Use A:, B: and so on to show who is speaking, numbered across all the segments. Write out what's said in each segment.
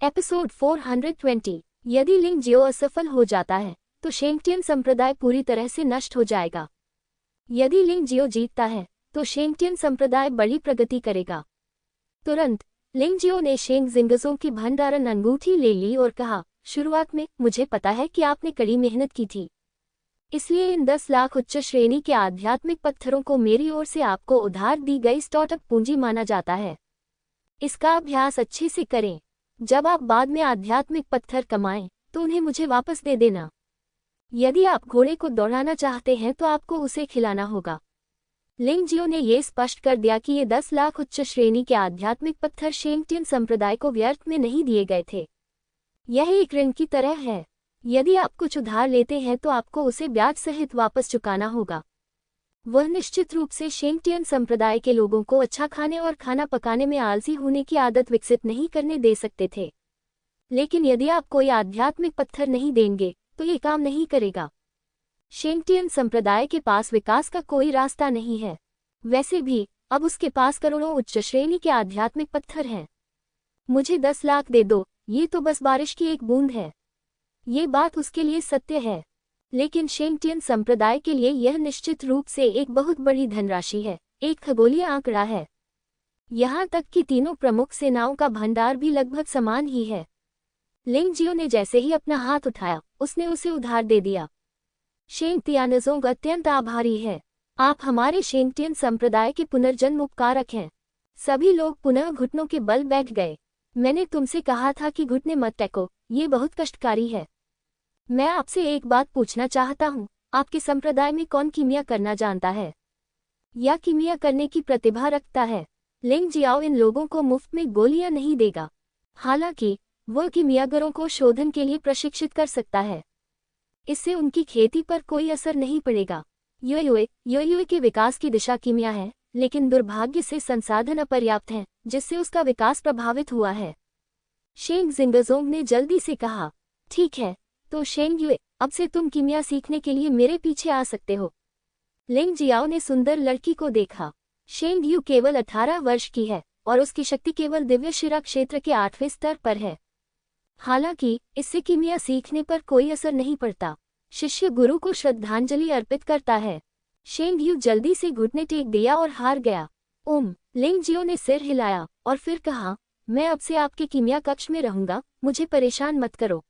A: Episode 420। यदि लिंग जियो असफल हो जाता है तो शेंगटियन संप्रदाय पूरी तरह से नष्ट हो जाएगा। यदि लिंग जियो जीतता है तो शेंगटियन संप्रदाय बड़ी प्रगति करेगा। तुरंत लिंग जियो ने शेंग जिंगजों की भंडारण अंगूठी ले ली और कहा, शुरुआत में मुझे पता है कि आपने कड़ी मेहनत की थी, इसलिए इन 10 लाख उच्च श्रेणी के आध्यात्मिक पत्थरों को मेरी ओर से आपको उधार दी गई स्टार्टअप पूंजी माना जाता है। इसका अभ्यास अच्छे से करें। जब आप बाद में आध्यात्मिक पत्थर कमाएं तो उन्हें मुझे वापस दे देना। यदि आप घोड़े को दौड़ाना चाहते हैं तो आपको उसे खिलाना होगा। लिंग जियो ने यह स्पष्ट कर दिया कि ये 10 लाख उच्च श्रेणी के आध्यात्मिक पत्थर शेंगटियन संप्रदाय को व्यर्थ में नहीं दिए गए थे। यह एक ऋण की तरह है। यदि आप कुछ उधार लेते हैं तो आपको उसे ब्याज सहित वापस चुकाना होगा। वह निश्चित रूप से शेंगटियन संप्रदाय के लोगों को अच्छा खाने और खाना पकाने में आलसी होने की आदत विकसित नहीं करने दे सकते थे। लेकिन यदि आप कोई आध्यात्मिक पत्थर नहीं देंगे तो ये काम नहीं करेगा। शेंगटियन संप्रदाय के पास विकास का कोई रास्ता नहीं है। वैसे भी अब उसके पास करोड़ों उच्च श्रेणी के आध्यात्मिक पत्थर हैं। मुझे 10 लाख दे दो, ये तो बस बारिश की एक बूंद है। ये बात उसके लिए सत्य है, लेकिन शेंगटियन संप्रदाय के लिए यह निश्चित रूप से एक बहुत बड़ी धनराशि है, एक खगोलीय आंकड़ा है। यहाँ तक कि तीनों प्रमुख सेनाओं का भंडार भी लगभग समान ही है। लिंग जियो ने जैसे ही अपना हाथ उठाया, उसने उसे उधार दे दिया। शेंग तियानजोंग अत्यंत आभारी है। आप हमारे शेंगटियन संप्रदाय के पुनर्जन्म उपकारक हैं। सभी लोग पुनः घुटनों के बल बैठ गए। मैंने तुमसे कहा था कि घुटने मत टेको, ये बहुत कष्टकारी है। मैं आपसे एक बात पूछना चाहता हूँ, आपके संप्रदाय में कौन कीमिया करना जानता है या कीमिया करने की प्रतिभा रखता है? लिंग जियाओ इन लोगों को मुफ्त में गोलियां नहीं देगा। हालांकि वह कीमियागरों को शोधन के लिए प्रशिक्षित कर सकता है। इससे उनकी खेती पर कोई असर नहीं पड़ेगा। यूए के विकास की दिशा कीमिया है, लेकिन दुर्भाग्य से संसाधन अपर्याप्त हैं, जिससे उसका विकास प्रभावित हुआ है। शेंग जिंगजोंग ने जल्दी से कहा, ठीक है, तो शेंग यूए, अब से तुम कीमिया सीखने के लिए मेरे पीछे आ सकते हो। लिंग जियाओ ने सुंदर लड़की को देखा। शेंग यू केवल 18 वर्ष की है और उसकी शक्ति केवल दिव्य शिरा क्षेत्र के 8वें स्तर पर है। हालांकि इससे कीमिया सीखने पर कोई असर नहीं पड़ता। शिष्य गुरु को श्रद्धांजलि अर्पित करता है। शेंग यू जल्दी से घुटने टेक दिया और हार गया। लिंग जियो ने सिर हिलाया और फिर कहा, मैं अब से आपके कीमिया कक्ष में रहूंगा, मुझे परेशान मत करो।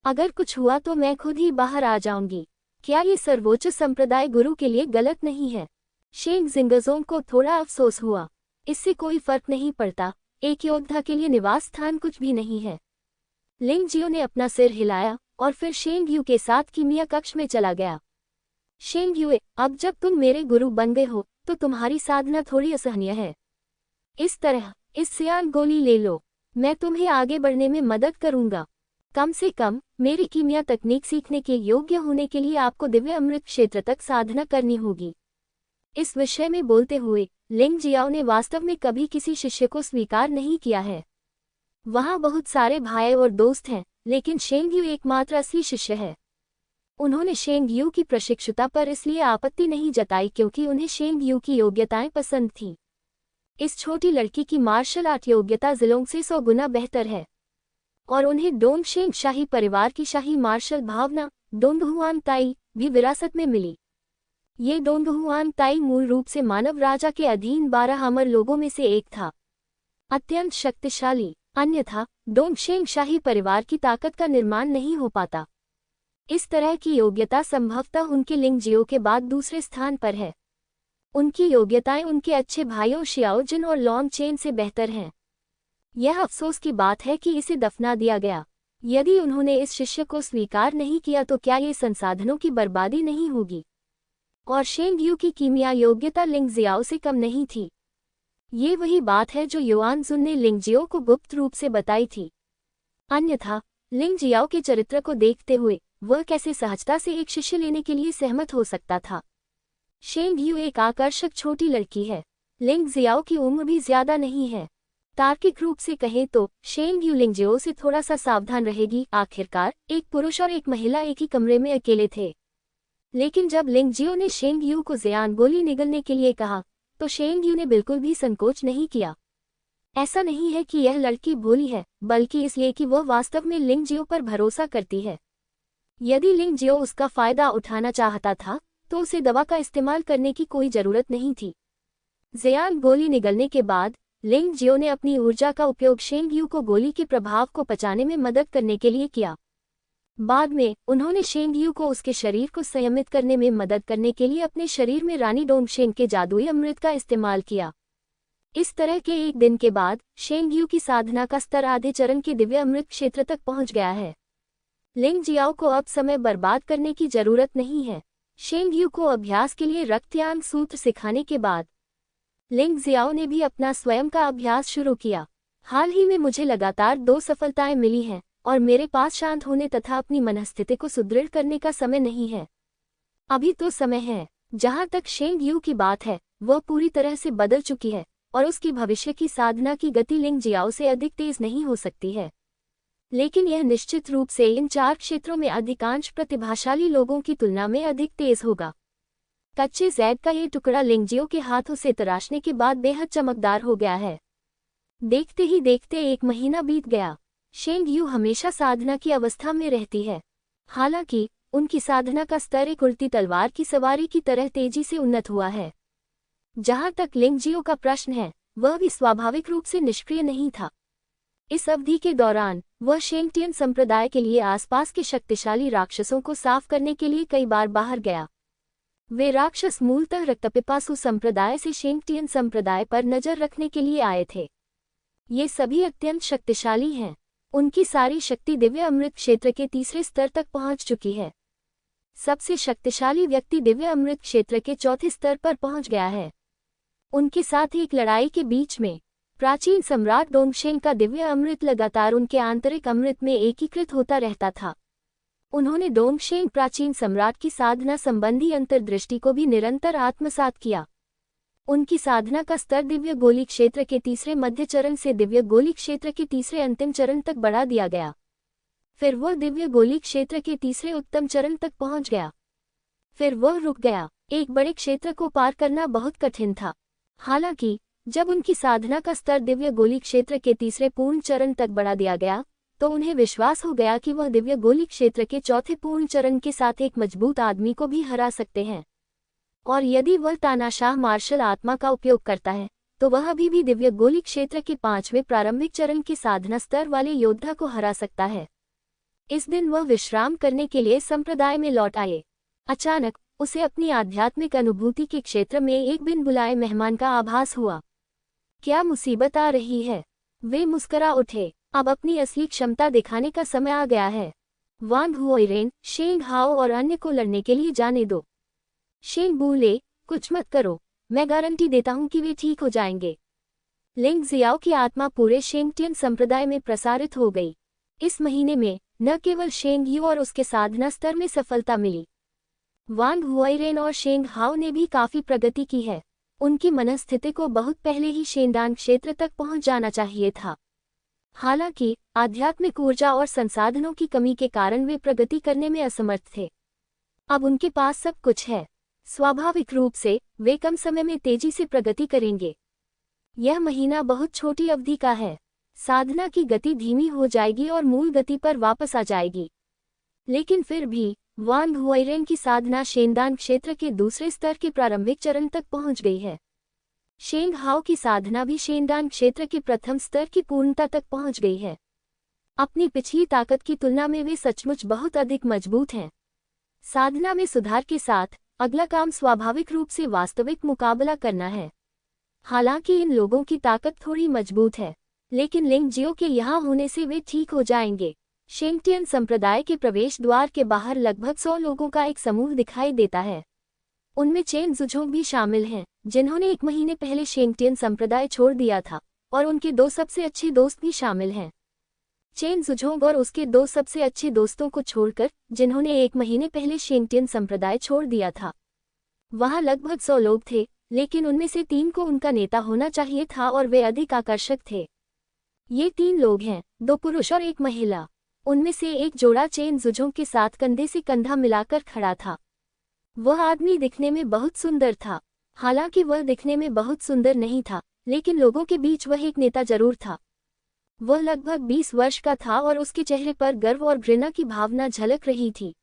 A: अगर कुछ हुआ तो मैं खुद ही बाहर आ जाऊंगी। क्या ये सर्वोच्च संप्रदाय गुरु के लिए गलत नहीं है? शेंग जिंगजोंग को थोड़ा अफसोस हुआ। इससे कोई फर्क नहीं पड़ता, एक योद्धा के लिए निवास स्थान कुछ भी नहीं है। लिंग जियो ने अपना सिर हिलाया और फिर शेंग यू के साथ कीमिया कक्ष में चला गया। शेंग यूए, अब जब तुम मेरे गुरु बन गए हो तो तुम्हारी साधना थोड़ी असहनीय है। इस तरह इस सियान गोली ले लो, मैं तुम्हें आगे बढ़ने में मदद करूंगा। कम से कम मेरी कीमिया तकनीक सीखने के योग्य होने के लिए आपको दिव्य अमृत क्षेत्र तक साधना करनी होगी। इस विषय में बोलते हुए लिंग जियाओ ने वास्तव में कभी किसी शिष्य को स्वीकार नहीं किया है। वहाँ बहुत सारे भाई और दोस्त हैं, लेकिन शेंग यू एकमात्र असली शिष्य है। उन्होंने शेंग यू की प्रशिक्षुता पर इसलिए आपत्ति नहीं जताई क्योंकि उन्हें शेंग यू की योग्यताएं पसंद थीं। इस छोटी लड़की की मार्शल आर्ट योग्यता जिलोंग से 100 गुना बेहतर है और उन्हें डोंगशेंग शाही परिवार की शाही मार्शल भावना डोंगहुआन ताई भी विरासत में मिली। ये डोंगहुआन ताई मूल रूप से मानव राजा के अधीन 12 अमर लोगों में से एक था, अत्यंत शक्तिशाली। अन्यथा डोंगशेंग शाही परिवार की ताकत का निर्माण नहीं हो पाता। इस तरह की योग्यता संभवतः उनके लिंग जियो के बाद दूसरे स्थान पर है। उनकी योग्यताएं उनके अच्छे भाइयों शियाओजिन और लॉन्ग चेन से बेहतर हैं। यह अफसोस की बात है कि इसे दफना दिया गया। यदि उन्होंने इस शिष्य को स्वीकार नहीं किया तो क्या ये संसाधनों की बर्बादी नहीं होगी? और शेंग यू की कीमिया योग्यता लिंग जियाओ से कम नहीं थी। ये वही बात है जो युआन जुन ने लिंग जियो को गुप्त रूप से बताई थी। अन्यथा लिंग जियाओ के चरित्र को देखते हुए वह कैसे सहजता से एक शिष्य लेने के लिए सहमत हो सकता था? शेंग यू एक आकर्षक छोटी लड़की है। लिंग जियाओ की उम्र भी ज्यादा नहीं है। तार्किक रूप से कहें तो शेंग यू लिंग जियो से थोड़ा सा सावधान रहेगी। आखिरकार एक पुरुष और एक महिला एक ही कमरे में अकेले थे। लेकिन जब लिंग जियो ने शेंग यू को जियान गोली निगलने के लिए कहा तो शेंग यू ने बिल्कुल भी संकोच नहीं किया। ऐसा नहीं है कि यह लड़की भोली है, बल्कि इसलिए कि वह वास्तव में लिंग जियो पर भरोसा करती है। यदि लिंग जियो उसका फायदा उठाना चाहता था तो उसे दवा का इस्तेमाल करने की कोई जरूरत नहीं थी। जियान गोली निगलने के बाद लिंग जियो ने अपनी ऊर्जा का उपयोग शेंग यू को गोली के प्रभाव को पचाने में मदद करने के लिए किया। बाद में उन्होंने शेंग यू को उसके शरीर को संयमित करने में मदद करने के लिए अपने शरीर में रानी डोंगशेन के जादुई अमृत का इस्तेमाल किया। इस तरह के एक दिन के बाद शेंग यू की साधना का स्तर आधे चरण के दिव्य अमृत क्षेत्र तक पहुंच गया है। लिंग जियाओ को अब समय बर्बाद करने की जरूरत नहीं है। शेंग यू को अभ्यास के लिए रक्तयान सूत्र सिखाने के बाद लिंग जियाओ ने भी अपना स्वयं का अभ्यास शुरू किया। हाल ही में मुझे लगातार 2 सफलताएं मिली हैं और मेरे पास शांत होने तथा अपनी मनस्थिति को सुदृढ़ करने का समय नहीं है। अभी तो समय है। जहां तक शेंग यू की बात है, वह पूरी तरह से बदल चुकी है और उसकी भविष्य की साधना की गति लिंग जियाओ से अधिक तेज नहीं हो सकती है। लेकिन यह निश्चित रूप से इन 4 क्षेत्रों में अधिकांश प्रतिभाशाली लोगों की तुलना में अधिक तेज होगा। कच्चे जैद का ये टुकड़ा लिंग जियो के हाथों से तराशने के बाद बेहद चमकदार हो गया है। देखते ही देखते 1 महीना बीत गया। शेंग यू हमेशा साधना की अवस्था में रहती है। हालांकि उनकी साधना का स्तर एक उल्टी तलवार की सवारी की तरह तेजी से उन्नत हुआ है। जहां तक लिंग जियो का प्रश्न है, वह भी स्वाभाविक रूप से निष्क्रिय नहीं था। इस अवधि के दौरान वह शेंगटियन संप्रदाय के लिए आसपास के शक्तिशाली राक्षसों को साफ करने के लिए कई बार बाहर गया। वे राक्षस मूलतः रक्तपिपासु संप्रदाय से शेंगटियन संप्रदाय पर नजर रखने के लिए आए थे। ये सभी अत्यंत शक्तिशाली हैं। उनकी सारी शक्ति दिव्य अमृत क्षेत्र के 3रे स्तर तक पहुंच चुकी है। सबसे शक्तिशाली व्यक्ति दिव्य अमृत क्षेत्र के 4थे स्तर पर पहुंच गया है। उनके साथ एक लड़ाई के बीच में प्राचीन सम्राट डोंगशेन का दिव्य अमृत लगातार उनके आंतरिक अमृत में एकीकृत होता रहता था। उन्होंने डोंगशेन प्राचीन सम्राट की साधना संबंधी अंतर्दृष्टि को भी निरंतर आत्मसात किया। उनकी साधना का स्तर दिव्य गोली क्षेत्र के 3रे मध्य चरण से दिव्य गोली क्षेत्र के 3रे अंतिम चरण तक बढ़ा दिया गया। फिर वह दिव्य गोली क्षेत्र के 3रे उत्तम चरण तक पहुंच गया। फिर वह रुक गया। एक बड़े क्षेत्र को पार करना बहुत कठिन था। हालांकि जब उनकी साधना का स्तर दिव्य गोली क्षेत्र के 3रे पूर्ण चरण तक बढ़ा दिया गया, तो उन्हें विश्वास हो गया कि वह दिव्य गोली क्षेत्र के 4थे पूर्ण चरण के साथ एक मजबूत आदमी को भी हरा सकते हैं। और यदि वह तानाशाह मार्शल आत्मा का उपयोग करता है, तो वह अभी भी दिव्य गोली क्षेत्र के 5वें प्रारंभिक चरण के साधना स्तर वाले योद्धा को हरा सकता है। इस दिन वह विश्राम करने के लिए संप्रदाय में लौट आए। अचानक उसे अपनी आध्यात्मिक अनुभूति के क्षेत्र में एक बिन बुलाए मेहमान का आभास हुआ। क्या मुसीबत आ रही है? वे मुस्करा उठे। अब अपनी असली क्षमता दिखाने का समय आ गया है। वांग हुओइरेन, शेंग हाओ और अन्य को लड़ने के लिए जाने दो। शेंग बोले, कुछ मत करो, मैं गारंटी देता हूं कि वे ठीक हो जाएंगे। लिंग जियाओ की आत्मा पूरे शेंगटियन संप्रदाय में प्रसारित हो गई। इस महीने में न केवल शेंग यू और उसके साधना स्तर में सफलता मिली, वांग हुओइरेन और शेंग हाओ ने भी काफी प्रगति की है। उनकी मनस्थिति को बहुत पहले ही शेंडान क्षेत्र तक पहुंच जाना चाहिए था। हालांकि आध्यात्मिक ऊर्जा और संसाधनों की कमी के कारण वे प्रगति करने में असमर्थ थे। अब उनके पास सब कुछ है। स्वाभाविक रूप से वे कम समय में तेजी से प्रगति करेंगे। यह महीना बहुत छोटी अवधि का है। साधना की गति धीमी हो जाएगी और मूल गति पर वापस आ जाएगी। लेकिन फिर भी वांग हुओइरेन की साधना शेंडान क्षेत्र के 2रे स्तर के प्रारंभिक चरण तक पहुंच गई है। शेंग हाओ की साधना भी शेंडान क्षेत्र के प्रथम स्तर की पूर्णता तक पहुंच गई है। अपनी पिछली ताकत की तुलना में वे सचमुच बहुत अधिक मजबूत हैं। साधना में सुधार के साथ अगला काम स्वाभाविक रूप से वास्तविक मुकाबला करना है। हालांकि इन लोगों की ताकत थोड़ी मजबूत है, लेकिन लिंग जियो के यहाँ होने से वे ठीक हो जाएंगे। शेंगटियन संप्रदाय के प्रवेश द्वार के बाहर लगभग 100 लोगों का एक समूह दिखाई देता है। उनमें चेन जुझोंग भी शामिल हैं, जिन्होंने 1 महीने पहले शेंगटियन संप्रदाय छोड़ दिया था, और उनके 2 सबसे अच्छे दोस्त भी शामिल हैं। चेन जुझोंग और उसके 2 सबसे अच्छे दोस्तों को छोड़कर, जिन्होंने 1 महीने पहले शेंगटियन संप्रदाय छोड़ दिया था, वहां लगभग 100 लोग थे, लेकिन उनमें से 3 को उनका नेता होना चाहिए था और वे अधिक आकर्षक थे। ये 3 लोग हैं, 2 पुरुष और 1 महिला। उनमें से एक जोड़ा चेन जुझोंग के साथ कंधे से कंधा मिलाकर खड़ा था। वह आदमी दिखने में बहुत सुंदर था। हालांकि वह दिखने में बहुत सुंदर नहीं था, लेकिन लोगों के बीच वह एक नेता जरूर था। वह लगभग 20 वर्ष का था और उसके चेहरे पर गर्व और घृणा की भावना झलक रही थी।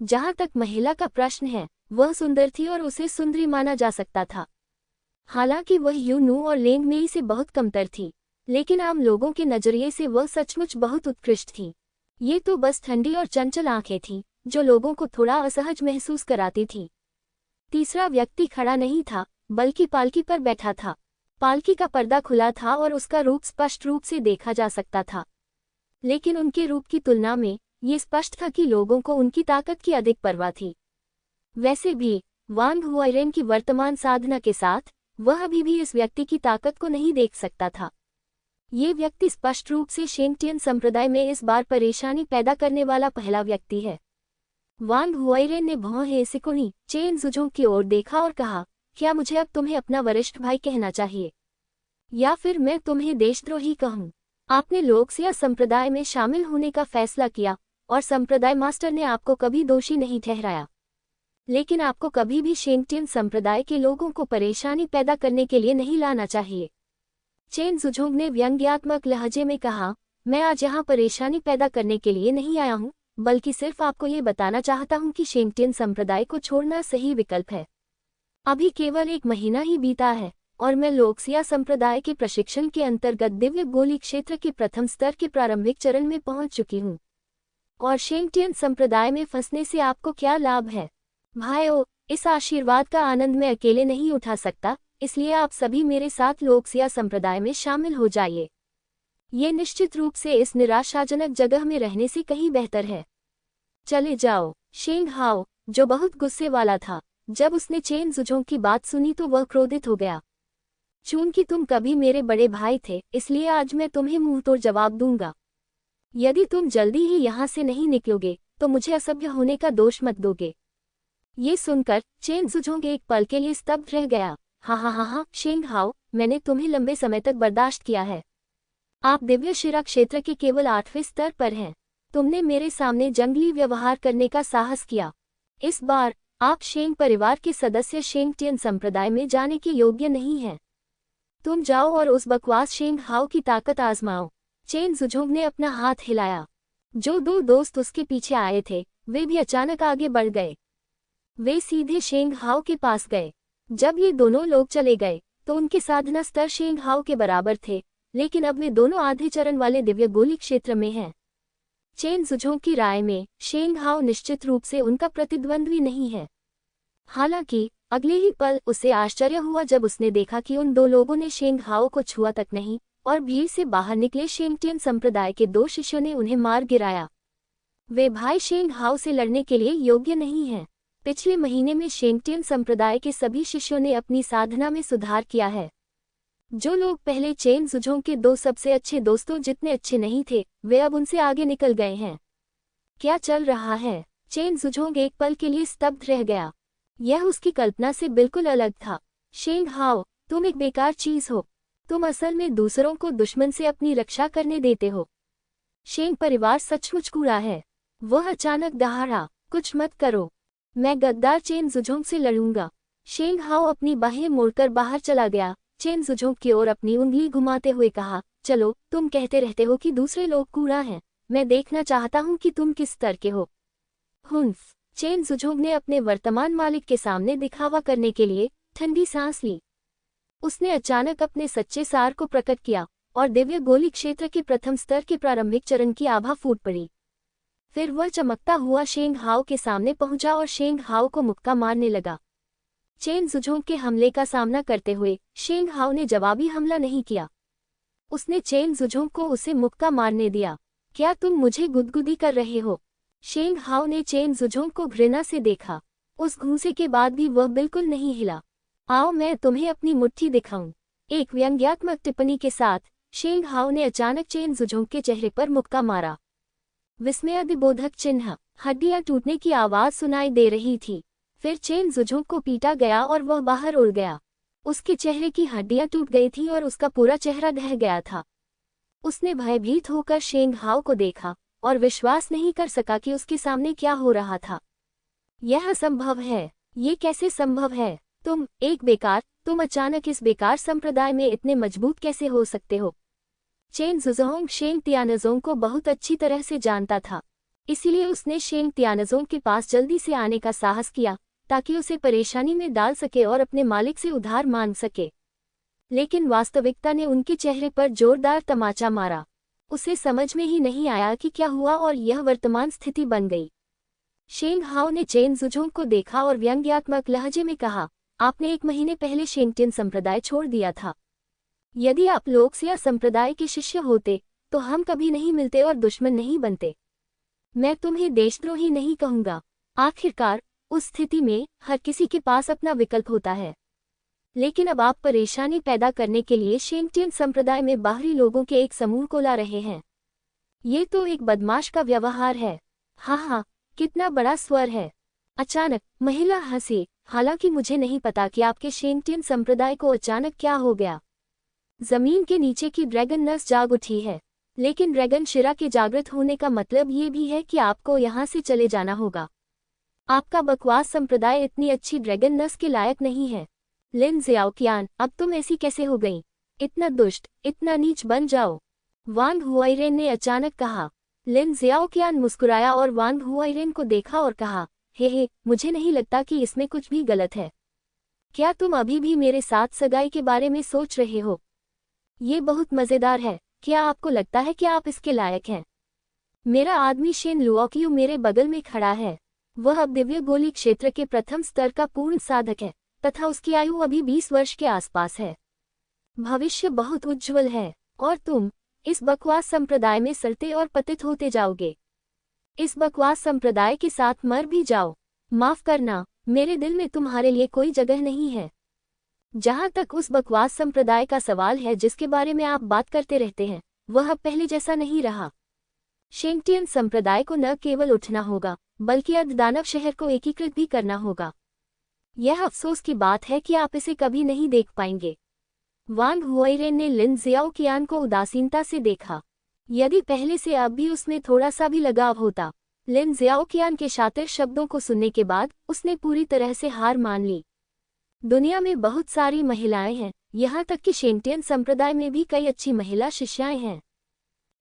A: जहां तक महिला का प्रश्न है, वह सुंदर थी और उसे सुंदरी माना जा सकता था। हालांकि वह यूनू और लेंगमेई से बहुत कमतर थी, लेकिन आम लोगों के नजरिए से वह सचमुच बहुत उत्कृष्ट थी। ये तो बस ठंडी और चंचल आंखें थीं, जो लोगों को थोड़ा असहज महसूस कराती थी। तीसरा व्यक्ति खड़ा नहीं था, बल्कि पालकी पर बैठा था। पालकी का पर्दा खुला था और उसका रूप स्पष्ट रूप से देखा जा सकता था। लेकिन उनके रूप की तुलना में ये स्पष्ट था कि लोगों को उनकी ताकत की अधिक परवाह थी। वैसे भी वांग हुआइरेन की वर्तमान साधना के साथ वह अभी भी इस व्यक्ति की ताकत को नहीं देख सकता था। ये व्यक्ति स्पष्ट रूप से शेंगटियन संप्रदाय में इस बार परेशानी पैदा करने वाला पहला व्यक्ति है। वांग हुआइरेन ने भौहें सिकुड़ी चेन जुझोंग की ओर देखा और कहा, क्या मुझे अब तुम्हें अपना वरिष्ठ भाई कहना चाहिए, या फिर मैं तुम्हें देशद्रोही कहूं? आपने लोकसिया संप्रदाय में शामिल होने का फैसला किया और संप्रदाय मास्टर ने आपको कभी दोषी नहीं ठहराया, लेकिन आपको कभी भी शेंगटियन संप्रदाय के लोगों को परेशानी पैदा करने के लिए नहीं लाना चाहिए। चेन जुझोंग ने व्यंग्यात्मक लहजे में कहा, मैं आज यहाँ परेशानी पैदा करने के लिए नहीं आया हूँ, बल्कि सिर्फ आपको ये बताना चाहता हूँ कि शेंगटियन संप्रदाय को छोड़ना सही विकल्प है। अभी केवल 1 महीना ही बीता है और मैं लोकसिया संप्रदाय के प्रशिक्षण के अंतर्गत दिव्य गोली क्षेत्र के प्रथम स्तर के प्रारंभिक चरण में पहुंच चुकी हूं। और शेंगटियन संप्रदाय में फंसने से आपको क्या लाभ है? भाइयों, इस आशीर्वाद का आनंद मैं अकेले नहीं उठा सकता, इसलिए आप सभी मेरे साथ लोकसिया संप्रदाय में शामिल हो जाइए। ये निश्चित रूप से इस निराशाजनक जगह में रहने से कहीं बेहतर है। चले जाओ। शेंग हाओ, जो बहुत गुस्से वाला था, जब उसने चेन जुझोंग की बात सुनी तो वह क्रोधित हो गया। चूंकि तुम कभी मेरे बड़े भाई थे, इसलिए आज मैं तुम्हें मुंहतोड़ जवाब दूंगा। यदि तुम जल्दी ही यहाँ से नहीं निकलोगे तो मुझे असभ्य होने का दोष मत दोगे। ये सुनकर चेन जुझोंग एक पल के लिए स्तब्ध रह गया। हाँ, शेंग हाओ, मैंने तुम्हें लंबे समय तक बर्दाश्त किया है। आप दिव्य शिरा क्षेत्र के केवल 8वें स्तर पर हैं। तुमने मेरे सामने जंगली व्यवहार करने का साहस किया। इस बार आप शेंग परिवार के सदस्य शेंगटियन संप्रदाय में जाने के योग्य नहीं हैं। तुम जाओ और उस बकवास शेंग हाओ की ताकत आजमाओ। चेन जुझोंग ने अपना हाथ हिलाया। जो 2 दोस्त उसके पीछे आए थे, वे भी अचानक आगे बढ़ गए। वे सीधे शेंग हाओ के पास गए। जब ये दोनों लोग चले गए तो उनके साधना स्तर शेंग हाओ के बराबर थे, लेकिन अब वे दोनों आधे चरण वाले दिव्य गोली क्षेत्र में हैं। चेन जुझोंग की राय में शेंग हाओ निश्चित रूप से उनका प्रतिद्वंद्वी नहीं है। हालांकि अगले ही पल उसे आश्चर्य हुआ जब उसने देखा कि उन 2 लोगों ने शेंग हाओ को छुआ तक नहीं और भीड़ से बाहर निकले शेंगटियन संप्रदाय के 2 शिष्यों ने उन्हें मार गिराया। वे भाई शेंग हाओ से लड़ने के लिए योग्य नहीं हैं। पिछले महीने में शेंगटियन संप्रदाय के सभी शिष्यों ने अपनी साधना में सुधार किया है। जो लोग पहले चेन जुझोंग के 2 सबसे अच्छे दोस्तों जितने अच्छे नहीं थे, वे अब उनसे आगे निकल गए हैं। क्या चल रहा है? चेन जुझोंग एक पल के लिए स्तब्ध रह गया। यह उसकी कल्पना से बिल्कुल अलग था। शेंग हाओ, तुम एक बेकार चीज हो। तुम असल में दूसरों को दुश्मन से अपनी रक्षा करने देते हो। शेंग परिवार सचमुच कूड़ा है। वह अचानक दहाड़ा, कुछ मत करो, मैं गद्दार चेन जुझोंग से लड़ूंगा। शेंग हाओ अपनी बाहें मोड़कर बाहर चला गया। चेन जुझोंग की ओर अपनी उंगली घुमाते हुए कहा, चलो, तुम कहते रहते हो कि दूसरे लोग कूड़ा हैं, मैं देखना चाहता हूं कि तुम किस स्तर के हो। हुन्फ। चेन जुझोंग ने अपने वर्तमान मालिक के सामने दिखावा करने के लिए ठंडी सांस ली। उसने अचानक अपने सच्चे सार को प्रकट किया और दिव्य गोली क्षेत्र के प्रथम स्तर के प्रारंभिक चरण की आभा फूट पड़ी। फिर वह चमकता हुआ शेंग हाओ के सामने पहुंचा और शेंग हाओ को मुक्का मारने लगा। चेन जुझोंग के हमले का सामना करते हुए शेंग हाओ ने जवाबी हमला नहीं किया। उसने चेन जुझोंग को उसे मुक्का मारने दिया। क्या तुम मुझे गुदगुदी कर रहे हो? शेंग हाओ ने चेन जुझोंग को घृणा से देखा। उस घूंसे के बाद भी वह बिल्कुल नहीं हिला। आओ मैं तुम्हें अपनी मुट्ठी दिखाऊं। एक व्यंग्यात्मक टिप्पणी के साथ शेंग हाओ ने अचानक चेन जुझोंग के चेहरे पर मुक्का मारा। विस्मयादिबोधक चिन्ह, हड्डियां टूटने की आवाज सुनाई दे रही थी। फिर चेन जुझोंग को पीटा गया और वह बाहर उड़ गया। उसके चेहरे की हड्डियां टूट गई थीं और उसका पूरा चेहरा ढह गया था। उसने भयभीत होकर शेंग हाओ को देखा और विश्वास नहीं कर सका कि उसके सामने क्या हो रहा था। यह असंभव है। ये कैसे संभव है? तुम अचानक इस बेकार संप्रदाय में इतने मजबूत कैसे हो सकते हो? चेन जुजोंग शेंग तियानजोंग को बहुत अच्छी तरह से जानता था, इसीलिए उसने शेंग तियानजोंग के पास जल्दी से आने का साहस किया ताकि उसे परेशानी में डाल सके और अपने मालिक से उधार मांग सके। लेकिन वास्तविकता ने उनके चेहरे पर जोरदार तमाचा मारा। उसे समझ में ही नहीं आया कि क्या हुआ और यह वर्तमान स्थिति बन गई। शेंग हाओ ने चेन जुजोंग को देखा और व्यंग्यात्मक लहजे में कहा, आपने 1 महीने पहले शेंगटियन संप्रदाय छोड़ दिया था। यदि आप लोकसिया संप्रदाय के शिष्य होते तो हम कभी नहीं मिलते और दुश्मन नहीं बनते। मैं तुम्हें देशद्रोही नहीं कहूंगा। आखिरकार उस स्थिति में हर किसी के पास अपना विकल्प होता है। लेकिन अब आप परेशानी पैदा करने के लिए शेंगटियन संप्रदाय में बाहरी लोगों के एक समूह को ला रहे हैं। ये तो एक बदमाश का व्यवहार है। हाँ, कितना बड़ा स्वर है। अचानक महिला हंसी। हालांकि मुझे नहीं पता कि आपके शेंगटियन संप्रदाय को अचानक क्या हो गया। जमीन के नीचे की ड्रैगन नर्स जाग उठी है, लेकिन ड्रैगन शिरा के जागृत होने का मतलब ये भी है कि आपको यहाँ से चले जाना होगा। आपका बकवास संप्रदाय इतनी अच्छी ड्रैगन नर्स के लायक नहीं है। लिन ज़ियाओकियान, अब तुम ऐसी कैसे हो गई? इतना दुष्ट, इतना नीच बन जाओ, वांग हुआइरेन ने अचानक कहा। लिन ज़ियाओकियान मुस्कुराया और वांग हुआइरेन को देखा और कहा, हे, मुझे नहीं लगता कि इसमें कुछ भी गलत है। क्या तुम अभी भी मेरे साथ सगाई के बारे में सोच रहे हो? ये बहुत मज़ेदार है। क्या आपको लगता है कि आप इसके लायक हैं? मेरा आदमी शेन लुओकियू मेरे बगल में खड़ा है। वह अब दिव्य गोली क्षेत्र के प्रथम स्तर का पूर्ण साधक है तथा उसकी आयु अभी 20 वर्ष के आसपास है। भविष्य बहुत उज्ज्वल है और तुम इस बकवास संप्रदाय में सड़ते और पतित होते जाओगे। इस बकवास संप्रदाय के साथ मर भी जाओ। माफ करना, मेरे दिल में तुम्हारे लिए कोई जगह नहीं है। जहां तक उस बकवास संप्रदाय का सवाल है जिसके बारे में आप बात करते रहते हैं, वह अब पहले जैसा नहीं रहा। शेंगटियन संप्रदाय को न केवल उठना होगा बल्कि अर्धदानव शहर को एकीकृत भी करना होगा। यह अफसोस की बात है कि आप इसे कभी नहीं देख पाएंगे। वांग हुआइरेन ने लिन ज़ियाओकियान को उदासीनता से देखा। यदि पहले से अब भी उसमें थोड़ा सा भी लगाव होता। लिन ज़ियाओकियान के शातिर शब्दों को सुनने के बाद उसने पूरी तरह से हार मान ली। दुनिया में बहुत सारी महिलाएं हैं, यहाँ तक कि शेंगटियन संप्रदाय में भी कई अच्छी महिला शिष्याएं हैं।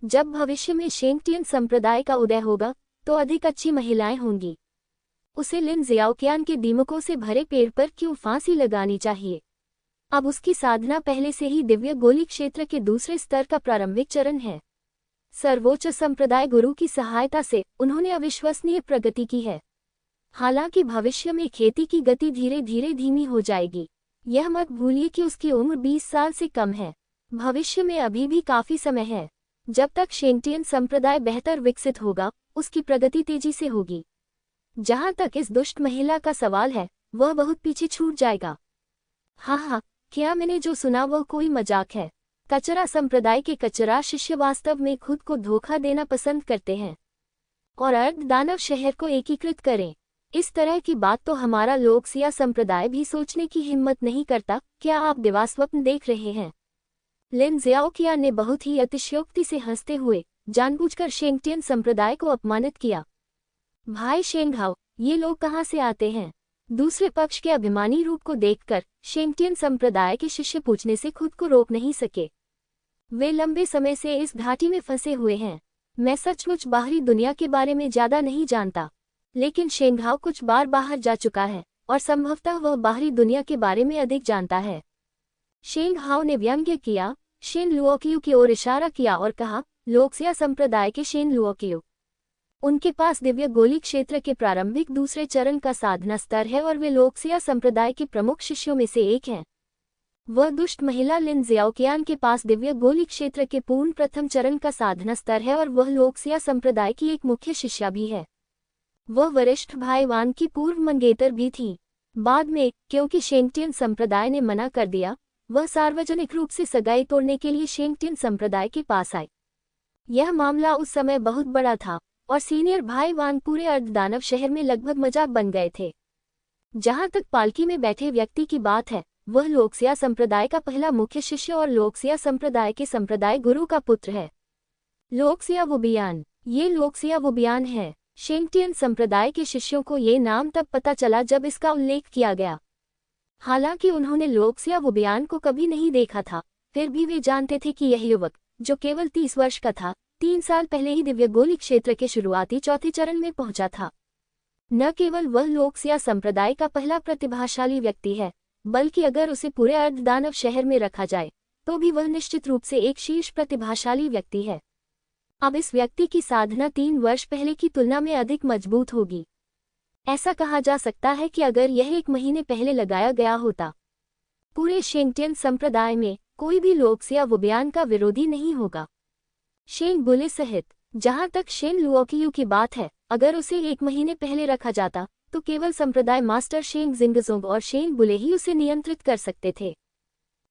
A: जब भविष्य में शेंगटियन संप्रदाय का उदय होगा तो अधिक अच्छी महिलाएं होंगी। उसे लिन ज़ियाओकियान के दीमकों से भरे पेड़ पर क्यों फांसी लगानी चाहिए? अब उसकी साधना पहले से ही दिव्य गोली क्षेत्र के दूसरे स्तर का प्रारंभिक चरण है। सर्वोच्च संप्रदाय गुरु की सहायता से उन्होंने अविश्वसनीय प्रगति की है। हालांकि भविष्य में खेती की गति धीरे धीरे धीमी हो जाएगी। यह मत भूलिए कि उसकी उम्र 20 साल से कम है। भविष्य में अभी भी काफी समय है। जब तक शेंगटियन संप्रदाय बेहतर विकसित होगा, उसकी प्रगति तेजी से होगी। जहां तक इस दुष्ट महिला का सवाल है, वह बहुत पीछे छूट जाएगा। हाँ, क्या मैंने जो सुना वह कोई मजाक है? कचरा संप्रदाय के कचरा शिष्य वास्तव में खुद को धोखा देना पसंद करते हैं और अर्धदानव शहर को एकीकृत करें। इस तरह की बात तो हमारा लोकसिया संप्रदाय भी सोचने की हिम्मत नहीं करता। क्या आप दिवास्वप्न देख रहे हैं? लिन ज़ियाओकियान ने बहुत ही अतिशयोक्ति से हंसते हुए जानबूझकर शेंगटियन संप्रदाय को अपमानित किया। भाई शेंगहाओ, ये लोग कहाँ से आते हैं? दूसरे पक्ष के अभिमानी रूप को देखकर शेंगटियन संप्रदाय के शिष्य पूछने से खुद को रोक नहीं सके। वे लंबे समय से इस घाटी में फंसे हुए हैं। मैं सचमुच बाहरी दुनिया के बारे में ज्यादा नहीं जानता, लेकिन शेंगहाओ कुछ बार बाहर जा चुका है और संभवतः वह बाहरी दुनिया के बारे में अधिक जानता है। शेंगहाओ ने व्यंग्य किया, शेन लुओकियू की ओर इशारा किया और कहा, लोकसिया संप्रदाय के शेन लुओकियू। उनके पास दिव्य गोली क्षेत्र के प्रारंभिक दूसरे चरण का साधना स्तर है और वे लोकसिया संप्रदाय के प्रमुख शिष्यों में से एक हैं। वह दुष्ट महिला लिन ज़ियाओकियान के पास दिव्य गोली क्षेत्र के पूर्ण प्रथम चरण का साधना स्तर है और वह लोकसिया संप्रदाय की एक मुख्य शिष्या भी है। वह वरिष्ठ भाई वान की पूर्व मंगेतर भी थी। बाद में, क्योंकि शेंगटियन संप्रदाय ने मना कर दिया, वह सार्वजनिक रूप से सगाई तोड़ने के लिए शेंगटियन संप्रदाय के पास आई। यह मामला उस समय बहुत बड़ा था और सीनियर भाई वान पूरे अर्धदानव शहर में लगभग मजाक बन गए थे। जहां तक पालकी में बैठे व्यक्ति की बात है, वह लोकसिया संप्रदाय का पहला मुख्य शिष्य और लोकसिया संप्रदाय के संप्रदाय गुरु का पुत्र है, लोकसिया वुबियान। ये लोकसिया वुबियान है। शेंगटियन संप्रदाय के शिष्यों को ये नाम तब पता चला जब इसका उल्लेख किया गया। हालांकि उन्होंने लोक्सिया वुबियान को कभी नहीं देखा था, फिर भी वे जानते थे कि यह युवक, जो केवल 30 वर्ष का था, 3 साल पहले ही दिव्य गोली क्षेत्र के शुरुआती चौथे चरण में पहुंचा था। न केवल वह लोक्सिया संप्रदाय का पहला प्रतिभाशाली व्यक्ति है, बल्कि अगर उसे पूरे अर्धदानव शहर में रखा जाए तो भी वह निश्चित रूप से एक शीर्ष प्रतिभाशाली व्यक्ति है। अब इस व्यक्ति की साधना 3 वर्ष पहले की तुलना में अधिक मजबूत होगी। ऐसा कहा जा सकता है कि अगर यह 1 महीने पहले लगाया गया होता, पूरे शेंगटियन संप्रदाय में कोई भी लोक्सिया वुबियान का विरोधी नहीं होगा। शेंग बुले सहित। जहां तक शेन लुओकियू की बात है, अगर उसे 1 महीने पहले रखा जाता तो केवल संप्रदाय मास्टर शेंग जिंगजोंग और शेंग बुले ही उसे नियंत्रित कर सकते थे।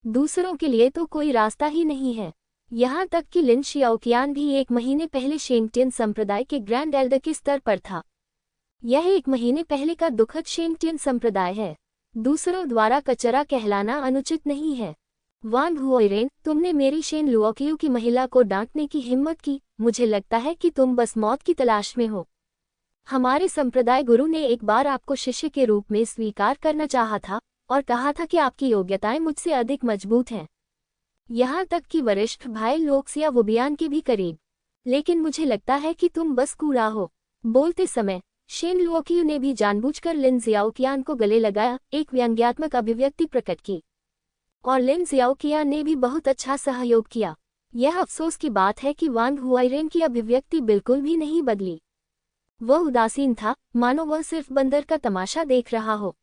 A: दूसरों के लिए तो कोई रास्ता ही नहीं है। यहाँ तक कि लिन शियाओकियान भी 1 महीने पहले शेंगटियन संप्रदाय के ग्रैंड एल्डर के स्तर पर था। यह 1 महीने पहले का दुखद शेंगटियन संप्रदाय है। दूसरों द्वारा कचरा कहलाना अनुचित नहीं है। वांग हुओइरेन, तुमने मेरी शेन लुओकियू की महिला को डांटने की हिम्मत की। मुझे लगता है कि तुम बस मौत की तलाश में हो। हमारे संप्रदाय गुरु ने एक बार आपको शिष्य के रूप में स्वीकार करना चाहा था और कहा था कि आपकी योग्यताएं मुझसे अधिक मजबूत हैं, यहाँ तक कि वरिष्ठ भाई लोक्सिया वुबियान के भी करीब। लेकिन मुझे लगता है कि तुम बस कूड़ा हो। बोलते समय शेन लुओकियू ने भी जानबूझकर लिन जियाओकियान को गले लगाया, एक व्यंग्यात्मक अभिव्यक्ति प्रकट की, और लिन जियाओकियान ने भी बहुत अच्छा सहयोग किया। यह अफसोस की बात है कि वांग हुआइरेन की अभिव्यक्ति बिल्कुल भी नहीं बदली। वह उदासीन था, मानो वह सिर्फ बंदर का तमाशा देख रहा हो।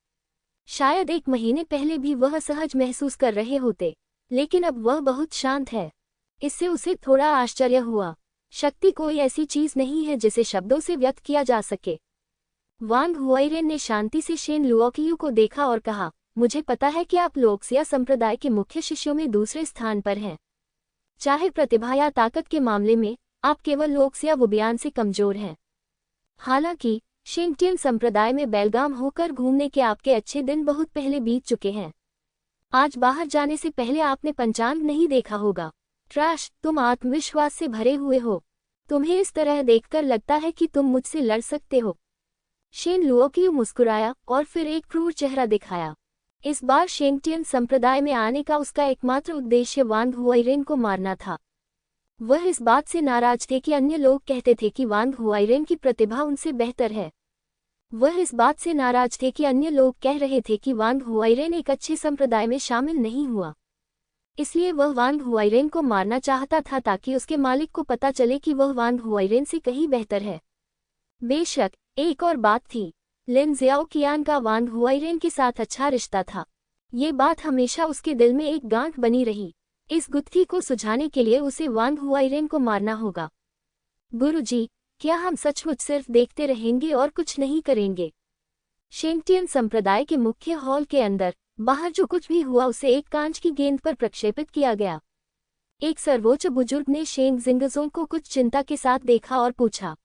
A: शायद 1 महीने पहले भी वह असहज महसूस कर रहे होते, लेकिन अब वह बहुत शांत है। इससे उसे थोड़ा आश्चर्य हुआ। शक्ति कोई ऐसी चीज नहीं है जिसे शब्दों से व्यक्त किया जा सके। वांग हुआइरेन ने शांति से शेन लुओकियू को देखा और कहा, मुझे पता है कि आप लोक्सिया संप्रदाय के मुख्य शिष्यों में दूसरे स्थान पर हैं। चाहे प्रतिभा या ताकत के मामले में आप केवल लोक्सिया वुबियान से कमजोर हैं। हालांकि शेंगटियन संप्रदाय में बेलगाम होकर घूमने के आपके अच्छे दिन बहुत पहले बीत चुके हैं। आज बाहर जाने से पहले आपने पंचांग नहीं देखा होगा। ट्रैश, तुम आत्मविश्वास से भरे हुए हो। तुम्हें इस तरह देखकर लगता है कि तुम मुझसे लड़ सकते हो। शेन लुओकियू मुस्कुराया और फिर एक क्रूर चेहरा दिखाया। इस बार शेंगटियन संप्रदाय में आने का उसका एकमात्र उद्देश्य वांग हुआइरेन को मारना था। वह इस बात से नाराज थे कि अन्य लोग कहते थे कि वांग हुआइरेन की प्रतिभा उनसे बेहतर है। वह इस बात से नाराज थे कि अन्य लोग कह रहे थे कि वांग हुआइरेन एक अच्छे संप्रदाय में शामिल नहीं हुआ। इसलिए वह वांग हुआइरेन को मारना चाहता था ताकि उसके मालिक को पता चले कि वह वांग हुआइरेन से कहीं बेहतर है। बेशक, एक और बात थी, लिन जियाओकियान का वांग हुआइरेन के साथ अच्छा रिश्ता था। ये बात हमेशा उसके दिल में एक गांठ बनी रही। इस गुत्थी को सुझाने के लिए उसे वांग हुआइरेन को मारना होगा। गुरुजी, क्या हम सचमुच सिर्फ देखते रहेंगे और कुछ नहीं करेंगे? शेंगटियन संप्रदाय के मुख्य हॉल के अंदर बाहर जो कुछ भी हुआ उसे एक कांच की गेंद पर प्रक्षेपित किया गया। एक सर्वोच्च बुजुर्ग ने शेंग जिंगजोंग को कुछ चिंता के साथ देखा और पूछा।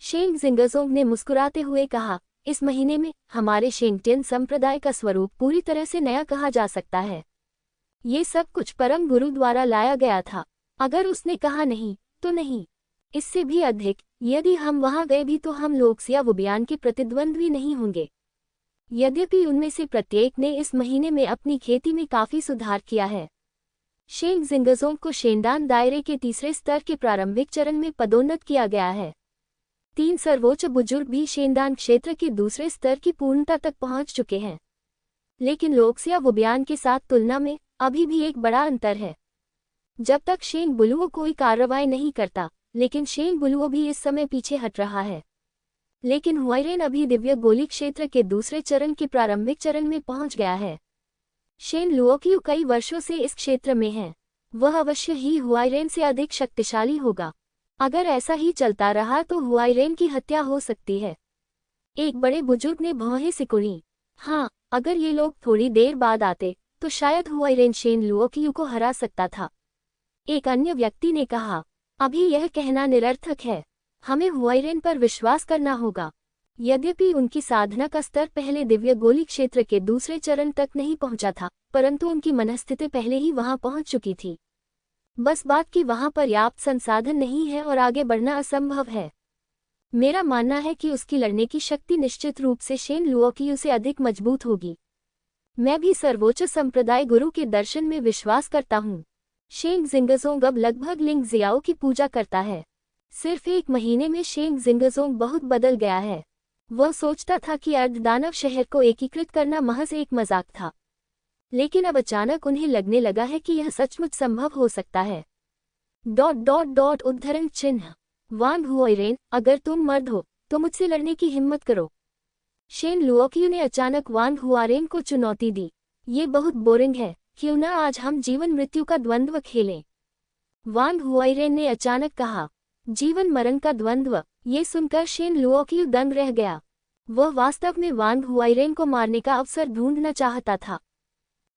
A: शेंग जिंगजोंग ने मुस्कुराते हुए कहा, इस महीने में हमारे शेंगटियन संप्रदाय का स्वरूप पूरी तरह से नया कहा जा सकता है। ये सब कुछ परम गुरु द्वारा लाया गया था। अगर उसने कहा नहीं तो नहीं। इससे भी अधिक, यदि हम वहां गए भी तो हम लोक्सिया वुबियान के प्रतिद्वंद्वी नहीं होंगे। यद्यपि उनमें से प्रत्येक ने इस महीने में अपनी खेती में काफी सुधार किया है। शेंग जिंगजोंग को शेंडान दायरे के तीसरे स्तर के प्रारंभिक चरण में पदोन्नत किया गया है। 3 सर्वोच्च बुजुर्ग भी शेंडान क्षेत्र के दूसरे स्तर की पूर्णता तक पहुंच चुके हैं। लेकिन लोक्सिया वुबियान के साथ तुलना में अभी भी एक बड़ा अंतर है। जब तक शेंग बुलुओ कोई कार्रवाई नहीं करता, लेकिन शेंग बुलुओ भी इस समय पीछे हट रहा है। लेकिन हुआइरेन अभी दिव्य गोली क्षेत्र के दूसरे चरण के प्रारंभिक चरण में पहुंच गया है। शेन लुओकियू कई वर्षों से इस क्षेत्र में है। वह अवश्य ही हुआइरेन से अधिक शक्तिशाली होगा। अगर ऐसा ही चलता रहा तो हुआइरेन की हत्या हो सकती है। एक बड़े बुजुर्ग ने भौहें सिकुड़ी। हाँ, अगर ये लोग थोड़ी देर बाद आते तो शायद हुआइरेन शेन लुओकियू को हरा सकता था। एक अन्य व्यक्ति ने कहा, अभी यह कहना निरर्थक है। हमें हुआइरेन पर विश्वास करना होगा। यद्यपि उनकी साधना का स्तर पहले दिव्य गोली क्षेत्र के दूसरे चरण तक नहीं पहुंचा था, परंतु उनकी मनस्थिति पहले ही वहां पहुंच चुकी थी। बस बात कि वहां पर्याप्त संसाधन नहीं है और आगे बढ़ना असंभव है। मेरा मानना है कि उसकी लड़ने की शक्ति निश्चित रूप से शेन लुओकियू से अधिक मजबूत होगी। मैं भी सर्वोच्च संप्रदाय गुरु के दर्शन में विश्वास करता हूँ। शेंग जिंगजोंग अब लगभग लिंग जियाओ की पूजा करता है। सिर्फ 1 महीने में शेंग जिंगजोंग बहुत बदल गया है। वह सोचता था कि अर्धदानव शहर को एकीकृत करना महज एक मजाक था, लेकिन अब अचानक उन्हें लगने लगा है कि यह सचमुच संभव हो सकता है। ... उद्धरण चिन्ह। वांग हुआइरेन, अगर तुम मर्द हो तो मुझसे लड़ने की हिम्मत करो। शेन लुओक्यू ने अचानक वांग हुआरेन को चुनौती दी। ये बहुत बोरिंग है, क्यों न आज हम जीवन मृत्यु का द्वंद्व खेलें? वांग हुआइरेन ने अचानक कहा। जीवन मरण का द्वंद्व। ये सुनकर शेन लुओक्यू दंग रह गया। वह वास्तव में वांग हुआइरेन को मारने का अवसर ढूंढना चाहता था।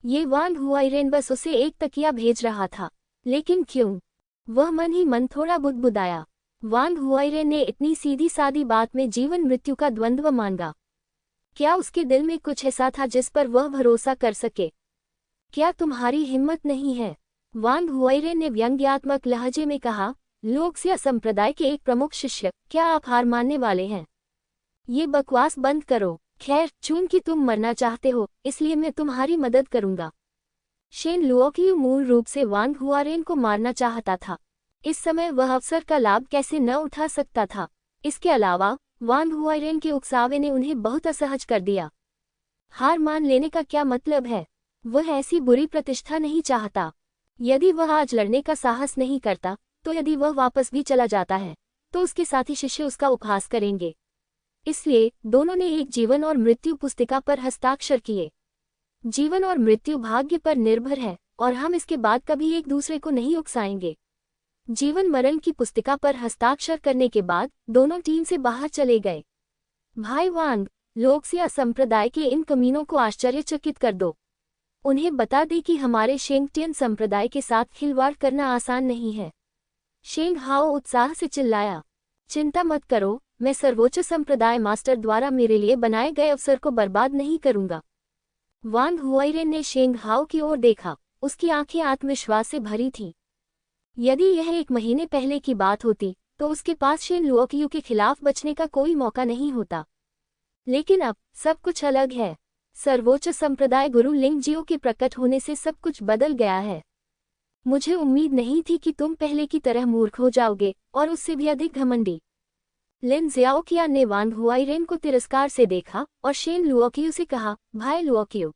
A: ये वांग हुआइरेन बस उसे एक तकिया भेज रहा था, लेकिन क्यों? वह मन ही मन थोड़ा बुदबुदाया। वांग हुआइरेन ने इतनी सीधी सादी बात में जीवन मृत्यु का द्वंद्व मांगा। क्या उसके दिल में कुछ ऐसा था जिस पर वह भरोसा कर सके? क्या तुम्हारी हिम्मत नहीं है? वांग हुआइरेन ने व्यंग्यात्मक लहजे में कहा। लोकसिया संप्रदाय के एक प्रमुख शिष्य, क्या आप हार मानने वाले हैं? ये बकवास बंद करो। खैर, चूंकि तुम मरना चाहते हो, इसलिए मैं तुम्हारी मदद करूंगा। शेन लुओक्यू मूल रूप से वांग हुआरेन को मारना चाहता था। इस समय वह अवसर का लाभ कैसे न उठा सकता था? इसके अलावा वांग हुआइरेन के उकसावे ने उन्हें बहुत असहज कर दिया। हार मान लेने का क्या मतलब है? वह ऐसी बुरी प्रतिष्ठा नहीं चाहता। यदि वह आज लड़ने का साहस नहीं करता, तो यदि वह वापस भी चला जाता है, तो उसके साथी शिष्य उसका उपहास करेंगे। इसलिए दोनों ने एक जीवन और मृत्यु पुस्तिका पर हस्ताक्षर किए। जीवन और मृत्यु भाग्य पर निर्भर है, और हम इसके बाद कभी एक दूसरे को नहीं उकसाएंगे। जीवन मरण की पुस्तिका पर हस्ताक्षर करने के बाद दोनों टीम से बाहर चले गए। भाई वांग, लोकसिया संप्रदाय के इन कमीनों को आश्चर्यचकित कर दो। उन्हें बता दे कि हमारे शेंगटियन संप्रदाय के साथ खिलवाड़ करना आसान नहीं है। शेंग हाओ उत्साह से चिल्लाया। चिंता मत करो, मैं सर्वोच्च संप्रदाय मास्टर द्वारा मेरे लिए बनाए गए अवसर को बर्बाद नहीं करूंगा। वांग हुआइरेन ने शेंग हाओ की ओर देखा। उसकी आंखें आत्मविश्वास से भरी थीं। यदि यह 1 महीने पहले की बात होती, तो उसके पास शेन लुओक्यू के खिलाफ बचने का कोई मौका नहीं होता। लेकिन अब सब कुछ अलग है। सर्वोच्च संप्रदाय गुरु लिंगजियो के प्रकट होने से सब कुछ बदल गया है। मुझे उम्मीद नहीं थी कि तुम पहले की तरह मूर्ख हो जाओगे, और उससे भी अधिक घमंडी। लिन ज़ियाओकिया ने वांग हुआइरेन को तिरस्कार से देखा और शेन लुओक्यू से कहा, भाई लुओक्यू,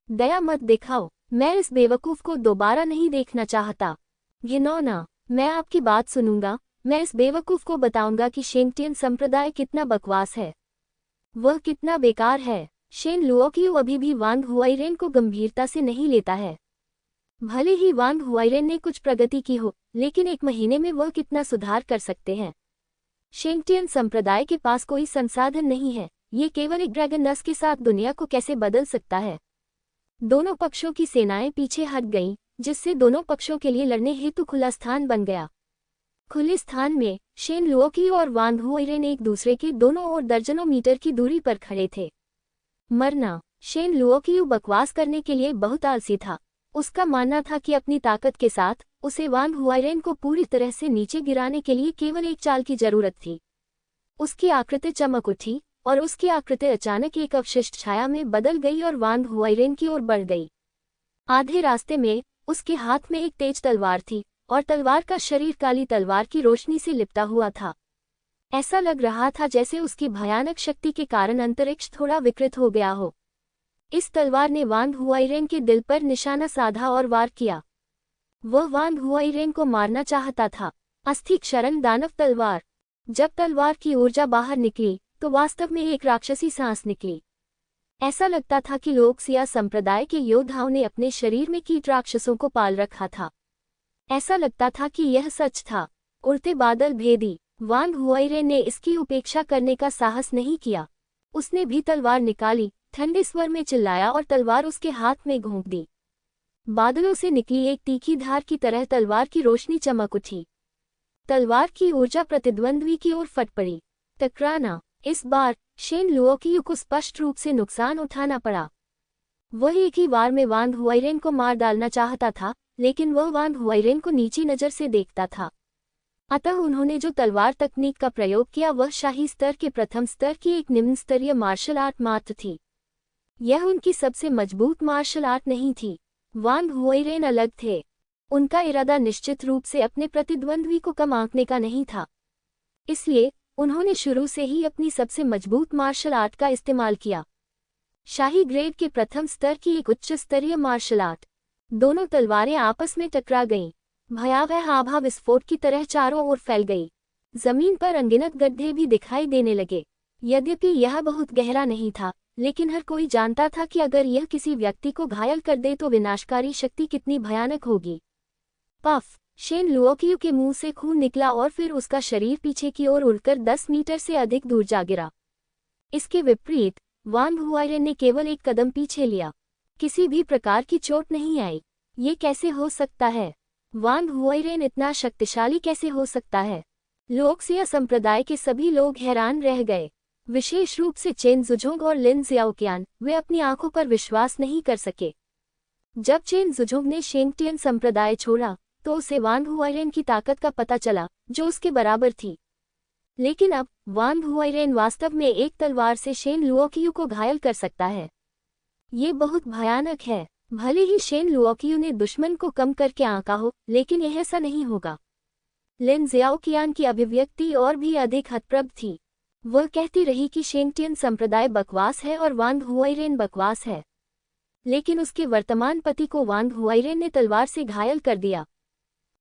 A: दया मत दिखाओ, मैं इस बेवकूफ को दोबारा नहीं देखना चाहता। घिनौना, मैं आपकी बात सुनूंगा। मैं इस बेवकूफ को बताऊंगा कि शेंगटियन संप्रदाय कितना बकवास है, वह कितना बेकार है। शेन लुओक्यू अभी भी वांग हुआइरेन को गंभीरता से नहीं लेता है। भले ही वांग हुआइरेन ने कुछ प्रगति की हो, लेकिन 1 महीने में वह कितना सुधार कर सकते हैं? शेंगटियन संप्रदाय के पास कोई संसाधन नहीं है। ये केवल एक ड्रैगन नस के साथ दुनिया को कैसे बदल सकता है? दोनों पक्षों की सेनाएं पीछे हट गईं, जिससे दोनों पक्षों के लिए लड़ने हेतु खुला स्थान बन गया। खुले स्थान में शेन लुओक्यू और वांग हुआइरेन एक दूसरे के दोनों ओर दर्जनों मीटर की दूरी पर खड़े थे। मरना। शेन लुओक्यू बकवास करने के लिए बहुत आलसी था। उसका मानना था कि अपनी ताकत के साथ उसे वांग हुआइरेन को पूरी तरह से नीचे गिराने के लिए केवल एक चाल की जरूरत थी। उसकी आकृति चमक उठी, और उसकी आकृति अचानक एक अवशिष्ट छाया में बदल गई और वांग हुआइरेन की ओर बढ़ गई। आधे रास्ते में उसके हाथ में एक तेज तलवार थी, और तलवार का शरीर काली तलवार की रोशनी से लिपटा हुआ था। ऐसा लग रहा था जैसे उसकी भयानक शक्ति के कारण अंतरिक्ष थोड़ा विकृत हो गया हो। इस तलवार ने वांग हुआइरेन के दिल पर निशाना साधा और वार किया। वह वांग हुआइरेन को मारना चाहता था। अस्थि क्षरण दानव तलवार। जब तलवार की ऊर्जा बाहर निकली, तो वास्तव में एक राक्षसी सांस निकली। ऐसा लगता था कि लोकसिया संप्रदाय के योद्धाओं ने अपने शरीर में कीट राक्षसों को पाल रखा था। ऐसा लगता था कि यह सच था। उड़ते बादल भेदी। वांग हुआइरेन ने इसकी उपेक्षा करने का साहस नहीं किया। उसने भी तलवार निकाली, ठंडे स्वर में चिल्लाया और तलवार उसके हाथ में घोंप दी। बादलों से निकली एक तीखी धार की तरह तलवार की रोशनी चमक उठी। तलवार की ऊर्जा प्रतिद्वंद्वी की ओर फट पड़ी। टकराना। इस बार शेन लुओक्यू को स्पष्ट रूप से नुकसान उठाना पड़ा। वह एक ही बार में वांग हुआइरेन को मार डालना चाहता था, लेकिन वह वांग हुआइरेन को नीची नज़र से देखता था। अतः उन्होंने जो तलवार तकनीक का प्रयोग किया वह शाही स्तर के प्रथम स्तर की एक निम्न स्तरीय मार्शल आर्ट मात्र थी। यह उनकी सबसे मजबूत मार्शल आर्ट नहीं थी। वांग हुआइरेन अलग थे। उनका इरादा निश्चित रूप से अपने प्रतिद्वंद्वी को कम आंकने का नहीं था। इसलिए उन्होंने शुरू से ही अपनी सबसे मजबूत मार्शल आर्ट का इस्तेमाल किया। शाही ग्रेड के प्रथम स्तर की एक उच्च स्तरीय मार्शल आर्ट। दोनों तलवारें आपस में टकरा गईं। भयावह आभा विस्फोट की तरह चारों ओर फैल गई। जमीन पर अनगिनत गड्ढे भी दिखाई देने लगे। यद्यपि यह बहुत गहरा नहीं था, लेकिन हर कोई जानता था कि अगर यह किसी व्यक्ति को घायल कर दे तो विनाशकारी शक्ति कितनी भयानक होगी। पफ! शेन लुओकियू के मुंह से खून निकला और फिर उसका शरीर पीछे की ओर उड़कर 10 मीटर से अधिक दूर जा गिरा। इसके विपरीत वांग हुआइरेन ने केवल एक कदम पीछे लिया। किसी भी प्रकार की चोट नहीं आई। ये कैसे हो सकता है? वांग हुआइरेन इतना शक्तिशाली कैसे हो सकता है? लोकसिया संप्रदाय के सभी लोग हैरान रह गए, विशेष रूप से चेन जुझोंग और लिन जियाओकियान। वे अपनी आंखों पर विश्वास नहीं कर सके। जब चेन जुझोंग ने शेंगटियन संप्रदाय छोड़ा तो उसे वांग हुआइरेन की ताकत का पता चला, जो उसके बराबर थी। लेकिन अब वांग हुआइरेन वास्तव में एक तलवार से शेन लुओकियू को घायल कर सकता है। ये बहुत भयानक है। भले ही शेन लुओकियू ने दुश्मन को कम करके आंका हो, लेकिन यह ऐसा नहीं होगा। लिन जियाओकियान की अभिव्यक्ति और भी अधिक हतप्रभ थी। वह कहती रही कि शेंगटियन संप्रदाय बकवास है और वांग हुआइरेन बकवास है। लेकिन उसके वर्तमान पति को वांग हुआइरेन ने तलवार से घायल कर दिया।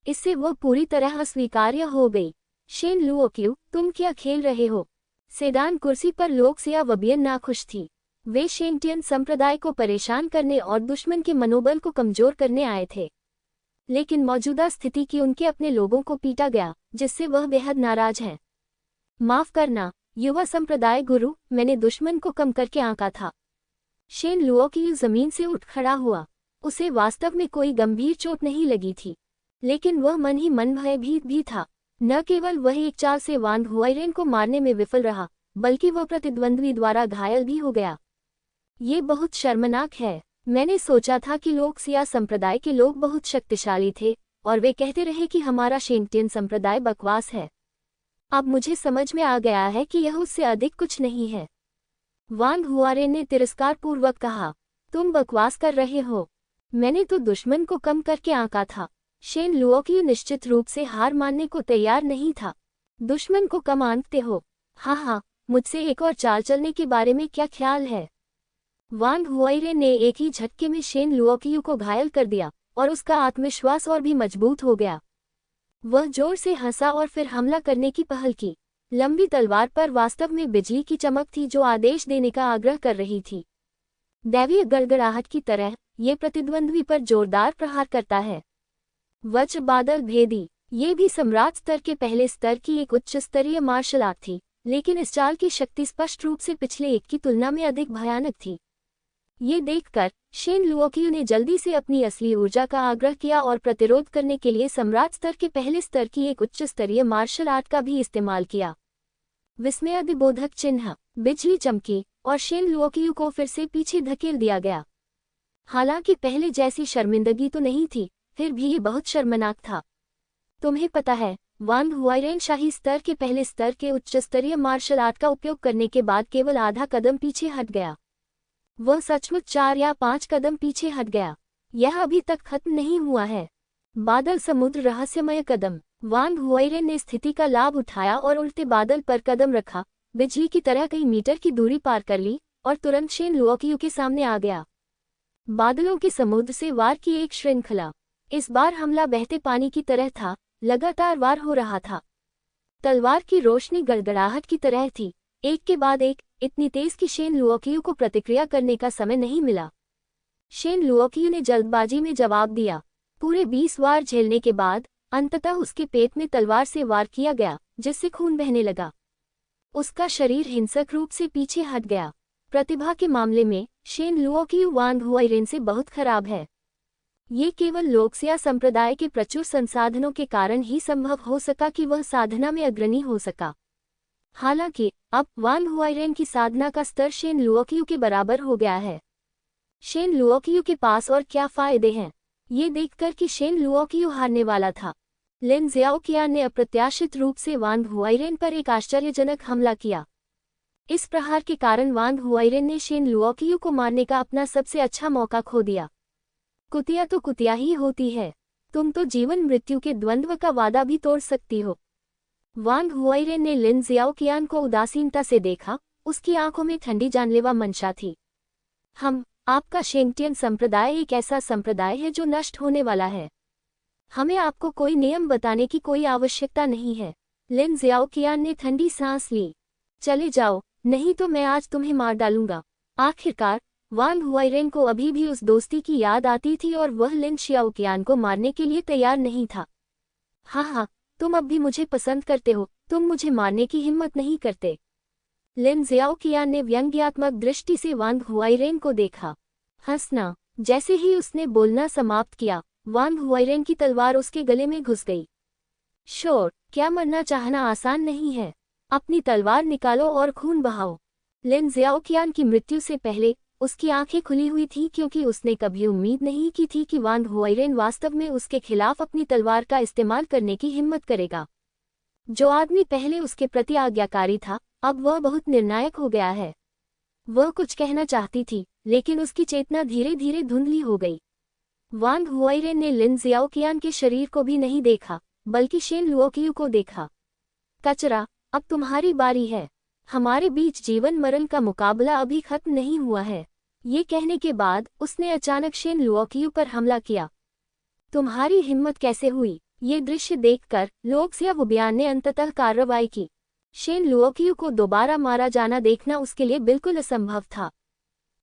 A: इससे वह पूरी तरह अस्वीकार्य हो गई। शेन लुओकियू, तुम क्या खेल रहे हो? सेडान कुर्सी पर लोकसिया वबियन नाखुश थी। वे शेंगटियन संप्रदाय को परेशान करने और दुश्मन के मनोबल को कमजोर करने आए थे। लेकिन मौजूदा स्थिति की उनके अपने लोगों को पीटा गया, जिससे वह बेहद नाराज हैं। माफ करना, युवा संप्रदाय गुरु, मैंने दुश्मन को कम करके आंका था। शेन लुओकियू जमीन से उठ खड़ा हुआ। उसे वास्तव में कोई गंभीर चोट नहीं लगी थी, लेकिन वह मन ही मन भयभीत भी था। न केवल वह एक चाल से वांग हुआइरेन को मारने में विफल रहा, बल्कि वह प्रतिद्वंद्वी द्वारा घायल भी हो गया। ये बहुत शर्मनाक है। मैंने सोचा था कि लोकसिया संप्रदाय के लोग बहुत शक्तिशाली थे और वे कहते रहे कि हमारा शेंगटियन संप्रदाय बकवास है। अब मुझे समझ में आ गया है कि यह उससे अधिक कुछ नहीं है। वांग हुआइरेन ने तिरस्कारपूर्वक कहा, तुम बकवास कर रहे हो। मैंने तो दुश्मन को कम करके आंका था। शेन लुओकियू निश्चित रूप से हार मानने को तैयार नहीं था। दुश्मन को कम आंकते हो? हाँ, मुझसे एक और चाल चलने के बारे में क्या ख्याल है? वांग हुआइरेन ने एक ही झटके में शेन लुओकियू को घायल कर दिया और उसका आत्मविश्वास और भी मजबूत हो गया। वह जोर से हंसा और फिर हमला करने की पहल की। लंबी तलवार पर वास्तव में बिजली की चमक थी जो आदेश देने का आग्रह कर रही थी। दैवीय गड़गड़ाहट की तरह ये प्रतिद्वंद्वी पर जोरदार प्रहार करता है। वज्र बादल भेदी। ये भी सम्राट स्तर के पहले स्तर की एक उच्च स्तरीय मार्शल आर्ट थी, लेकिन इस चाल की शक्ति स्पष्ट रूप से पिछले एक की तुलना में अधिक भयानक थी। ये देखकर शेन लुओकियू ने जल्दी से अपनी असली ऊर्जा का आग्रह किया और प्रतिरोध करने के लिए सम्राट स्तर के पहले स्तर की एक उच्च स्तरीय मार्शल आर्ट का भी इस्तेमाल किया। विस्मयादिबोधक चिन्ह, बिजली चमकी और शेन लुओकियू को फिर से पीछे धकेल दिया गया। हालांकि पहले जैसी शर्मिंदगी तो नहीं थी, फिर भी ये बहुत शर्मनाक था। तुम्हें पता है, वांग हुआइरेन शाही स्तर के पहले स्तर के उच्च स्तरीय मार्शल आर्ट का उपयोग करने के बाद केवल आधा कदम पीछे हट गया। वह सचमुच 4 या 5 कदम पीछे हट गया। यह अभी तक खत्म नहीं हुआ है। बादल समुद्र रहस्यमय कदम। वांग हुआइरेन ने स्थिति का लाभ उठाया और उल्टे बादल पर कदम रखा, बिजली की तरह कई मीटर की दूरी पार कर ली और तुरंत शेन लुओकियू के सामने आ गया। बादलों के समुद्र से वार की एक श्रृंखला। इस बार हमला बहते पानी की तरह था, लगातार वार हो रहा था। तलवार की रोशनी गड़गड़ाहट की तरह थी, एक के बाद एक, इतनी तेज कि शेन लुओकियू को प्रतिक्रिया करने का समय नहीं मिला। शेन लुओकियू ने जल्दबाजी में जवाब दिया। पूरे 20 वार झेलने के बाद अंततः उसके पेट में तलवार से वार किया गया, जिससे खून बहने लगा। उसका शरीर हिंसक रूप से पीछे हट गया। प्रतिभा के मामले में शेन लुओकियू वांग हुआइरेन से बहुत खराब है। ये केवल लोकसिया संप्रदाय के प्रचुर संसाधनों के कारण ही संभव हो सका कि वह साधना में अग्रणी हो सका। हालांकि अब वांग हुआइरेन की साधना का स्तर शेन लुओकियू के बराबर हो गया है। शेन लुओकियू के पास और क्या फायदे हैं, ये देखकर कि शेन लुओकियू हारने वाला था, लिन जियाओकियान ने अप्रत्याशित रूप से वांग हुआइरेन पर एक आश्चर्यजनक हमला किया। इस प्रहार के कारण वांग हुआइरेन ने शेन लुओकियू को मारने का अपना सबसे अच्छा मौका खो दिया। कुतिया तो कुतिया ही होती है, तुम तो जीवन मृत्यु के द्वंद्व का वादा भी तोड़ सकती हो। वांग हुआइरेन ने लिन जियाओकियान को उदासीनता से देखा, उसकी आंखों में ठंडी जानलेवा मंशा थी। आपका शेंगटियन संप्रदाय एक ऐसा संप्रदाय है जो नष्ट होने वाला है। हमें आपको कोई नियम बताने की कोई आवश्यकता नहीं है। लिन जियाओकियान ने ठंडी सांस ली। चले जाओ, नहीं तो मैं आज तुम्हें मार डालूंगा। आखिरकार वांग हुआइरेन को अभी भी उस दोस्ती की याद आती थी और वह लिन जियाओकियान को मारने के लिए तैयार नहीं था। हाँ, तुम अब भी मुझे पसंद करते हो, तुम मुझे मारने की हिम्मत नहीं करते। लिन जियाओकियान ने व्यंग्यात्मक दृष्टि से वांग हुआइरेन को देखा। हंसना। जैसे ही उसने बोलना समाप्त किया, वांग हुआइरेन की तलवार उसके गले में घुस गई। शोर, क्या मरना चाहना आसान नहीं है? अपनी तलवार निकालो और खून बहाओ। लिन जियाओकियान की मृत्यु से पहले उसकी आंखें खुली हुई थीं क्योंकि उसने कभी उम्मीद नहीं की थी कि वांग हुआइरेन वास्तव में उसके खिलाफ अपनी तलवार का इस्तेमाल करने की हिम्मत करेगा। जो आदमी पहले उसके प्रति आज्ञाकारी था, अब वह बहुत निर्णायक हो गया है। वह कुछ कहना चाहती थी, लेकिन उसकी चेतना धीरे धीरे धुंधली हो गई। वांग हुआइरेन ने लिन जियाओकियान के शरीर को भी नहीं देखा, बल्कि शेन लुओकियू को देखा। कचरा, अब तुम्हारी बारी है। हमारे बीच जीवन मरण का मुकाबला अभी खत्म नहीं हुआ है। ये कहने के बाद उसने अचानक शेन लुओकियू पर हमला किया। तुम्हारी हिम्मत कैसे हुई? ये दृश्य देखकर लोक्सिया वुबियान ने अंततः कार्रवाई की। शेन लुओकियू को दोबारा मारा जाना देखना उसके लिए बिल्कुल असंभव था।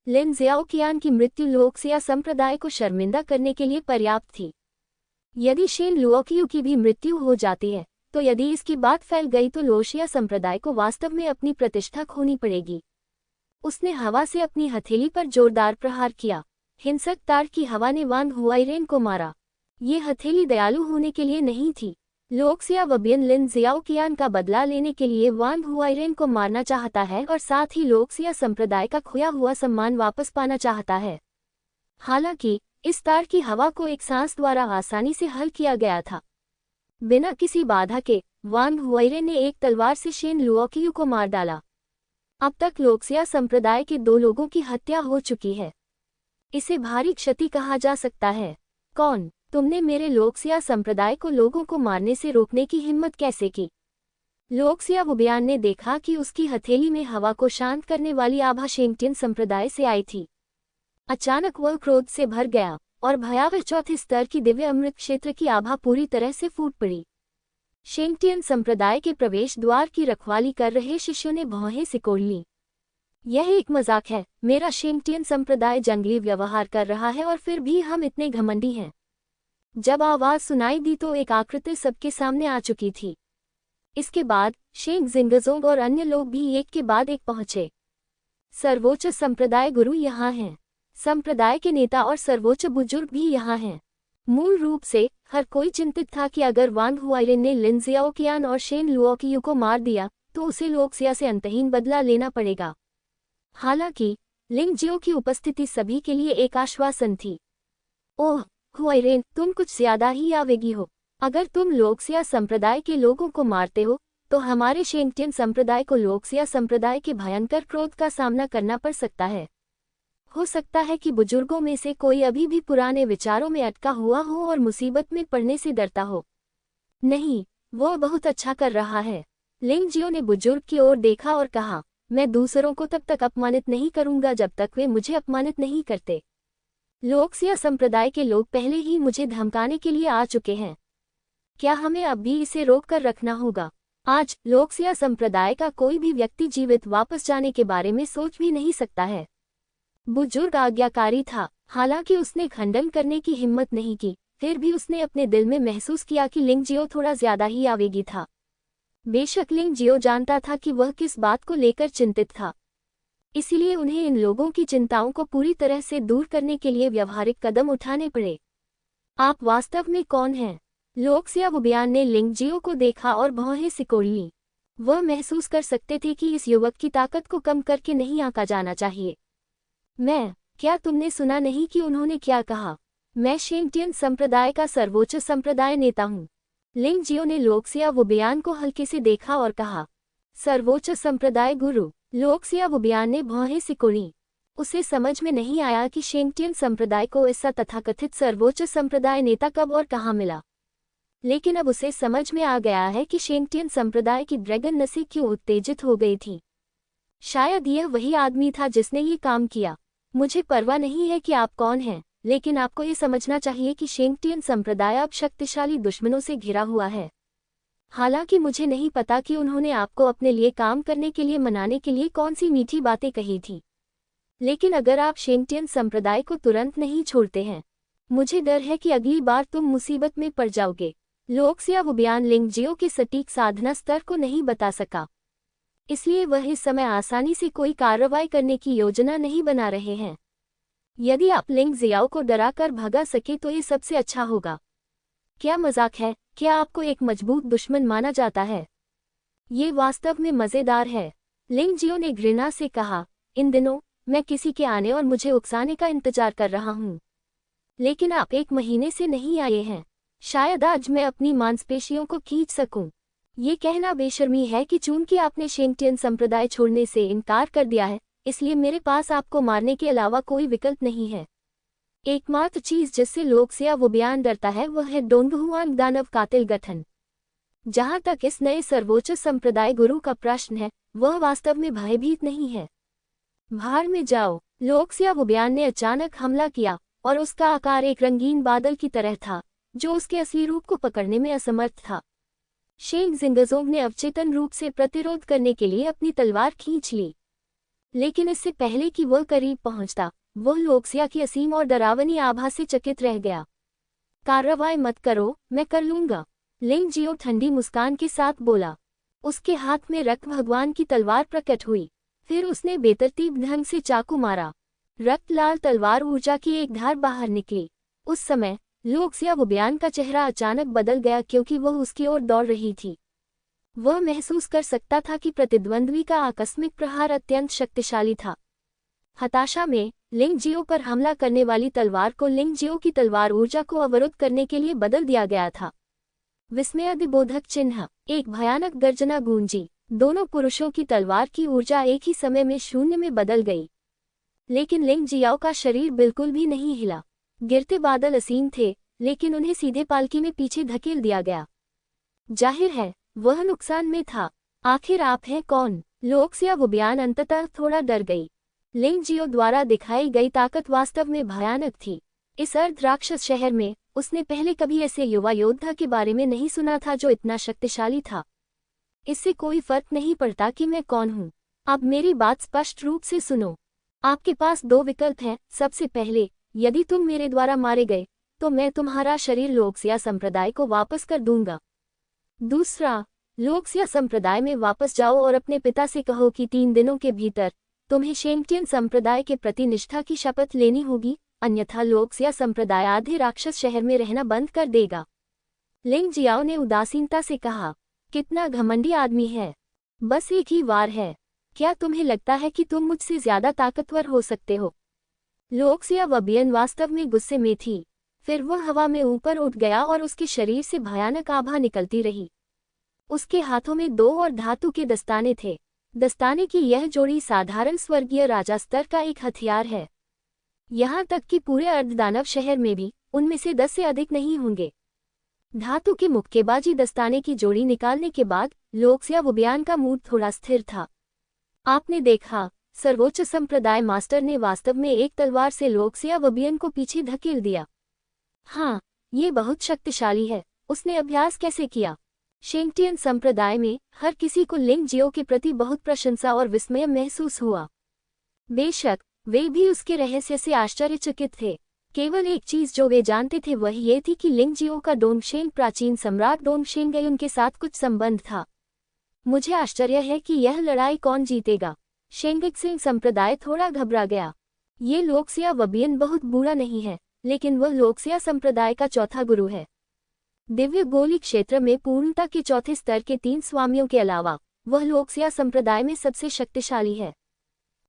A: लिन जियाओकियान की मृत्यु लोक्सिया संप्रदाय को शर्मिंदा करने के लिए पर्याप्त थी। यदि शेन लुओकियू की भी मृत्यु हो जाती है, तो यदि इसकी बात फैल गई तो लोशिया संप्रदाय को वास्तव में अपनी प्रतिष्ठा खोनी पड़ेगी। उसने हवा से अपनी हथेली पर जोरदार प्रहार किया। हिंसक तार की हवा ने वांग हुआइरेन को मारा। ये हथेली दयालु होने के लिए नहीं थी। लोक्सिया वबियन लिन जियाओकियान का बदला लेने के लिए वांग हुआइरेन को मारना चाहता है और साथ ही लोक्सिया संप्रदाय का खोया हुआ सम्मान वापस पाना चाहता है। हालांकि इस तार की हवा को एक सांस द्वारा आसानी से हल किया गया था। बिना किसी बाधा के वांग हुआइरेन ने एक तलवार से शेन लुओकियू को मार डाला। अब तक लोक्सिया संप्रदाय के 2 लोगों की हत्या हो चुकी है। इसे भारी क्षति कहा जा सकता है। कौन? तुमने मेरे लोक्सिया संप्रदाय को लोगों को मारने से रोकने की हिम्मत कैसे की? लोक्सिया वुबियान ने देखा कि उसकी हथेली में हवा को शांत करने वाली आभा शेंगटियन संप्रदाय से आई थी। अचानक वह क्रोध से भर गया और भयावह चौथे स्तर की दिव्य अमृत क्षेत्र की आभा पूरी तरह से फूट पड़ी। शेंगटियन संप्रदाय के प्रवेश द्वार की रखवाली कर रहे शिष्यों ने भौहें सिकोड़ लीं। यह एक मजाक है। मेरा शेंगटियन संप्रदाय जंगली व्यवहार कर रहा है और फिर भी हम इतने घमंडी हैं। जब आवाज सुनाई दी तो एक आकृति सबके सामने आ चुकी थी। इसके बाद शेंग जिंगजोंग और अन्य लोग भी एक के बाद एक पहुंचे। सर्वोच्च संप्रदाय गुरु यहाँ हैं। संप्रदाय के नेता और सर्वोच्च बुजुर्ग भी यहाँ हैं। मूल रूप से हर कोई चिंतित था कि अगर वांग हुआइरेन ने लिन जियाओकियान और शेन लुओकियू को मार दिया तो उसे लोक्सिया से अंतहीन बदला लेना पड़ेगा। हालांकि लिंग जियो की उपस्थिति सभी के लिए एक आश्वासन थी। ओह हुआइरेन, तुम कुछ ज्यादा ही आवेगी हो। अगर तुम लोक्सिया संप्रदाय के लोगों को मारते हो तो हमारे शेंगटियन संप्रदाय को लोक्सिया संप्रदाय के भयंकर क्रोध का सामना करना पड़ सकता है। हो सकता है कि बुजुर्गों में से कोई अभी भी पुराने विचारों में अटका हुआ हो और मुसीबत में पड़ने से डरता हो। नहीं, वो बहुत अच्छा कर रहा है। लिंग जियो ने बुजुर्ग की ओर देखा और कहा, मैं दूसरों को तब तक अपमानित नहीं करूंगा जब तक वे मुझे अपमानित नहीं करते। लोक्सिया संप्रदाय के लोग पहले ही मुझे धमकाने के लिए आ चुके हैं। क्या हमें अब भी इसे रोक कर रखना होगा? आज लोक्सिया संप्रदाय का कोई भी व्यक्ति जीवित वापस जाने के बारे में सोच भी नहीं सकता है। बुजुर्ग आज्ञाकारी था, हालांकि उसने खंडन करने की हिम्मत नहीं की। फिर भी उसने अपने दिल में महसूस किया कि लिंग जियो थोड़ा ज्यादा ही आवेगी था। बेशक लिंग जियो जानता था कि वह किस बात को लेकर चिंतित था, इसीलिए उन्हें इन लोगों की चिंताओं को पूरी तरह से दूर करने के लिए व्यवहारिक कदम उठाने पड़े। आप वास्तव में कौन हैं? लोक्सिया वुबियान ने लिंग जियो को देखा और भौहें सिकोड़ लीं। वह महसूस कर सकते थे कि इस युवक की ताकत को कम करके नहीं आंका जाना चाहिए। क्या तुमने सुना नहीं कि उन्होंने क्या कहा? मैं शेंगटियन संप्रदाय का सर्वोच्च संप्रदाय नेता हूँ। लिंग जियो ने लोक्सिया वुबियान को हल्के से देखा और कहा, सर्वोच्च संप्रदाय गुरु? लोक्सिया वुबियान ने भौहें सिकोड़ी। उसे समझ में नहीं आया कि शेंगटियन संप्रदाय को ऐसा तथाकथित सर्वोच्च संप्रदाय नेता कब और कहाँ मिला। लेकिन अब उसे समझ में आ गया है कि शेंगटियन संप्रदाय की ड्रैगन नस्ल क्यों उत्तेजित हो गई थी। शायद यह वही आदमी था जिसने ये काम किया। मुझे परवाह नहीं है कि आप कौन हैं, लेकिन आपको ये समझना चाहिए कि शेंगटियन संप्रदाय अब शक्तिशाली दुश्मनों से घिरा हुआ है। हालांकि मुझे नहीं पता कि उन्होंने आपको अपने लिए काम करने के लिए मनाने के लिए कौन सी मीठी बातें कही थी, लेकिन अगर आप शेंगटियन संप्रदाय को तुरंत नहीं छोड़ते हैं, मुझे डर है कि अगली बार तुम मुसीबत में पड़ जाओगे। लोक्सिया वुबियान लिंगजियो के सटीक साधना स्तर को नहीं बता सका, इसलिए वह इस समय आसानी से कोई कार्रवाई करने की योजना नहीं बना रहे हैं। यदि आप लिंगजियाओ को डराकर भगा सके तो ये सबसे अच्छा होगा। क्या मजाक है? क्या आपको एक मजबूत दुश्मन माना जाता है? ये वास्तव में मजेदार है, लिंगजियो ने घृणा से कहा। इन दिनों मैं किसी के आने और मुझे उकसाने का इंतजार कर रहा हूँ, लेकिन आप 1 महीने से नहीं आए हैं। शायद आज मैं अपनी मांसपेशियों को खींच सकूं। ये कहना बेशर्मी है कि चूंकि आपने शेंगटियन संप्रदाय छोड़ने से इनकार कर दिया है, इसलिए मेरे पास आपको मारने के अलावा कोई विकल्प नहीं है। एकमात्र चीज जिससे लोक्सिया वुबियान डरता है वह है डोंगहुआन दानव कातिल गठन। जहां तक इस नए सर्वोच्च संप्रदाय गुरु का प्रश्न है, वह वास्तव में भयभीत नहीं है। भाड़ में जाओ। लोक्सिया वुबियान ने अचानक हमला किया और उसका आकार एक रंगीन बादल की तरह था जो उसके असली रूप को पकड़ने में असमर्थ था। शेंग जिंगजोंग ने अवचेतन रूप से प्रतिरोध करने के लिए अपनी तलवार खींच ली, लेकिन इससे पहले कि वह करीब पहुंचता, वह लोक्सिया की असीम और डरावनी आभा से चकित रह गया। कार्रवाई मत करो, मैं कर लूंगा, लिंगजियो ठंडी मुस्कान के साथ बोला। उसके हाथ में रक्त भगवान की तलवार प्रकट हुई, फिर उसने बेतरतीब ढंग से चाकू मारा। रक्त लाल तलवार ऊर्जा की एक धार बाहर निकली। उस समय लोक्सिया वुबियान का चेहरा अचानक बदल गया क्योंकि वह उसकी ओर दौड़ रही थी। वह महसूस कर सकता था कि प्रतिद्वंद्वी का आकस्मिक प्रहार अत्यंत शक्तिशाली था। हताशा में लिंगजियो पर हमला करने वाली तलवार को लिंगजियो की तलवार ऊर्जा को अवरुद्ध करने के लिए बदल दिया गया था। विस्मयादिबोधक चिन्ह। एक भयानक गर्जना गूंजी। दोनों पुरुषों की तलवार की ऊर्जा एक ही समय में शून्य में बदल गई, लेकिन लिंगजियाओ का शरीर बिल्कुल भी नहीं हिला। गिरते बादल असीम थे, लेकिन उन्हें सीधे पालकी में पीछे धकेल दिया गया। जाहिर है वह नुकसान में था। आखिर आप हैं कौन? लोक्सिया वुबियान अंततः थोड़ा डर गई। लिंगजियो द्वारा दिखाई गई ताकत वास्तव में भयानक थी। इस अर्ध राक्षस शहर में उसने पहले कभी ऐसे युवा योद्धा के बारे में नहीं सुना था जो इतना शक्तिशाली था। इससे कोई फर्क नहीं पड़ता कि मैं कौन हूँ। अब मेरी बात स्पष्ट रूप से सुनो। आपके पास 2 विकल्प हैं। सबसे पहले, यदि तुम मेरे द्वारा मारे गए तो मैं तुम्हारा शरीर लोक्सिया संप्रदाय को वापस कर दूंगा। दूसरा, लोक्सिया संप्रदाय में वापस जाओ और अपने पिता से कहो कि 3 दिनों के भीतर तुम्हें शेंगटियन संप्रदाय के प्रति निष्ठा की शपथ लेनी होगी, अन्यथा लोक्सिया संप्रदाय आधे राक्षस शहर में रहना बंद कर देगा। लिंगजियाओ ने उदासीनता से कहा, कितना घमंडी आदमी है। बस एक ही वार है। क्या तुम्हें लगता है कि तुम मुझसे ज्यादा ताकतवर हो सकते हो? लोक्सिया वुबियान वास्तव में गुस्से में थी। फिर वह हवा में ऊपर उठ गया और उसके शरीर से भयानक आभा निकलती रही। उसके हाथों में 2 और धातु के दस्ताने थे। दस्ताने की यह जोड़ी साधारण स्वर्गीय राजा स्तर का एक हथियार है। यहाँ तक कि पूरे अर्धदानव शहर में भी उनमें से 10 से अधिक नहीं होंगे। धातु के मुक्केबाजी दस्ताने की जोड़ी निकालने के बाद लोक्सिया वुबियान का मूड थोड़ा स्थिर था। आपने देखा, सर्वोच्च संप्रदाय मास्टर ने वास्तव में एक तलवार से लोक्सिया वुबियान को पीछे धकेल दिया। हाँ, ये बहुत शक्तिशाली है। उसने अभ्यास कैसे किया? शेंगटियन संप्रदाय में हर किसी को लिंगजियो के प्रति बहुत प्रशंसा और विस्मय महसूस हुआ। बेशक वे भी उसके रहस्य से आश्चर्यचकित थे। केवल एक चीज जो वे जानते थे वह ये थी कि लिंगजियो का डोंगशेंग प्राचीन सम्राट डोंगशेंगयुन के साथ कुछ संबंध था। मुझे आश्चर्य है कि यह लड़ाई कौन जीतेगा। शेंगक्सिंग संप्रदाय थोड़ा घबरा गया। ये लोक्सिया वुबियान बहुत बुरा नहीं है, लेकिन वह लोक्सिया संप्रदाय का चौथा गुरु है। दिव्य गोली क्षेत्र में पूर्णता के चौथे स्तर के 3 स्वामियों के अलावा वह लोक्सिया संप्रदाय में सबसे शक्तिशाली है।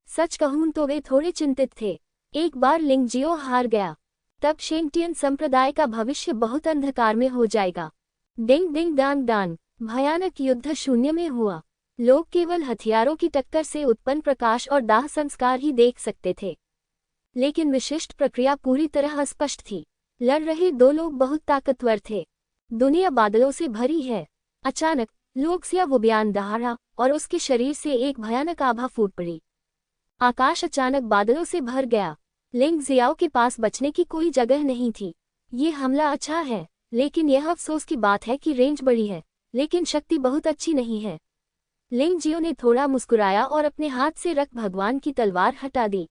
A: सच कहूं तो वे थोड़े चिंतित थे। एक बार लिंगजियो हार गया, तब शेंगटियन संप्रदाय का भविष्य बहुत अंधकार में हो जाएगा। डिंग डिंग डांग डांग। भयानक युद्ध शून्य में हुआ। लोग केवल हथियारों की टक्कर से उत्पन्न प्रकाश और दाह संस्कार ही देख सकते थे, लेकिन विशिष्ट प्रक्रिया पूरी तरह अस्पष्ट थी। लड़ रहे दो लोग बहुत ताकतवर थे। दुनिया बादलों से भरी है। अचानक लोक्सिया वुबियान दहाड़ा और उसके शरीर से एक भयानक आभा फूट पड़ी। आकाश अचानक बादलों से भर गया। लिंग जियाओ के पास बचने की कोई जगह नहीं थी। ये हमला अच्छा है, लेकिन यह अफसोस की बात है कि रेंज बड़ी है, लेकिन शक्ति बहुत अच्छी नहीं है। लिंग जियो ने थोड़ा मुस्कुराया और अपने हाथ से रख भगवान की तलवार हटा दी।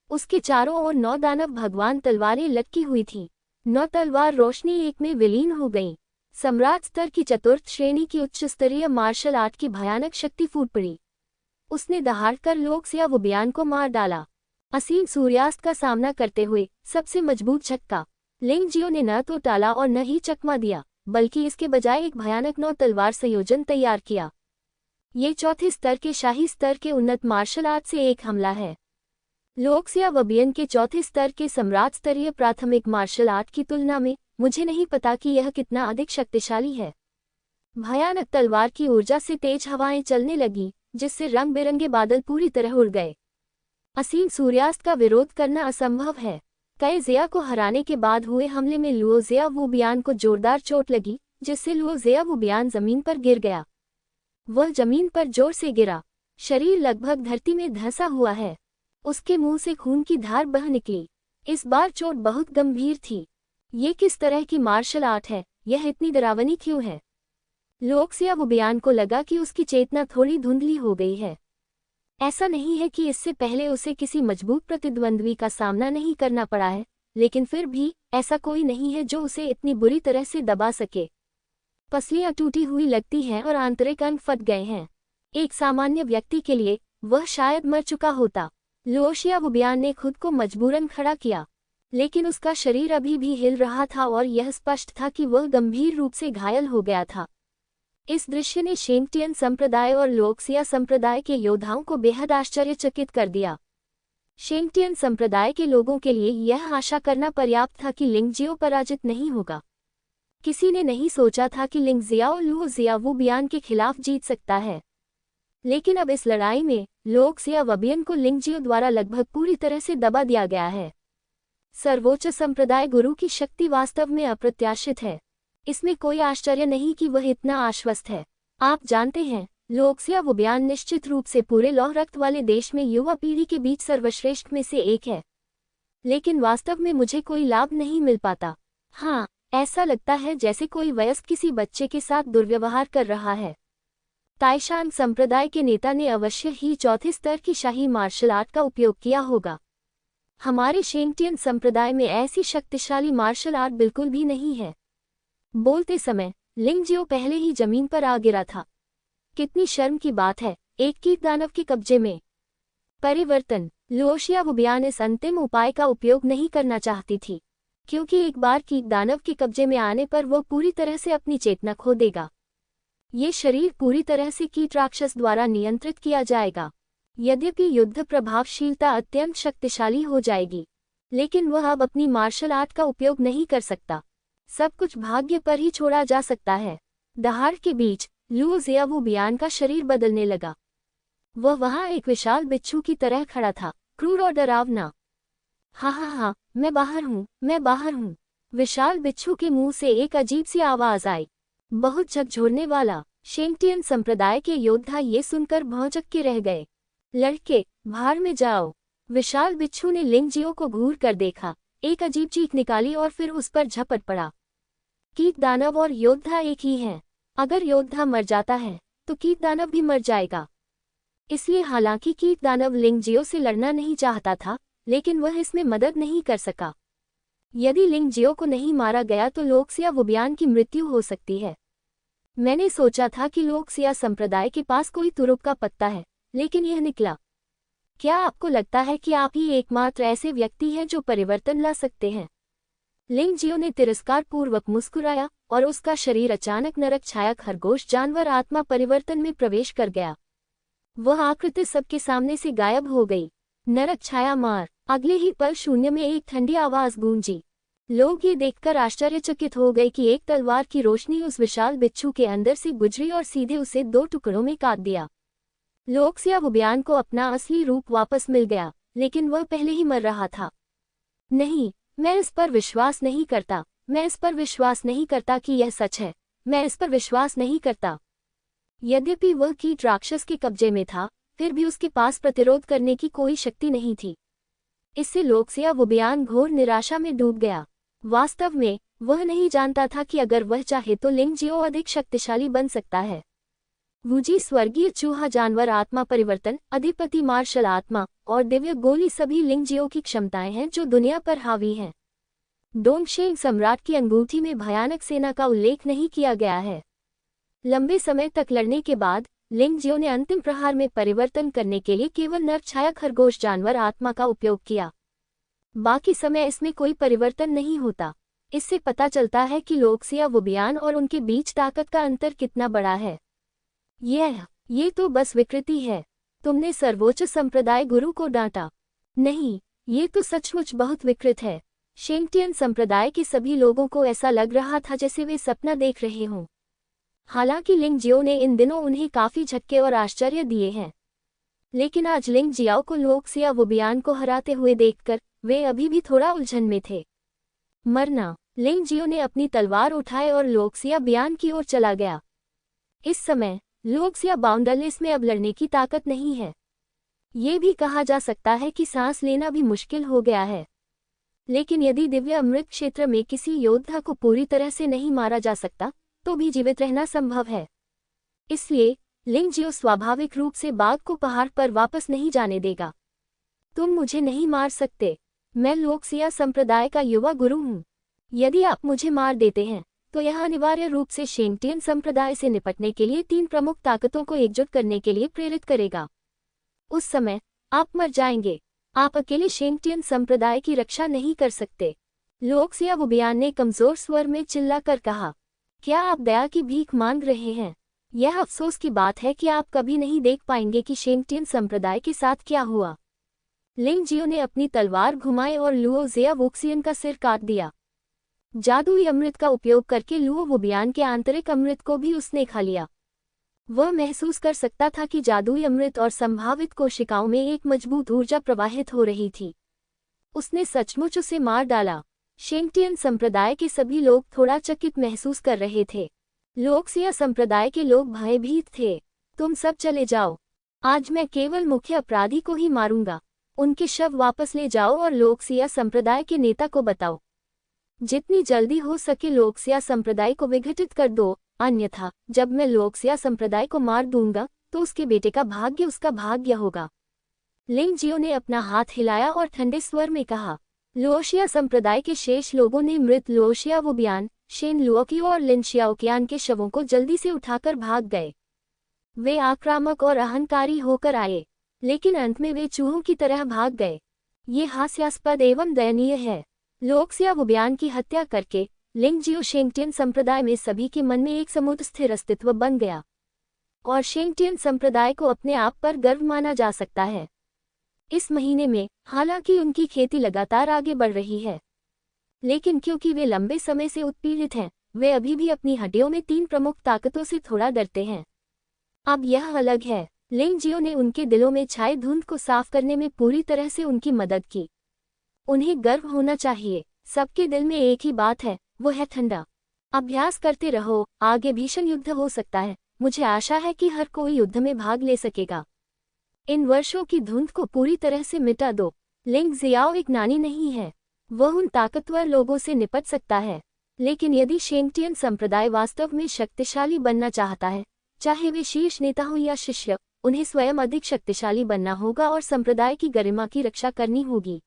A: उसके चारों ओर 9 दानव भगवान तलवारें लटकी हुई थीं। 9 तलवार रोशनी एक में विलीन हो गईं। सम्राट स्तर की चतुर्थ श्रेणी की उच्च स्तरीय मार्शल आर्ट की भयानक शक्ति फूट पड़ी। उसने दहाड़कर लोक्सिया वुबियान को मार डाला। असीम सूर्यास्त का सामना करते हुए सबसे मजबूत झटका। लिंग जियो ने न तो टाला और न ही चकमा दिया, बल्कि इसके बजाय एक भयानक 9 तलवार संयोजन तैयार किया। ये चौथे स्तर के शाही स्तर के उन्नत मार्शल आर्ट से एक हमला है। लोक्सिया वुबियान के चौथे स्तर के सम्राट स्तरीय प्राथमिक मार्शल आर्ट की तुलना में मुझे नहीं पता कि यह कितना अधिक शक्तिशाली है। भयानक तलवार की ऊर्जा से तेज हवाएं चलने लगीं, जिससे रंग बिरंगे बादल पूरी तरह उड़ गए। असीम सूर्यास्त का विरोध करना असंभव है। कई जिया को हराने के बाद हुए हमले में लुओजिया वुबियान को जोरदार चोट लगी, जिससे लुओजिया वुबियान जमीन पर गिर गया। वह जमीन पर जोर से गिरा। शरीर लगभग धरती में धंसा हुआ है। उसके मुंह से खून की धार बह निकली। इस बार चोट बहुत गंभीर थी। ये किस तरह की मार्शल आर्ट है? यह इतनी डरावनी क्यों है? लोक्सिया वुबियान को लगा कि उसकी चेतना थोड़ी धुंधली हो गई है। ऐसा नहीं है कि इससे पहले उसे किसी मजबूत प्रतिद्वंद्वी का सामना नहीं करना पड़ा है, लेकिन फिर भी ऐसा कोई नहीं है जो उसे इतनी बुरी तरह से दबा सके। पसलियां टूटी हुई लगती हैं और आंतरिक अंग फट गए हैं। एक सामान्य व्यक्ति के लिए वह शायद मर चुका होता। लोक्सिया वुबियान ने खुद को मजबूरन खड़ा किया, लेकिन उसका शरीर अभी भी हिल रहा था और यह स्पष्ट था कि वह गंभीर रूप से घायल हो गया था। इस दृश्य ने शेंगटियन संप्रदाय और लोक्सिया संप्रदाय के योद्धाओं को बेहद आश्चर्यचकित कर दिया। शेंगटियन संप्रदाय के लोगों के लिए यह आशा करना पर्याप्त था कि लिंग जियो पराजित नहीं होगा। किसी ने नहीं सोचा था कि लिंग जियाओ लुओजिया वुबियान के खिलाफ जीत सकता है। लेकिन अब इस लड़ाई में लोक्सिया वुबियान को लिंग जियो द्वारा लगभग पूरी तरह से दबा दिया गया है। सर्वोच्च संप्रदाय गुरु की शक्ति वास्तव में अप्रत्याशित है। इसमें कोई आश्चर्य नहीं कि वह इतना आश्वस्त है। आप जानते हैं, लोक्सिया वुबियान निश्चित रूप से पूरे लौह रक्त वाले देश में युवा पीढ़ी के बीच सर्वश्रेष्ठ में से एक है। लेकिन वास्तव में मुझे कोई लाभ नहीं मिल पाता। हाँ, ऐसा लगता है जैसे कोई वयस्क किसी बच्चे के साथ दुर्व्यवहार कर रहा है। ताइशान संप्रदाय के नेता ने अवश्य ही चौथे स्तर की शाही मार्शल आर्ट का उपयोग किया होगा। हमारे शेंगटियन संप्रदाय में ऐसी शक्तिशाली मार्शल आर्ट बिल्कुल भी नहीं है। बोलते समय लिंग जियो पहले ही जमीन पर आ गिरा था। कितनी शर्म की बात है, एक कीट दानव के कब्जे में। परिवर्तन। लोक्सिया वुबियान इस अंतिम उपाय का उपयोग नहीं करना चाहती थी, क्योंकि एक बार कीट दानव के कब्जे में आने पर वह पूरी तरह से अपनी चेतना खो देगा। ये शरीर पूरी तरह से कीट राक्षस द्वारा नियंत्रित किया जाएगा। यद्यपि युद्ध प्रभावशीलता अत्यंत शक्तिशाली हो जाएगी, लेकिन वह अब अपनी मार्शल आर्ट का उपयोग नहीं कर सकता। सब कुछ भाग्य पर ही छोड़ा जा सकता है। दहाड़ के बीच लुओजिया वुबियान का शरीर बदलने लगा। वह वहां एक विशाल बिच्छू की तरह खड़ा था, क्रूर और डरावना। हाँ, मैं बाहर हूँ, मैं बाहर हूँ। विशाल बिच्छू के मुंह से एक अजीब सी आवाज आई, बहुत झकझोरने वाला। शेंगटियन संप्रदाय के योद्धा ये सुनकर भौंचक के रह गए। लड़के, भाड़ में जाओ। विशाल बिच्छू ने लिंग जियो को घूर कर देखा, एक अजीब चीख निकाली और फिर उस पर झपट पड़ा। कीट दानव और योद्धा एक ही हैं। अगर योद्धा मर जाता है तो कीट दानव भी मर जाएगा। इसलिए हालांकि कीट दानव लिंग जियो से लड़ना नहीं चाहता था, लेकिन वह इसमें मदद नहीं कर सका। यदि लिंग जियो को नहीं मारा गया तो लोक्सिया वुबियान की मृत्यु हो सकती है। मैंने सोचा था कि लोक्सिया संप्रदाय के पास कोई तुरुप का पत्ता है, लेकिन यह निकला। क्या आपको लगता है कि आप ही एकमात्र ऐसे व्यक्ति हैं जो परिवर्तन ला सकते हैं? लिंग जियो ने तिरस्कार पूर्वक मुस्कुराया और उसका शरीर अचानक नरक छाया खरगोश जानवर आत्मा परिवर्तन में प्रवेश कर गया। वह आकृति सबके सामने से गायब हो गई। नरक छाया मार। अगले ही पल शून्य में एक ठंडी आवाज गूंजी। लोग ये देखकर आश्चर्यचकित हो गए कि एक तलवार की रोशनी उस विशाल बिच्छू के अंदर से गुजरी और सीधे उसे 2 टुकड़ों में काट दिया। लोकसिया वुबियान को अपना असली रूप वापस मिल गया, लेकिन वह पहले ही मर रहा था। नहीं, मैं इस पर विश्वास नहीं करता, मैं इस पर विश्वास नहीं करता कि यह सच है, मैं इस पर विश्वास नहीं करता। यद्यपि वह कीट राक्षस के कब्जे में था, फिर भी उसके पास प्रतिरोध करने की कोई शक्ति नहीं थी। इससे लोकसिया वुबियान घोर निराशा में डूब गया। वास्तव में वह नहीं जानता था कि अगर वह चाहे तो लिंगजियो अधिक शक्तिशाली बन सकता है। वुजी स्वर्गीय चूहा जानवर आत्मा परिवर्तन, अधिपति मार्शल आत्मा और दिव्य गोली सभी लिंगजियो की क्षमताएं हैं जो दुनिया पर हावी हैं। डोंगशेंग सम्राट की अंगूठी में भयानक सेना का उल्लेख नहीं किया गया है। लंबे समय तक लड़ने के बाद लिंगजियो ने अंतिम प्रहार में परिवर्तन करने के लिए केवल नरछाया खरगोश जानवर आत्मा का उपयोग किया। बाकी समय इसमें कोई परिवर्तन नहीं होता। इससे पता चलता है कि लोकसिया वुबियान और उनके बीच ताकत का अंतर कितना बड़ा है। ये तो बस विकृति है। तुमने सर्वोच्च संप्रदाय गुरु को डांटा। नहीं, ये तो सचमुच बहुत विकृत है। शेंगटियन संप्रदाय के सभी लोगों को ऐसा लग रहा था जैसे वे सपना देख रहे हों। हालांकि लिंगजियो ने इन दिनों उन्हें काफी झटके और आश्चर्य दिए हैं, लेकिन आज लिंगजियाओ को लोकसिया वुबियान को हराते हुए देखकर वे अभी भी थोड़ा उलझन में थे। मरना। लिंगजियो ने अपनी तलवार उठाए और लोकसिया बियान की ओर चला गया। इस समय लोकसिया बाउंडरलेस में अब लड़ने की ताकत नहीं है। ये भी कहा जा सकता है कि सांस लेना भी मुश्किल हो गया है। लेकिन यदि दिव्य अमृत क्षेत्र में किसी योद्धा को पूरी तरह से नहीं मारा जा सकता तो भी जीवित रहना संभव है। इसलिए लिंगजियो स्वाभाविक रूप से बाघ को पहाड़ पर वापस नहीं जाने देगा। तुम मुझे नहीं मार सकते। मैं लोकसिया संप्रदाय का युवा गुरु हूँ। यदि आप मुझे मार देते हैं तो यह अनिवार्य रूप से शेंगटियन संप्रदाय से निपटने के लिए 3 प्रमुख ताकतों को एकजुट करने के लिए प्रेरित करेगा। उस समय आप मर जाएंगे। आप अकेले शेंगटियन संप्रदाय की रक्षा नहीं कर सकते। लोकसिया वुबियान ने कमजोर स्वर में चिल्लाकर कहा, क्या आप दया की भीख मांग रहे हैं? यह अफसोस की बात है कि आप कभी नहीं देख पाएंगे कि शेंगटियन संप्रदाय के साथ क्या हुआ। लिंगजियो ने अपनी तलवार घुमाई और लुओ ज़िया वुक्सियन का सिर काट दिया। जादुई अमृत का उपयोग करके लुओ वुबियान के आंतरिक अमृत को भी उसने खा लिया। वह महसूस कर सकता था कि जादुई अमृत और संभावित कोशिकाओं में एक मजबूत ऊर्जा प्रवाहित हो रही थी। उसने सचमुच उसे मार डाला। शेंगटियन संप्रदाय के सभी लोग थोड़ा चकित महसूस कर रहे थे। लोकसिया संप्रदाय के लोग भयभीत थे। तुम सब चले जाओ। आज मैं केवल मुख्य अपराधी को ही मारूंगा। उनके शव वापस ले जाओ और लोकसिया संप्रदाय के नेता को बताओ। जितनी जल्दी हो सके लोकसिया संप्रदाय को विघटित कर दो, अन्यथा जब मैं लोकसिया संप्रदाय को मार दूंगा तो उसके बेटे का भाग्य उसका भाग्य होगा। लिंगजियो ने अपना हाथ हिलाया और ठंडे स्वर में कहा। लोशिया संप्रदाय के शेष लोगों ने मृत लोशिया वुबियान, शेन लुओकियो और लिन शियाओकियान के शवों को जल्दी से उठाकर भाग गए। वे आक्रामक और अहंकारी होकर आए, लेकिन अंत में वे चूहों की तरह भाग गए। ये हास्यास्पद एवं दयनीय है। लोकसिया वुबियान की हत्या करके लिंगजियो शेंगटियन संप्रदाय में सभी के मन में एक समुद्र स्थिर अस्तित्व बन गया, और शेंगटियन संप्रदाय को अपने आप पर गर्व माना जा सकता है। इस महीने में हालांकि उनकी खेती लगातार आगे बढ़ रही है, लेकिन क्योंकि वे लंबे समय से उत्पीड़ित हैं, वे अभी भी अपनी हड्डियों में 3 प्रमुख ताकतों से थोड़ा डरते हैं। अब यह अलग है। लिंगजियो ने उनके दिलों में छाए धुंध को साफ करने में पूरी तरह से उनकी मदद की। उन्हें गर्व होना चाहिए। सबके दिल में एक ही बात है, वो है ठंडा। अभ्यास करते रहो, आगे भीषण युद्ध हो सकता है। मुझे आशा है कि हर कोई युद्ध में भाग ले सकेगा। इन वर्षों की धुंध को पूरी तरह से मिटा दो। लिंगजियाओ एक नानी नहीं है। वह उन ताकतवर लोगों से निपट सकता है, लेकिन यदि शेंगटियन संप्रदाय वास्तव में शक्तिशाली बनना चाहता है, चाहे वे शीर्ष नेता हो या शिष्य, उन्हें स्वयं अधिक शक्तिशाली बनना होगा और संप्रदाय की गरिमा की रक्षा करनी होगी।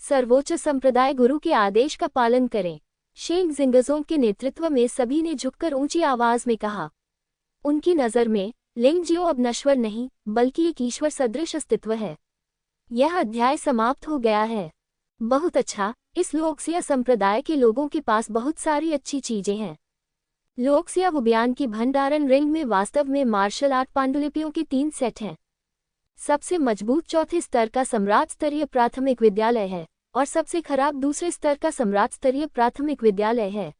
A: सर्वोच्च संप्रदाय गुरु के आदेश का पालन करें। शेंग जिंगजों के नेतृत्व में सभी ने झुककर ऊंची आवाज में कहा। उनकी नज़र में लिंगजियो अब नश्वर नहीं, बल्कि एक ईश्वर सदृश अस्तित्व है। यह अध्याय समाप्त हो गया है। बहुत अच्छा। इस लोकसिया संप्रदाय के लोगों के पास बहुत सारी अच्छी चीजें हैं। लोकसिया वुबियान की भंडारण रिंग में वास्तव में मार्शल आर्ट पांडुलिपियों के 3 सेट हैं। सबसे मजबूत चौथे स्तर का सम्राट स्तरीय प्राथमिक विद्यालय है, और सबसे खराब दूसरे स्तर का सम्राट स्तरीय प्राथमिक विद्यालय है।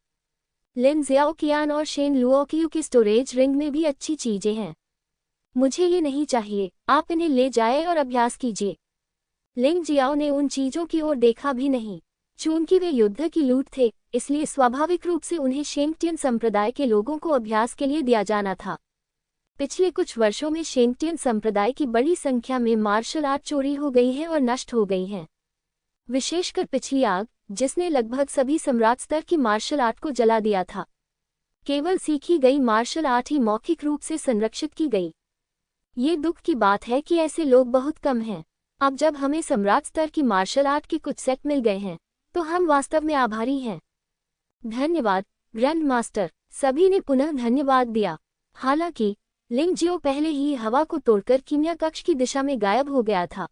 A: लिन ज़ियाओकियान और शेन लुओकियू की स्टोरेज रिंग में भी अच्छी चीजें हैं। मुझे ये नहीं चाहिए, आप इन्हें ले जाए और अभ्यास कीजिए। लिंग जियाओ ने उन चीजों की ओर देखा भी नहीं। चूंकि वे युद्ध की लूट थे, इसलिए स्वाभाविक रूप से उन्हें शेंगटियन संप्रदाय के लोगों को अभ्यास के लिए दिया जाना था। पिछले कुछ वर्षों में शेंगटियन संप्रदाय की बड़ी संख्या में मार्शल आर्ट चोरी हो गई है और नष्ट हो गई हैं। विशेषकर पिछली आग, जिसने लगभग सभी सम्राट स्तर की मार्शल आर्ट को जला दिया था। केवल सीखी गई मार्शल आर्ट ही मौखिक रूप से संरक्षित की गई। ये दुख की बात है कि ऐसे लोग बहुत कम हैं। अब जब हमें सम्राट स्तर की मार्शल आर्ट के कुछ सेट मिल गए हैं, तो हम वास्तव में आभारी हैं। धन्यवाद ग्रैंड मास्टर, सभी ने पुनः धन्यवाद दिया। हालांकि लिंग जियो पहले ही हवा को तोड़कर कीमिया कक्ष की दिशा में गायब हो गया था।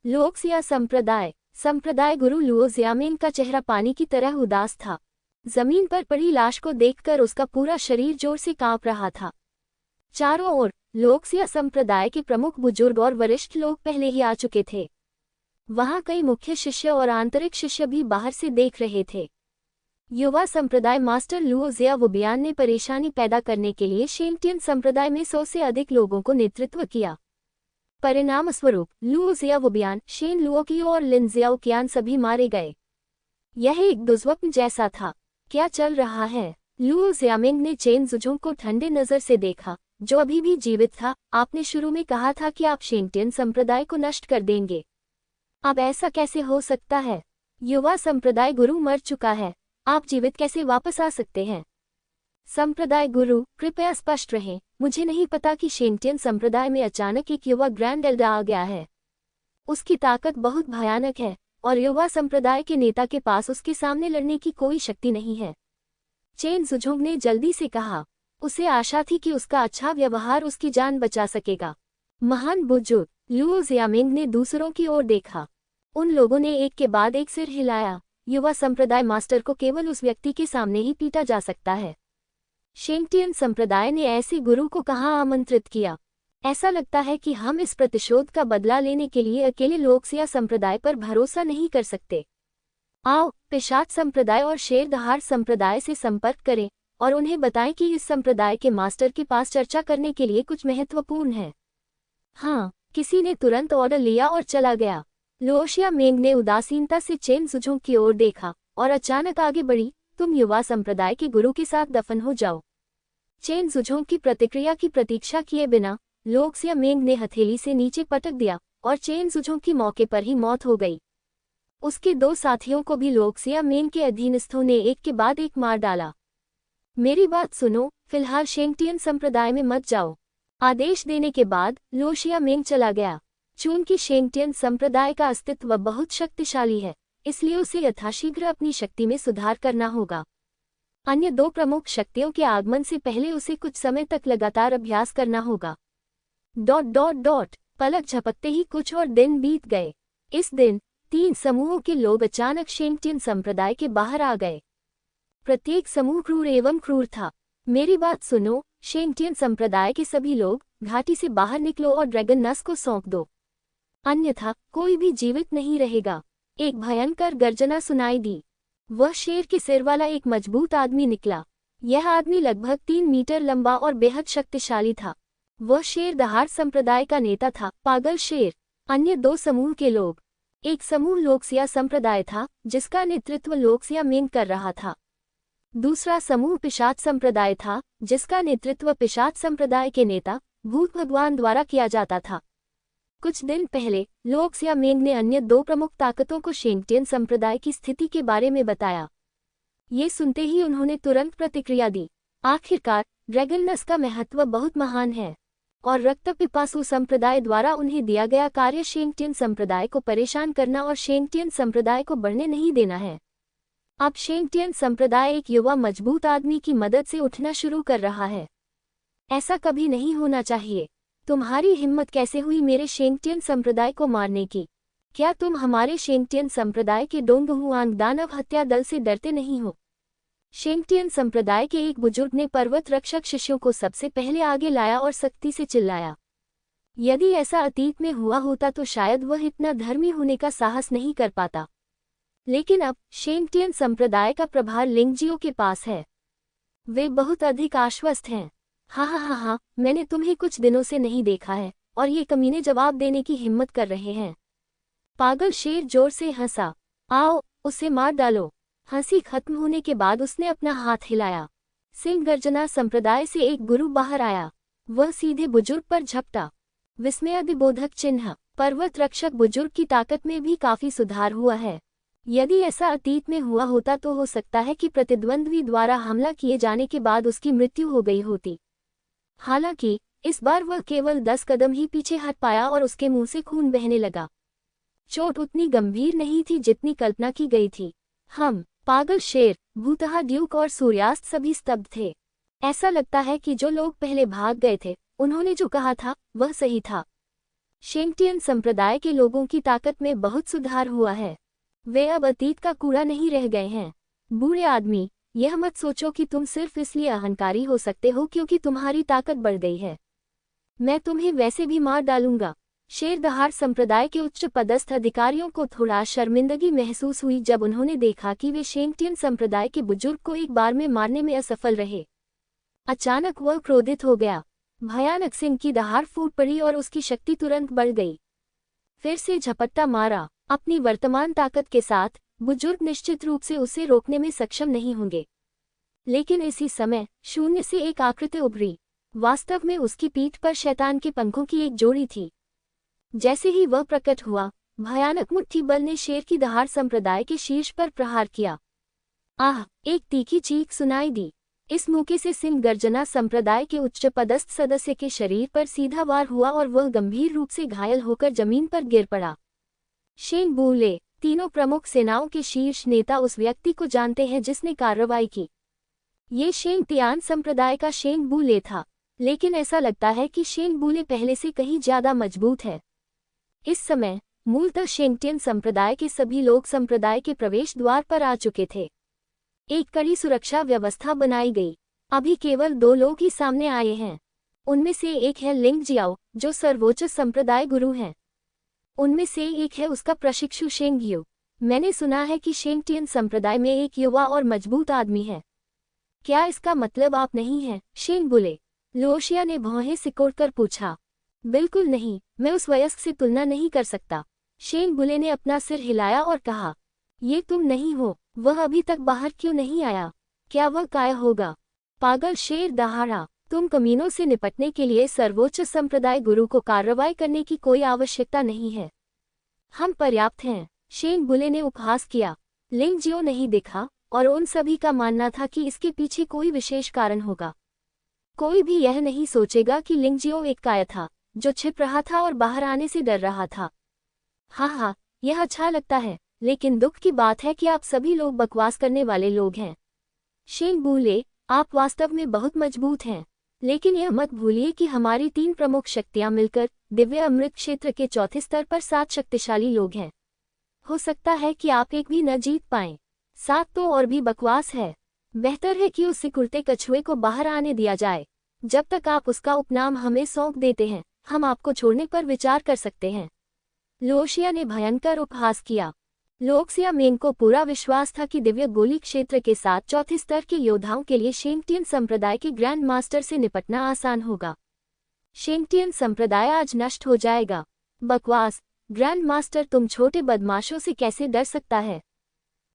A: लुओक्सिया संप्रदाय गुरु लुओ जियामेंग का चेहरा पानी की तरह उदास था। जमीन पर पड़ी लाश को देखकर उसका पूरा शरीर जोर से कांप रहा था। चारों ओर लुओक्सिया संप्रदाय के प्रमुख बुजुर्ग और वरिष्ठ लोग पहले ही आ चुके थे। वहां कई मुख्य शिष्य और आंतरिक शिष्य भी बाहर से देख रहे थे। युवा संप्रदाय मास्टर लुओ जिया वुबियान ने परेशानी पैदा करने के लिए शेंगटियन संप्रदाय में 100 से अधिक लोगों को नेतृत्व किया। परिणामस्वरूप लुओ जिया वुबियान, शेन लुओकियो और लिन जियाओकियान सभी मारे गए। यह एक दुष्स्वप्न जैसा था। क्या चल रहा है? लुओ जियामेंग ने चेन जुझोंग को ठंडे नजर से देखा, जो अभी भी जीवित था। आपने शुरू में कहा था कि आप शेंगटियन संप्रदाय को नष्ट कर देंगे। अब ऐसा कैसे हो सकता है? युवा संप्रदाय गुरु मर चुका है, आप जीवित कैसे वापस आ सकते हैं? संप्रदाय गुरु, कृपया स्पष्ट रहें। मुझे नहीं पता कि शेंगटियन संप्रदाय में अचानक एक युवा ग्रैंड एल्डर आ गया है। उसकी ताकत बहुत भयानक है और युवा संप्रदाय के नेता के पास उसके सामने लड़ने की कोई शक्ति नहीं है। चेन जुझोंग ने जल्दी से कहा। उसे आशा थी कि उसका अच्छा व्यवहार उसकी जान बचा सकेगा। महान बुजुर्ग, लुओ जियामेंग ने दूसरों की ओर देखा। उन लोगों ने एक के बाद एक सिर हिलाया। युवा संप्रदाय मास्टर को केवल उस व्यक्ति के सामने ही पीटा जा सकता है। शेंगटियन संप्रदाय ने ऐसे गुरु को कहाँ आमंत्रित किया? ऐसा लगता है कि हम इस प्रतिशोध का बदला लेने के लिए अकेले लुओक्सिया संप्रदाय पर भरोसा नहीं कर सकते। आओ, पिशाच संप्रदाय और शेरदहाड़ संप्रदाय से संपर्क करें और उन्हें बताएं कि इस संप्रदाय के मास्टर के पास चर्चा करने के लिए कुछ महत्वपूर्ण है। हाँ, किसी ने तुरंत ऑर्डर लिया और चला गया। लुओ जियामेंग ने उदासीनता से चेन जुझोंग की ओर देखा और अचानक आगे बढ़ी। तुम युवा संप्रदाय के गुरु के साथ दफन हो जाओ। चेन जुझोंग की प्रतिक्रिया की प्रतीक्षा किए बिना लुओ जियामेंग ने हथेली से नीचे पटक दिया और चेन जुझोंग की मौके पर ही मौत हो गई। उसके 2 साथियों को भी लुओ जियामेंग के अधीनस्थों ने एक के बाद एक मार डाला। मेरी बात सुनो, फिलहाल शेंगटियन संप्रदाय में मत जाओ। आदेश देने के बाद लुओ जियामेंग चला गया। चूंकि शेंगटियन संप्रदाय का अस्तित्व बहुत शक्तिशाली है, इसलिए उसे यथाशीघ्र अपनी शक्ति में सुधार करना होगा। अन्य 2 प्रमुख शक्तियों के आगमन से पहले उसे कुछ समय तक लगातार अभ्यास करना होगा। पलक झपकते ही कुछ और दिन बीत गए। इस दिन 3 समूहों के लोग अचानक शेंगटियन संप्रदाय के बाहर आ गए। प्रत्येक समूह क्रूर एवं क्रूर था। मेरी बात सुनो, शेंगटियन संप्रदाय के सभी लोग घाटी से बाहर निकलो और ड्रैगन नस को सौंप दो, अन्यथा कोई भी जीवित नहीं रहेगा। एक भयंकर गर्जना सुनाई दी। वह शेर के सिर वाला एक मजबूत आदमी निकला। यह आदमी लगभग 3 मीटर लंबा और बेहद शक्तिशाली था। वह शेरदहाड़ संप्रदाय का नेता था, पागल शेर। अन्य 2 समूह के लोग। एक समूह लुओक्सिया संप्रदाय था, जिसका नेतृत्व लुओ जियामेंग कर रहा था। दूसरा समूह पिशाच संप्रदाय था, जिसका नेतृत्व पिशाच संप्रदाय के नेता भूत भगवान द्वारा किया जाता था। कुछ दिन पहले लुओ जियामेंग ने अन्य 2 प्रमुख ताकतों को शेंगटियन संप्रदाय की स्थिति के बारे में बताया। ये सुनते ही उन्होंने तुरंत प्रतिक्रिया दी। आखिरकार ड्रैगन नस का महत्व बहुत महान है और रक्त पिपासु संप्रदाय द्वारा उन्हें दिया गया कार्य शेंगटियन संप्रदाय को परेशान करना और शेंगटियन संप्रदाय को बढ़ने नहीं देना है। अब शेंगटियन संप्रदाय एक युवा मजबूत आदमी की मदद से उठना शुरू कर रहा है। ऐसा कभी नहीं होना चाहिए। तुम्हारी हिम्मत कैसे हुई मेरे शेंगटियन संप्रदाय को मारने की? क्या तुम हमारे शेंगटियन संप्रदाय के डोंगहुआंग दानव हत्या दल से डरते नहीं हो? शेंगटियन संप्रदाय के एक बुजुर्ग ने पर्वत रक्षक शिष्यों को सबसे पहले आगे लाया और सख्ती से चिल्लाया। यदि ऐसा अतीत में हुआ होता तो शायद वह इतना धर्मी होने का साहस नहीं कर पाता। लेकिन अब शेंगटियन संप्रदाय का प्रभार लिंगजियो के पास है। वे बहुत अधिक आश्वस्त हैं। हाँ हाँ हाँ हाँ, मैंने तुम्हें कुछ दिनों से नहीं देखा है और ये कमीने जवाब देने की हिम्मत कर रहे हैं। पागल शेर जोर से हंसा। आओ, उसे मार डालो। हंसी खत्म होने के बाद उसने अपना हाथ हिलाया। सिंह गर्जना संप्रदाय से एक गुरु बाहर आया। वह सीधे बुजुर्ग पर झपटा। विस्मयादिबोधक चिन्ह। पर्वत रक्षक बुजुर्ग की ताकत में भी काफी सुधार हुआ है। यदि ऐसा अतीत में हुआ होता तो हो सकता है कि प्रतिद्वंद्वी द्वारा हमला किए जाने के बाद उसकी मृत्यु हो गई होती। हालांकि इस बार वह केवल 10 कदम ही पीछे हट पाया और उसके मुंह से खून बहने लगा। चोट उतनी गंभीर नहीं थी जितनी कल्पना की गई थी। पागल शेर, भूतहा ड्यूक और सूर्यास्त सभी स्तब्ध थे। ऐसा लगता है कि जो लोग पहले भाग गए थे उन्होंने जो कहा था वह सही था। शेंगटियन संप्रदाय के लोगों की ताकत में बहुत सुधार हुआ है। वे अब अतीत का कूड़ा नहीं रह गए हैं। बूढ़े आदमी, यह मत सोचो कि तुम सिर्फ इसलिए अहंकारी हो सकते हो क्योंकि तुम्हारी ताकत बढ़ गई है। मैं तुम्हें वैसे भी मार डालूंगा। शेरदहाड़ संप्रदाय के उच्च पदस्थ अधिकारियों को थोड़ा शर्मिंदगी महसूस हुई जब उन्होंने देखा कि वे शेंगटियन संप्रदाय के बुजुर्ग को एक बार में मारने में असफल रहे। अचानक वह क्रोधित हो गया। भयानक सिंह की दहाड़ फूट पड़ी और उसकी शक्ति तुरंत बढ़ गई। फिर से झपट्टा मारा। अपनी वर्तमान ताकत के साथ बुजुर्ग निश्चित रूप से उसे रोकने में सक्षम नहीं होंगे। लेकिन इसी समय शून्य से एक आकृति उभरी। वास्तव में उसकी पीठ पर शैतान के पंखों की एक जोड़ी थी। जैसे ही वह प्रकट हुआ, भयानक मुट्ठी बल ने शेर की दहाड़ संप्रदाय के शीर्ष पर प्रहार किया। आह! एक तीखी चीख सुनाई दी। इस मौके से सिंह गर्जना संप्रदाय के उच्च पदस्थ सदस्य के शरीर पर सीधा वार हुआ और वह गंभीर रूप से घायल होकर जमीन पर गिर पड़ा। शेंग बूले, तीनों प्रमुख सेनाओं के शीर्ष नेता उस व्यक्ति को जानते हैं जिसने कार्रवाई की। ये शेंग तियान संप्रदाय का शेंग बूले था, लेकिन ऐसा लगता है कि शेंग बूले पहले से कहीं ज्यादा मजबूत है। इस समय मूलतः शेंगटियन संप्रदाय के सभी लोग संप्रदाय के प्रवेश द्वार पर आ चुके थे। एक कड़ी सुरक्षा व्यवस्था बनाई गई। अभी केवल 2 लोग ही सामने आए हैं। उनमें से एक है लिंग जियाओ, जो सर्वोच्च संप्रदाय गुरु हैं। उनमें से एक है उसका प्रशिक्षु शेंग यू। मैंने सुना है कि शेंगटियन संप्रदाय में एक युवा और मजबूत आदमी है। क्या इसका मतलब आप नहीं हैं? शेंग बोले। लोशिया ने भौहें सिकोड़कर पूछा। बिल्कुल नहीं, मैं उस वयस्क से तुलना नहीं कर सकता। शेंग बुले ने अपना सिर हिलाया और कहा, ये तुम नहीं हो। वह अभी तक बाहर क्यों नहीं आया? क्या वह काय होगा? पागल शेर दहाड़ा, तुम कमीनों से निपटने के लिए सर्वोच्च संप्रदाय गुरु को कार्रवाई करने की कोई आवश्यकता नहीं है। हम पर्याप्त हैं। शेंग बुले ने उपहास किया। लिंग जियो नहीं दिखा और उन सभी का मानना था कि इसके पीछे कोई विशेष कारण होगा। कोई भी यह नहीं सोचेगा कि लिंग जियो एक काय था जो छिप रहा था और बाहर आने से डर रहा था। हाँ, यह अच्छा लगता है, लेकिन दुख की बात है कि आप सभी लोग बकवास करने वाले लोग हैं। शेंग बूले, आप वास्तव में बहुत मजबूत हैं, लेकिन यह मत भूलिए कि हमारी 3 प्रमुख शक्तियां मिलकर दिव्य अमृत क्षेत्र के चौथे स्तर पर 7 शक्तिशाली लोग हैं। हो सकता है कि आप एक भी न जीत पाएं। 7 तो और भी बकवास है। बेहतर है कि उस सिकुड़ते कछुए को बाहर आने दिया जाए। जब तक आप उसका उपनाम हमें सौंप देते हैं, हम आपको छोड़ने पर विचार कर सकते हैं। लोशिया ने भयंकर उपहास किया। लोक्सिया मेंग को पूरा विश्वास था कि दिव्य गोली क्षेत्र के साथ चौथे स्तर के योद्धाओं के लिए शेंगटियन संप्रदाय के ग्रैंड मास्टर से निपटना आसान होगा। शेंगटियन संप्रदाय आज नष्ट हो जाएगा। बकवास, ग्रैंड मास्टर तुम छोटे बदमाशों से कैसे डर सकता है?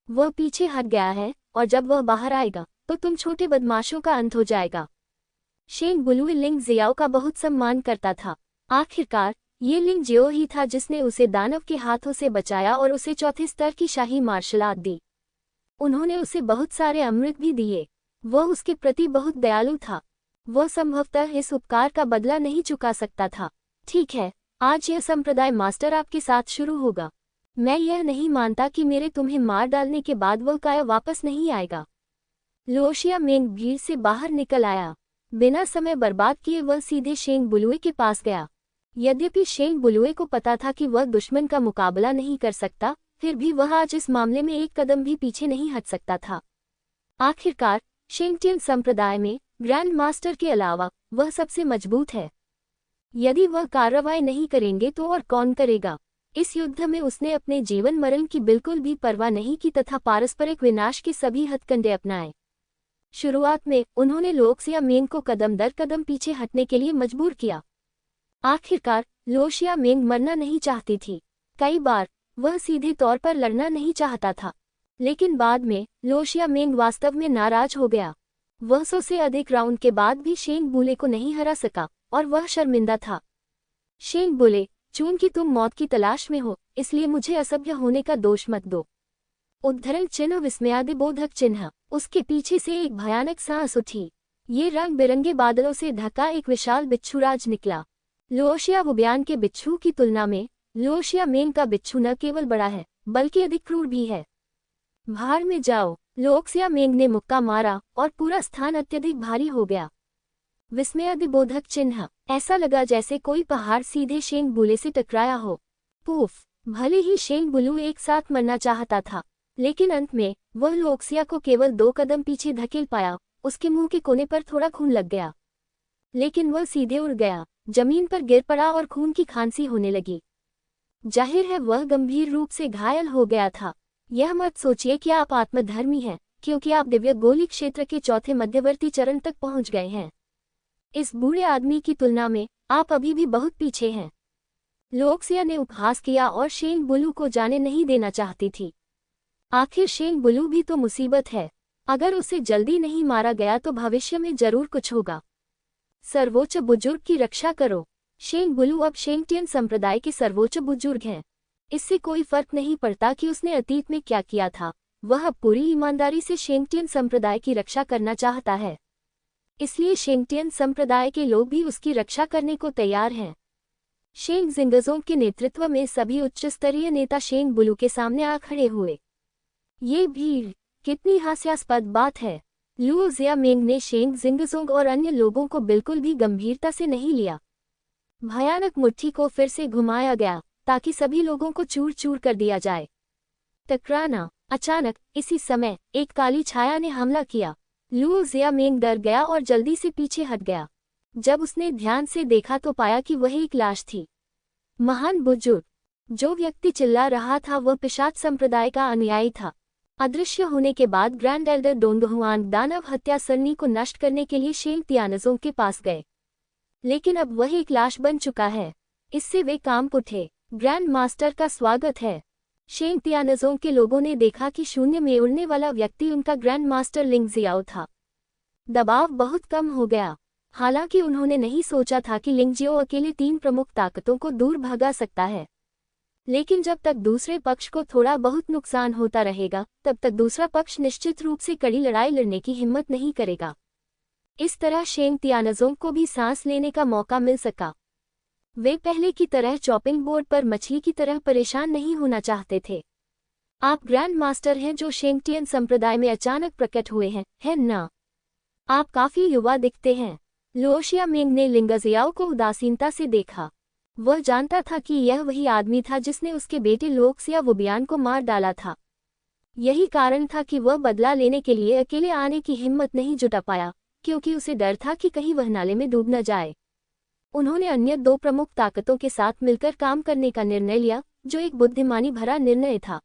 A: वह पीछे हट गया है और जब वह बाहर आएगा तो तुम छोटे बदमाशों का अंत हो जाएगा। शेंग बुलुए लिंग जियाओ का बहुत सम्मान करता था। आखिरकार ये लिंग जियो ही था जिसने उसे दानव के हाथों से बचाया और उसे चौथे स्तर की शाही मार्शल आर्ट दी। उन्होंने उसे बहुत सारे अमृत भी दिए। वह उसके प्रति बहुत दयालु था। वह संभवतः इस उपकार का बदला नहीं चुका सकता था। ठीक है, आज यह संप्रदाय मास्टर आपके साथ शुरू होगा। मैं यह नहीं मानता कि मेरे तुम्हें मार डालने के बाद वह काया वापस नहीं आएगा। लोशिया मेंग भीड़ से बाहर निकल आया। बिना समय बर्बाद किए वह सीधे शेंग बुलुए के पास गया। यद्यपि शेंग बुलुए को पता था कि वह दुश्मन का मुकाबला नहीं कर सकता, फिर भी वह आज इस मामले में एक कदम भी पीछे नहीं हट सकता था। आखिरकार शेंगटियन संप्रदाय में ग्रैंड मास्टर के अलावा वह सबसे मजबूत है। यदि वह कार्रवाई नहीं करेंगे तो और कौन करेगा? इस युद्ध में उसने अपने जीवन मरण की बिल्कुल भी परवाह नहीं की तथा पारस्परिक विनाश के सभी हथकंडे अपनाए। शुरुआत में उन्होंने लोक्सिया मेंग को कदम दर कदम पीछे हटने के लिए मजबूर किया। आखिरकार लोशिया मेंग मरना नहीं चाहती थी। कई बार वह सीधे तौर पर लड़ना नहीं चाहता था, लेकिन बाद में लोशिया मेंग वास्तव में नाराज हो गया। वह 100 से अधिक राउंड के बाद भी शेंग बुले को नहीं हरा सका और वह शर्मिंदा था। शेंग बुले, चूंकि तुम मौत की तलाश में हो, इसलिए मुझे असभ्य होने का दोष मत दो। उद्धरण चिन्ह विस्मयादिबोधक चिन्ह। उसके पीछे से एक भयानक सांस उठी। ये रंग बिरंगे बादलों से ढका एक विशाल बिच्छूराज निकला। लोशिया वुबियान के बिच्छू की तुलना में लोशिया मेंग का बिच्छू न केवल बड़ा है बल्कि अधिक क्रूर भी है। भाड़ में जाओ, लोक्सिया मेंग ने मुक्का मारा और पूरा स्थान अत्यधिक भारी हो गया। विस्मयादिबोधक चिन्ह। ऐसा लगा जैसे कोई पहाड़ सीधे शेंग बुले से टकराया हो। पूफ। भले ही शेंग बुलू एक साथ मरना चाहता था, लेकिन अंत में वह लोक्सिया को केवल 2 कदम पीछे धकेल पाया। उसके मुंह के कोने पर थोड़ा खून लग गया, लेकिन वह सीधे उड़ गया, जमीन पर गिर पड़ा और खून की खांसी होने लगी। जाहिर है वह गंभीर रूप से घायल हो गया था। यह मत सोचिए कि आप आत्मधर्मी हैं, क्योंकि आप दिव्य गोली क्षेत्र के चौथे मध्यवर्ती चरण तक पहुंच गए हैं। इस बूढ़े आदमी की तुलना में आप अभी भी बहुत पीछे हैं। लोक्सिया ने उपहास किया और शेंग बुलू को जाने नहीं देना चाहती थी। आखिर शेंग बुलू भी तो मुसीबत है। अगर उसे जल्दी नहीं मारा गया तो भविष्य में जरूर कुछ होगा। सर्वोच्च बुजुर्ग की रक्षा करो। शेंग बुलू अब शेंगटियन संप्रदाय के सर्वोच्च बुजुर्ग हैं। इससे कोई फर्क नहीं पड़ता कि उसने अतीत में क्या किया था, वह अब पूरी ईमानदारी से शेंगटियन संप्रदाय की रक्षा करना चाहता है। इसलिए शेंगटियन संप्रदाय के लोग भी उसकी रक्षा करने को तैयार हैं। शेंग जिंगजोंग के नेतृत्व में सभी उच्च स्तरीय नेता शेंग बुलू के सामने आ खड़े हुए। ये भीड़, कितनी हास्यास्पद बात है। लुओ जियामेंग ने शेंग जिंगजोंग और अन्य लोगों को बिल्कुल भी गंभीरता से नहीं लिया। भयानक मुट्ठी को फिर से घुमाया गया ताकि सभी लोगों को चूर चूर कर दिया जाए। टकराना। अचानक इसी समय एक काली छाया ने हमला किया। लुओ जियामेंग डर गया और जल्दी से पीछे हट गया। जब उसने ध्यान से देखा तो पाया कि वह एक लाश थी। महान बुजुर्ग। जो व्यक्ति चिल्ला रहा था वह पिशाच संप्रदाय का अनुयायी था। अदृश्य होने के बाद ग्रैंड एल्डर डोंगहुआन दानव हत्या सरनी को नष्ट करने के लिए शेंग तियानजोंग के पास गए, लेकिन अब वह एक लाश बन चुका है। इससे वे कांप उठे। ग्रैंड मास्टर का स्वागत है। शेंग तियानजोंग के लोगों ने देखा कि शून्य में उड़ने वाला व्यक्ति उनका ग्रैंड मास्टर लिंग जियाओ था। दबाव बहुत कम हो गया। हालांकि उन्होंने नहीं सोचा था कि लिंग जियाओ अकेले 3 प्रमुख ताकतों को दूर भगा सकता है। लेकिन जब तक दूसरे पक्ष को थोड़ा बहुत नुकसान होता रहेगा, तब तक दूसरा पक्ष निश्चित रूप से कड़ी लड़ाई लड़ने की हिम्मत नहीं करेगा। इस तरह शेंग तियानजोंग को भी सांस लेने का मौका मिल सका। वे पहले की तरह चॉपिंग बोर्ड पर मछली की तरह परेशान नहीं होना चाहते थे। आप ग्रैंड मास्टर हैं जो शेंगटियन संप्रदाय में अचानक प्रकट हुए हैं, है ना? आप काफी युवा दिखते हैं। लोशिया मेंग ने लिंगजियाओ को उदासीनता से देखा। वह जानता था कि यह वही आदमी था जिसने उसके बेटे लोक्सिया वुबियान को मार डाला था। यही कारण था कि वह बदला लेने के लिए अकेले आने की हिम्मत नहीं जुटा पाया, क्योंकि उसे डर था कि कहीं वह नाले में डूब न जाए। उन्होंने अन्य 2 प्रमुख ताकतों के साथ मिलकर काम करने का निर्णय लिया, जो एक बुद्धिमानी भरा निर्णय था।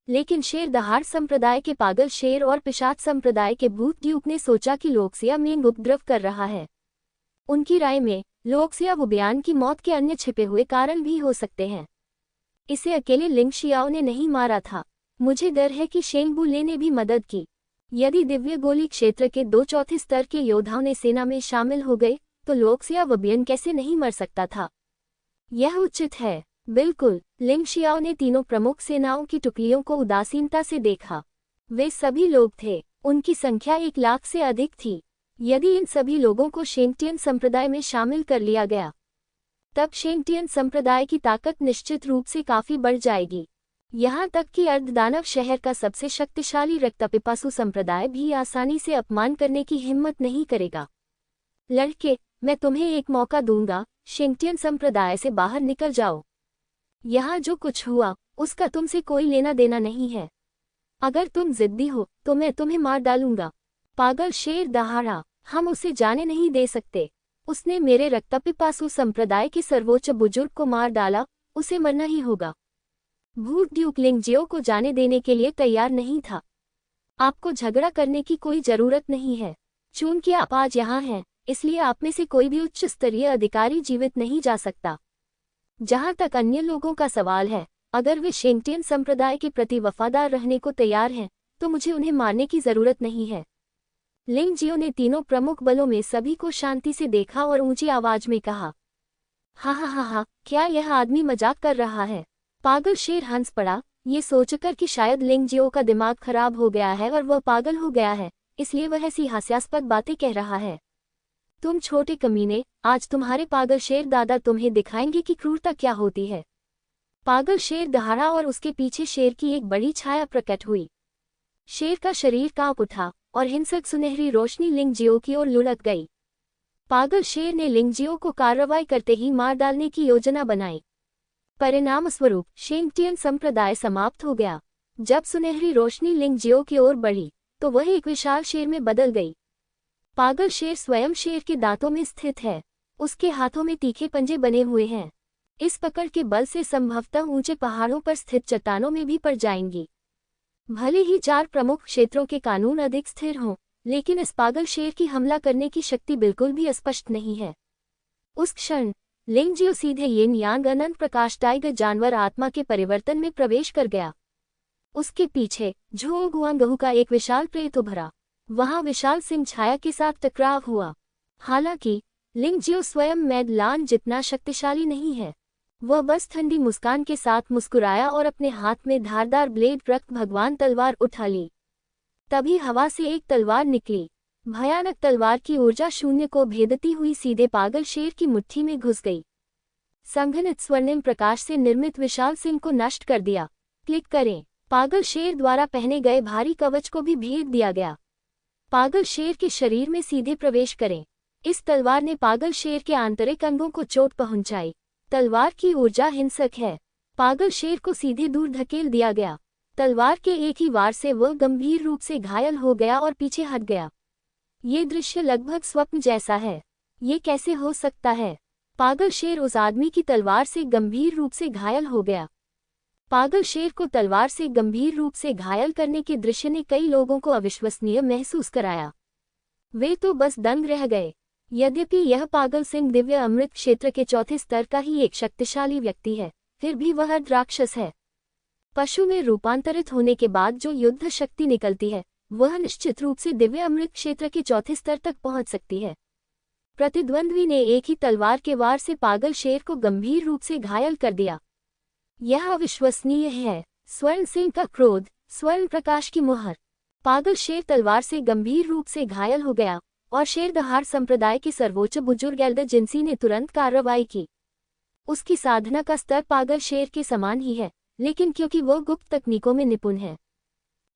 A: लेकिन शेर दहाड़ संप्रदाय के पागल शेर और पिशाच संप्रदाय के भूत ड्यूक ने सोचा कि लोक्सिया मेंग उपद्रव कर रहा है। उनकी राय में लोक्सिया वुबियान की मौत के अन्य छिपे हुए कारण भी हो सकते हैं। इसे अकेले लिंग शियाओ ने नहीं मारा था। मुझे डर है कि शेंग बुले ने भी मदद की। यदि दिव्य गोली क्षेत्र के 2/4 स्तर के योद्धाओं ने सेना में शामिल हो गए तो लोक्सिया वुबियान कैसे नहीं मर सकता था? यह उचित है। बिल्कुल। लिंग शियाओ ने तीनों प्रमुख सेनाओं की टुकड़ियों को उदासीनता से देखा। वे सभी लोग थे। उनकी संख्या 1 लाख से अधिक थी। यदि इन सभी लोगों को शेंगटियन संप्रदाय में शामिल कर लिया गया, तब शेंगटियन संप्रदाय की ताकत निश्चित रूप से काफी बढ़ जाएगी। यहाँ तक कि अर्धदानव शहर का सबसे शक्तिशाली रक्तपिपासु संप्रदाय भी आसानी से अपमान करने की हिम्मत नहीं करेगा। लड़के, मैं तुम्हें एक मौका दूंगा। शेंगटियन संप्रदाय से बाहर निकल जाओ। यहाँ जो कुछ हुआ उसका तुमसे कोई लेना देना नहीं है। अगर तुम जिद्दी हो तो मैं तुम्हें मार डालूंगा। पागल शेर दहाड़ा, हम उसे जाने नहीं दे सकते। उसने मेरे रक्तपिपासु संप्रदाय के सर्वोच्च बुजुर्ग को मार डाला, उसे मरना ही होगा। भूत ड्यूक लिंग जियो को जाने देने के लिए तैयार नहीं था। आपको झगड़ा करने की कोई जरूरत नहीं है। चूंकि आप आज यहाँ हैं, इसलिए आप में से कोई भी उच्च स्तरीय अधिकारी जीवित नहीं जा सकता। जहाँ तक अन्य लोगों का सवाल है, अगर वे शेंगटियन संप्रदाय के प्रति वफादार रहने को तैयार हैं, तो मुझे उन्हें मारने की जरूरत नहीं है। लिंग जियो ने तीनों प्रमुख बलों में सभी को शांति से देखा और ऊंची आवाज में कहा, हा हा हा हा, क्या यह आदमी मजाक कर रहा है? पागल शेर हंस पड़ा, ये सोचकर कि शायद लिंग जियो का दिमाग खराब हो गया है और वह पागल हो गया है, इसलिए वह ऐसी हास्यास्पद बातें कह रहा है। तुम छोटे कमीने, आज तुम्हारे पागल शेर दादा तुम्हें दिखाएंगे कि क्रूरता क्या होती है। पागल शेर दहाड़ा और उसके पीछे शेर की एक बड़ी छाया प्रकट हुई। शेर का शरीर कांप उठा और हिंसक सुनहरी रोशनी लिंग जियो की ओर लुढ़क गई। पागल शेर ने लिंग जियो को कार्रवाई करते ही मार डालने की योजना बनाई। परिणाम स्वरूप शेंगटियन संप्रदाय समाप्त हो गया। जब सुनहरी रोशनी लिंग जियो की ओर बढ़ी, तो वह एक विशाल शेर में बदल गई। पागल शेर स्वयं शेर के दांतों में स्थित है। उसके हाथों में तीखे पंजे बने हुए हैं। इस पकड़ के बल से संभवतः ऊंचे पहाड़ों पर स्थित चट्टानों में भी पड़ जाएंगी। भले ही 4 प्रमुख क्षेत्रों के कानून अधिक स्थिर हों, लेकिन इस पागल शेर की हमला करने की शक्ति बिल्कुल भी स्पष्ट नहीं है। उस क्षण लिंग जियो सीधे यिन यांग अनंत प्रकाश टाइगर जानवर आत्मा के परिवर्तन में प्रवेश कर गया। उसके पीछे झो गुआंगहू का एक विशाल प्रेत उभरा। वहां विशाल सिंह छाया के साथ टकराव हुआ। हालांकि लिंग जियो स्वयं मैदलान जितना शक्तिशाली नहीं है। वह बस ठंडी मुस्कान के साथ मुस्कुराया और अपने हाथ में धारदार ब्लेड रक्त भगवान तलवार उठा ली। तभी हवा से एक तलवार निकली। भयानक तलवार की ऊर्जा शून्य को भेदती हुई सीधे पागल शेर की मुट्ठी में घुस गई। संघनित स्वर्णिम प्रकाश से निर्मित विशाल सिंह को नष्ट कर दिया। क्लिक करें। पागल शेर द्वारा पहने गए भारी कवच को भी भेद दिया गया। पागल शेर के शरीर में सीधे प्रवेश करें। इस तलवार ने पागल शेर के आंतरिक अंगों को चोट पहुंचाई। तलवार की ऊर्जा हिंसक है। पागल शेर को सीधे दूर धकेल दिया गया। तलवार के एक ही वार से वह गंभीर रूप से घायल हो गया और पीछे हट गया। ये दृश्य लगभग स्वप्न जैसा है। ये कैसे हो सकता है? पागल शेर उस आदमी की तलवार से गंभीर रूप से घायल हो गया। पागल शेर को तलवार से गंभीर रूप से घायल करने के दृश्य ने कई लोगों को अविश्वसनीय महसूस कराया। वे तो बस दंग रह गए। यद्यपि यह पागल सिंह दिव्य अमृत क्षेत्र के चौथे स्तर का ही एक शक्तिशाली व्यक्ति है, फिर भी वह राक्षस है। पशु में रूपांतरित होने के बाद जो युद्ध शक्ति निकलती है, वह निश्चित रूप से दिव्य अमृत क्षेत्र के चौथे स्तर तक पहुंच सकती है। प्रतिद्वंद्वी ने एक ही तलवार के वार से पागल शेर को गंभीर रूप से घायल कर दिया। यह अविश्वसनीय है। स्वर्ण सिंह का क्रोध, स्वर्ण प्रकाश की मुहर। पागल शेर तलवार से गंभीर रूप से घायल हो गया और शेरदहाड़ संप्रदाय के सर्वोच्च बुजुर्ग एल्डर जिनसी ने तुरंत कार्रवाई की। उसकी साधना का स्तर पागल शेर के समान ही है, लेकिन क्योंकि वह गुप्त तकनीकों में निपुण है,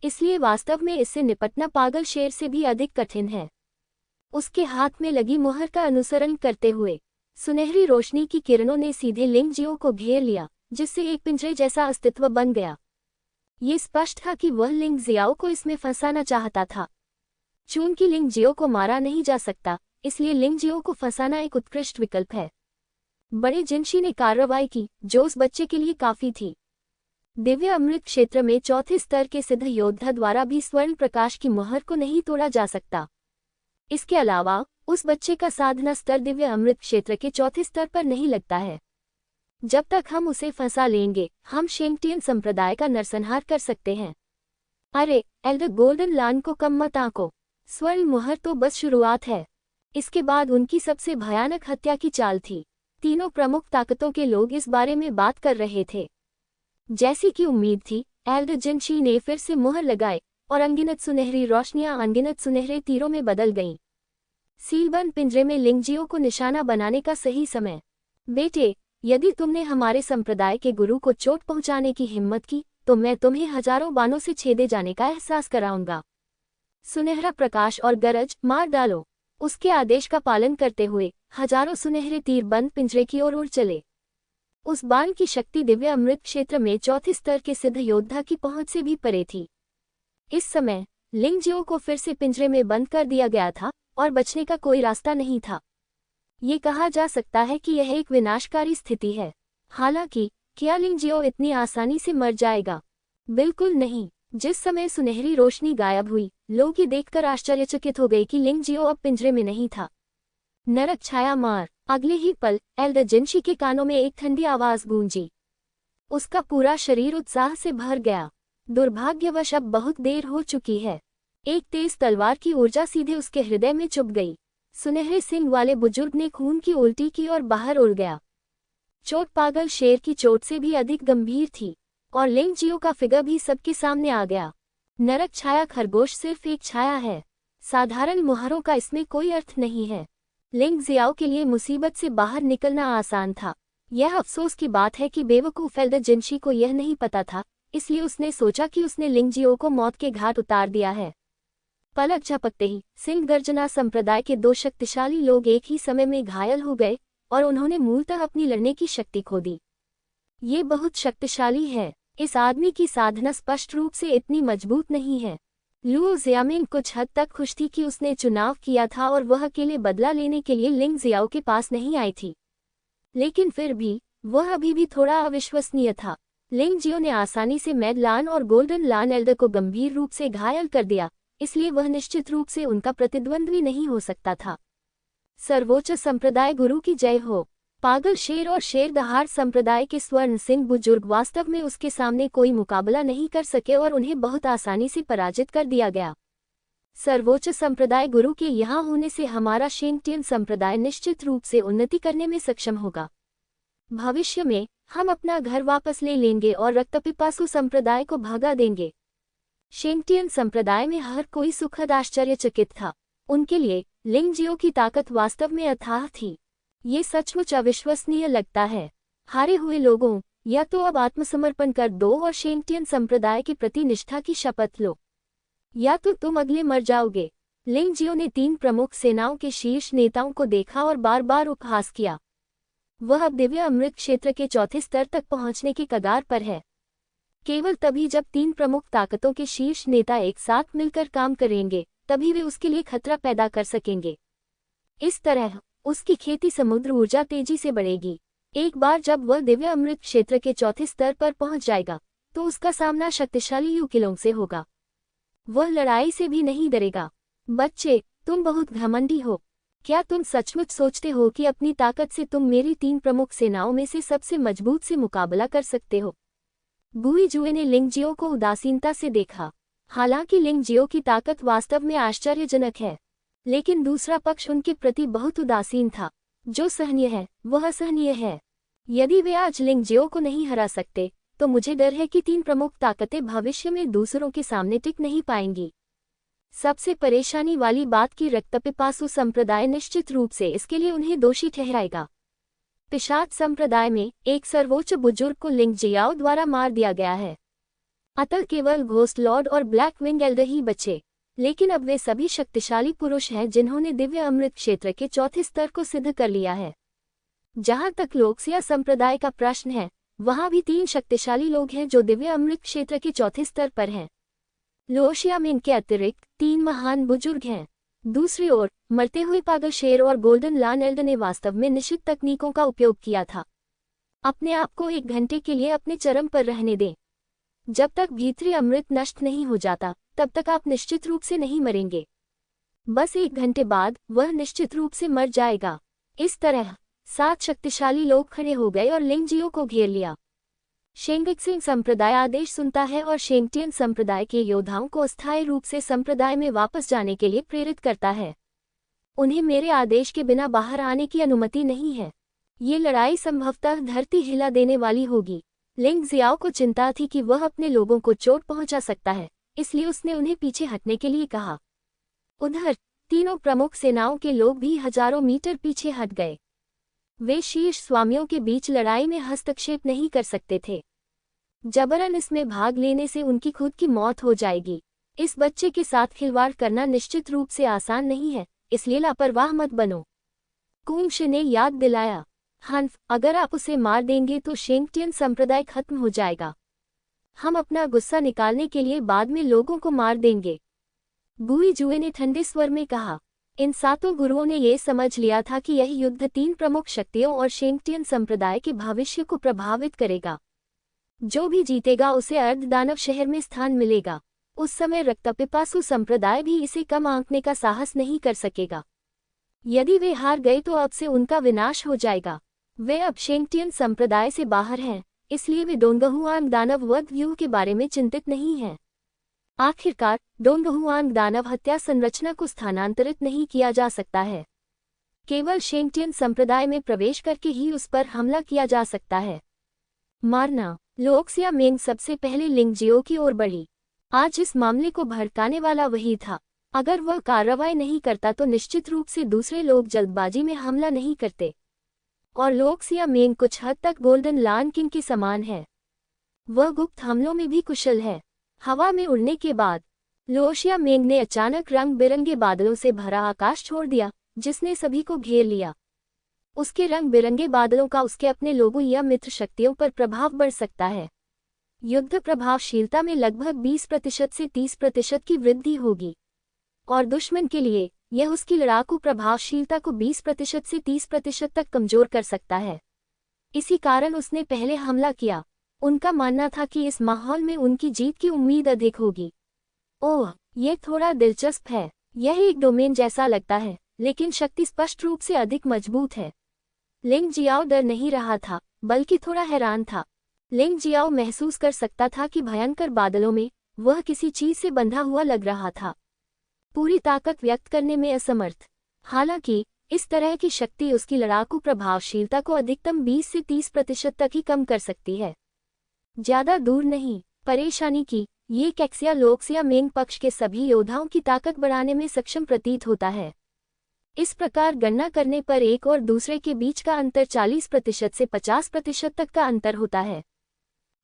A: इसलिए वास्तव में इससे निपटना पागल शेर से भी अधिक कठिन है। उसके हाथ में लगी मुहर का अनुसरण करते हुए सुनहरी रोशनी की किरणों ने सीधे लिंग जियो को घेर लिया, जिससे एक पिंजरे जैसा अस्तित्व बन गया। ये स्पष्ट था कि वह लिंग जियाओ को इसमें फंसाना चाहता था। चूंकि लिंग जियो को मारा नहीं जा सकता, इसलिए लिंग जियो को फंसाना एक उत्कृष्ट विकल्प है। बड़े जिनशी ने कार्रवाई की, जो उस बच्चे के लिए काफी थी। दिव्य अमृत क्षेत्र में चौथे स्तर के सिद्ध योद्धा द्वारा भी स्वर्ण प्रकाश की मुहर को नहीं तोड़ा जा सकता। इसके अलावा उस बच्चे का साधना स्तर दिव्य अमृत क्षेत्र के चौथे स्तर पर नहीं लगता है। जब तक हम उसे फंसा लेंगे, हम शेंगटियन संप्रदाय का नरसंहार कर सकते हैं। अरे एल्डर गोल्डन लान को कम मत आंको। स्वर्ण मुहर तो बस शुरुआत है। इसके बाद उनकी सबसे भयानक हत्या की चाल थी। तीनों प्रमुख ताकतों के लोग इस बारे में बात कर रहे थे। जैसी कि उम्मीद थी, एल्डर जिनशी ने फिर से मुहर लगाई और अनगिनत सुनहरी रोशनियां अनगिनत सुनहरे तीरों में बदल गईं। सीलबंद पिंजरे में लिंग जियो को निशाना बनाने का सही समय। बेटे, यदि तुमने हमारे संप्रदाय के गुरु को चोट पहुंचाने की हिम्मत की, तो मैं तुम्हें हजारों बाणों से छेदे जाने का एहसास कराऊंगा। सुनहरा प्रकाश और गरज, मार डालो। उसके आदेश का पालन करते हुए हजारों सुनहरे तीर बंद पिंजरे की ओर उड़ चले। उस बाण की शक्ति दिव्य अमृत क्षेत्र में चौथे स्तर के सिद्ध योद्धा की पहुंच से भी परे थी। इस समय लिंग जियो को फिर से पिंजरे में बंद कर दिया गया था और बचने का कोई रास्ता नहीं था। ये कहा जा सकता है कि यह एक विनाशकारी स्थिति है। हालांकि क्या लिंग जियो इतनी आसानी से मर जाएगा? बिल्कुल नहीं। जिस समय सुनहरी रोशनी गायब हुई, लोग ये देखकर आश्चर्यचकित हो गए कि लिंग जियो अब पिंजरे में नहीं था। नरक छाया मार। अगले ही पल एल्डर जिनशी के कानों में एक ठंडी आवाज गूंजी। उसका पूरा शरीर उत्साह से भर गया। दुर्भाग्यवश अब बहुत देर हो चुकी है। एक तेज तलवार की ऊर्जा सीधे उसके हृदय में चुभ गई। सुनहरे सिंग वाले बुजुर्ग ने खून की उल्टी की और बाहर उड़ गया। चोट पागल शेर की चोट से भी अधिक गंभीर थी और लिंग जियो का फिगर भी सबके सामने आ गया। नरक छाया खरगोश सिर्फ एक छाया है, साधारण मुहारों का इसमें कोई अर्थ नहीं है। लिंग जियाओ के लिए मुसीबत से बाहर निकलना आसान था। यह अफसोस की बात है कि बेवकूफ एल्डर जिनशी को यह नहीं पता था, इसलिए उसने सोचा कि उसने लिंग जियो को मौत के घाट उतार दिया है। पलक झपकते ही सिंह गर्जना संप्रदाय के दो शक्तिशाली लोग एक ही समय में घायल हो गए और उन्होंने मूलतः अपनी लड़ने की शक्ति खो दी। ये बहुत शक्तिशाली है। इस आदमी की साधना स्पष्ट रूप से इतनी मजबूत नहीं है। लुओ जियामिंग कुछ हद तक खुश थी कि उसने चुनाव किया था और वह अकेले बदला लेने के लिए लिंग जियाओ के पास नहीं आई थी, लेकिन फिर भी वह अभी भी थोड़ा अविश्वसनीय था। लिंग जियो ने आसानी से मैड लान और गोल्डन लान एल्डर को गंभीर रूप से घायल कर दिया, इसलिए वह निश्चित रूप से उनका प्रतिद्वंद्वी नहीं हो सकता था। सर्वोच्च संप्रदाय गुरु की जय हो। पागल शेर और शेर दहाड़ संप्रदाय के स्वर्ण सिंह बुजुर्ग वास्तव में उसके सामने कोई मुकाबला नहीं कर सके और उन्हें बहुत आसानी से पराजित कर दिया गया। सर्वोच्च संप्रदाय गुरु के यहाँ होने से हमारा शेंगटियन संप्रदाय निश्चित रूप से उन्नति करने में सक्षम होगा। भविष्य में हम अपना घर वापस ले लेंगे और रक्तपिपासु संप्रदाय को भगा देंगे। शेंगटियन संप्रदाय में हर कोई सुखद आश्चर्यचकित था। उनके लिए लिंग जियो की ताकत वास्तव में अथाह थी। ये सचमुच अविश्वसनीय लगता है। हारे हुए लोगों, या तो अब आत्मसमर्पण कर दो और शेंगटियन संप्रदाय के प्रति निष्ठा की शपथ लो, या तो तुम अगले मर जाओगे। लिंग जियो ने 3 प्रमुख सेनाओं के शीर्ष नेताओं को देखा और बार बार उपहास किया। वह अब दिव्य अमृत क्षेत्र के चौथे स्तर तक पहुंचने के कगार पर है। केवल तभी जब 3 प्रमुख ताकतों के शीर्ष नेता एक साथ मिलकर काम करेंगे, तभी वे उसके लिए खतरा पैदा कर सकेंगे। इस तरह उसकी खेती समुद्र ऊर्जा तेजी से बढ़ेगी। एक बार जब वह दिव्य अमृत क्षेत्र के चौथे स्तर पर पहुंच जाएगा, तो उसका सामना शक्तिशाली युकिलों से होगा। वह लड़ाई से भी नहीं डरेगा। बच्चे, तुम बहुत घमंडी हो। क्या तुम सचमुच सोचते हो कि अपनी ताकत से तुम मेरी 3 प्रमुख सेनाओं में से सबसे मजबूत से मुकाबला कर सकते हो? गुई जुए ने लिंग जियो को उदासीनता से देखा। हालांकि लिंग जियो की ताकत वास्तव में आश्चर्यजनक है, लेकिन दूसरा पक्ष उनके प्रति बहुत उदासीन था। जो सहनीय है वह असहनीय है। यदि वे आज लिंग जियो को नहीं हरा सकते, तो मुझे डर है कि 3 प्रमुख ताकतें भविष्य में दूसरों के सामने टिक नहीं पाएंगी। सबसे परेशानी वाली बात कि रक्तपिपासु संप्रदाय निश्चित रूप से इसके लिए उन्हें दोषी ठहराएगा। पिशाच संप्रदाय में एक सर्वोच्च बुजुर्ग को लिंग जियाओ द्वारा मार दिया गया है। अतः केवल घोस्ट लॉर्ड और ब्लैक विंग एल्डर ही बचे, लेकिन अब वे सभी शक्तिशाली पुरुष हैं जिन्होंने दिव्य अमृत क्षेत्र के चौथे स्तर को सिद्ध कर लिया है। जहां तक लोकसिया संप्रदाय का प्रश्न है, वहां भी 3 शक्तिशाली लोग हैं जो दिव्य अमृत क्षेत्र के चौथे स्तर पर हैं। लोशिया में इनके अतिरिक्त 3 महान बुजुर्ग हैं। दूसरी ओर मरते हुए पागल शेर और गोल्डन लान एल्डर ने वास्तव में निश्चित तकनीकों का उपयोग किया था। अपने आप को 1 घंटे के लिए अपने चरम पर रहने दें। जब तक भीतरी अमृत नष्ट नहीं हो जाता, तब तक आप निश्चित रूप से नहीं मरेंगे। बस 1 घंटे बाद वह निश्चित रूप से मर जाएगा। इस तरह 7 शक्तिशाली लोग खड़े हो गए और लिंग जियो को घेर लिया। शेंगक्सिंग संप्रदाय आदेश सुनता है और शेंगटियन संप्रदाय के योद्धाओं को अस्थायी रूप से संप्रदाय में वापस जाने के लिए प्रेरित करता है। उन्हें मेरे आदेश के बिना बाहर आने की अनुमति नहीं है। ये लड़ाई संभवतः धरती हिला देने वाली होगी। लिंग जियाओ को चिंता थी कि वह अपने लोगों को चोट पहुंचा सकता है, इसलिए उसने उन्हें पीछे हटने के लिए कहा। उधर तीनों प्रमुख सेनाओं के लोग भी हजारों मीटर पीछे हट गए। वे शीर्ष स्वामियों के बीच लड़ाई में हस्तक्षेप नहीं कर सकते थे। जबरन इसमें भाग लेने से उनकी खुद की मौत हो जाएगी। इस बच्चे के साथ खिलवाड़ करना निश्चित रूप से आसान नहीं है, इसलिए लापरवाह मत बनो। कुंश ने याद दिलाया। हन्फ, अगर आप उसे मार देंगे तो शेंगटियन संप्रदाय खत्म हो जाएगा। हम अपना गुस्सा निकालने के लिए बाद में लोगों को मार देंगे। गुई जुए ने ठंडे स्वर में कहा। इन 7 गुरुओं ने यह समझ लिया था कि यह युद्ध 3 प्रमुख शक्तियों और शेंगटियन संप्रदाय के भविष्य को प्रभावित करेगा। जो भी जीतेगा उसे अर्धदानव शहर में स्थान मिलेगा। उस समय रक्तपिपासु संप्रदाय भी इसे कम आंकने का साहस नहीं कर सकेगा। यदि वे हार गए तो अब से उनका विनाश हो जाएगा। वे अब शेंगटियन संप्रदाय से बाहर हैं, इसलिए वे डोंगहुआंग दानव वध व्यूह के बारे में चिंतित नहीं हैं। आखिरकार डोंगहुआंग दानव हत्या संरचना को स्थानांतरित नहीं किया जा सकता है। केवल शेंगटियन संप्रदाय में प्रवेश करके ही उस पर हमला किया जा सकता है। मारना। लोक्सिया मेंग सबसे पहले लिंगजियो की ओर बढ़ी। आज इस मामले को भड़काने वाला वही था। अगर वह कार्रवाई नहीं करता तो निश्चित रूप से दूसरे लोग जल्दबाजी में हमला नहीं करते। और लोक्सिया मेंग कुछ हद तक गोल्डन लान किंग के समान है। वह गुप्त हमलों में भी कुशल है। हवा में उड़ने के बाद लोशिया मेंग ने अचानक रंग बिरंगे बादलों से भरा आकाश छोड़ दिया, जिसने सभी को घेर लिया। उसके रंग बिरंगे बादलों का उसके अपने लोगों या मित्र शक्तियों पर प्रभाव बढ़ सकता है। युद्ध प्रभावशीलता में लगभग 20% से 30% की वृद्धि होगी, और दुश्मन के लिए यह उसकी लड़ाकू प्रभावशीलता को 20% से 30% तक कमजोर कर सकता है। इसी कारण उसने पहले हमला किया। उनका मानना था कि इस माहौल में उनकी जीत की उम्मीद अधिक होगी। ओह, यह थोड़ा दिलचस्प है। यह एक डोमेन जैसा लगता है, लेकिन शक्ति स्पष्ट रूप से अधिक मजबूत है। लिंग जियाओ डर नहीं रहा था, बल्कि थोड़ा हैरान था। लिंग जियाओ महसूस कर सकता था कि भयंकर बादलों में वह किसी चीज से बंधा हुआ लग रहा था, पूरी ताकत व्यक्त करने में असमर्थ। हालांकि इस तरह की शक्ति उसकी लड़ाकू प्रभावशीलता को अधिकतम 20 से 30% तक ही कम कर सकती है। ज्यादा दूर नहीं। परेशानी की ये कैक्सिया लोक्सिया मेंग पक्ष के सभी योद्धाओं की ताकत बढ़ाने में सक्षम प्रतीत होता है। इस प्रकार गणना करने पर एक और दूसरे के बीच का अंतर 40% से 50% तक का अंतर होता है।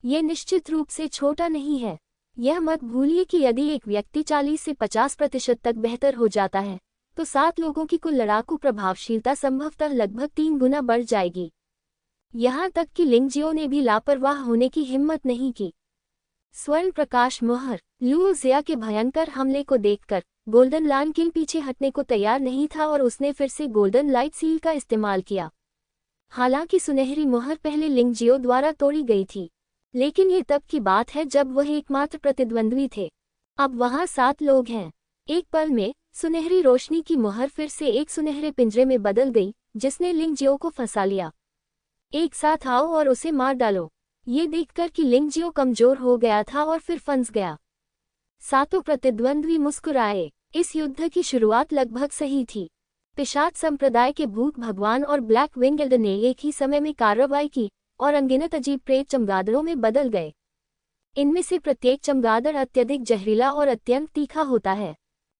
A: ये निश्चित रूप से छोटा नहीं है। यह मत भूलिए कि यदि एक व्यक्ति 40 से 50% तक बेहतर हो जाता है, तो 7 लोगों की कुल लड़ाकू प्रभावशीलता संभवतः लगभग 3 गुना बढ़ जाएगी। यहाँ तक कि लिंगजियो ने भी लापरवाह होने की हिम्मत नहीं की। स्वर्ण प्रकाश मोहर। लू जिया के भयंकर हमले को देखकर गोल्डन लान किंग पीछे हटने को तैयार नहीं था और उसने फिर से गोल्डन लाइट सील का इस्तेमाल किया। हालांकि सुनहरी मोहर पहले लिंगजियो द्वारा तोड़ी गई थी, लेकिन ये तब की बात है जब वह एकमात्र प्रतिद्वंद्वी थे। अब वहां 7 लोग हैं। एक पल में सुनहरी रोशनी की मोहर फिर से एक सुनहरे पिंजरे में बदल गई, जिसने लिंगजियो को फंसा लिया। एक साथ आओ और उसे मार डालो। ये देखकर कि लिंगजियो कमजोर हो गया था और फिर फंस गया। 7 प्रतिद्वंद्वी मुस्कुराए। इस युद्ध की शुरुआत लगभग सही थी। पिशाच संप्रदाय के भूत भगवान और ब्लैक विंग्ड ने एक ही समय में कार्रवाई की और अनगिनत अजीब प्रेत चमगादड़ों में बदल गए। इनमें से प्रत्येक चमगादड़ अत्यधिक जहरीला और अत्यंत तीखा होता है।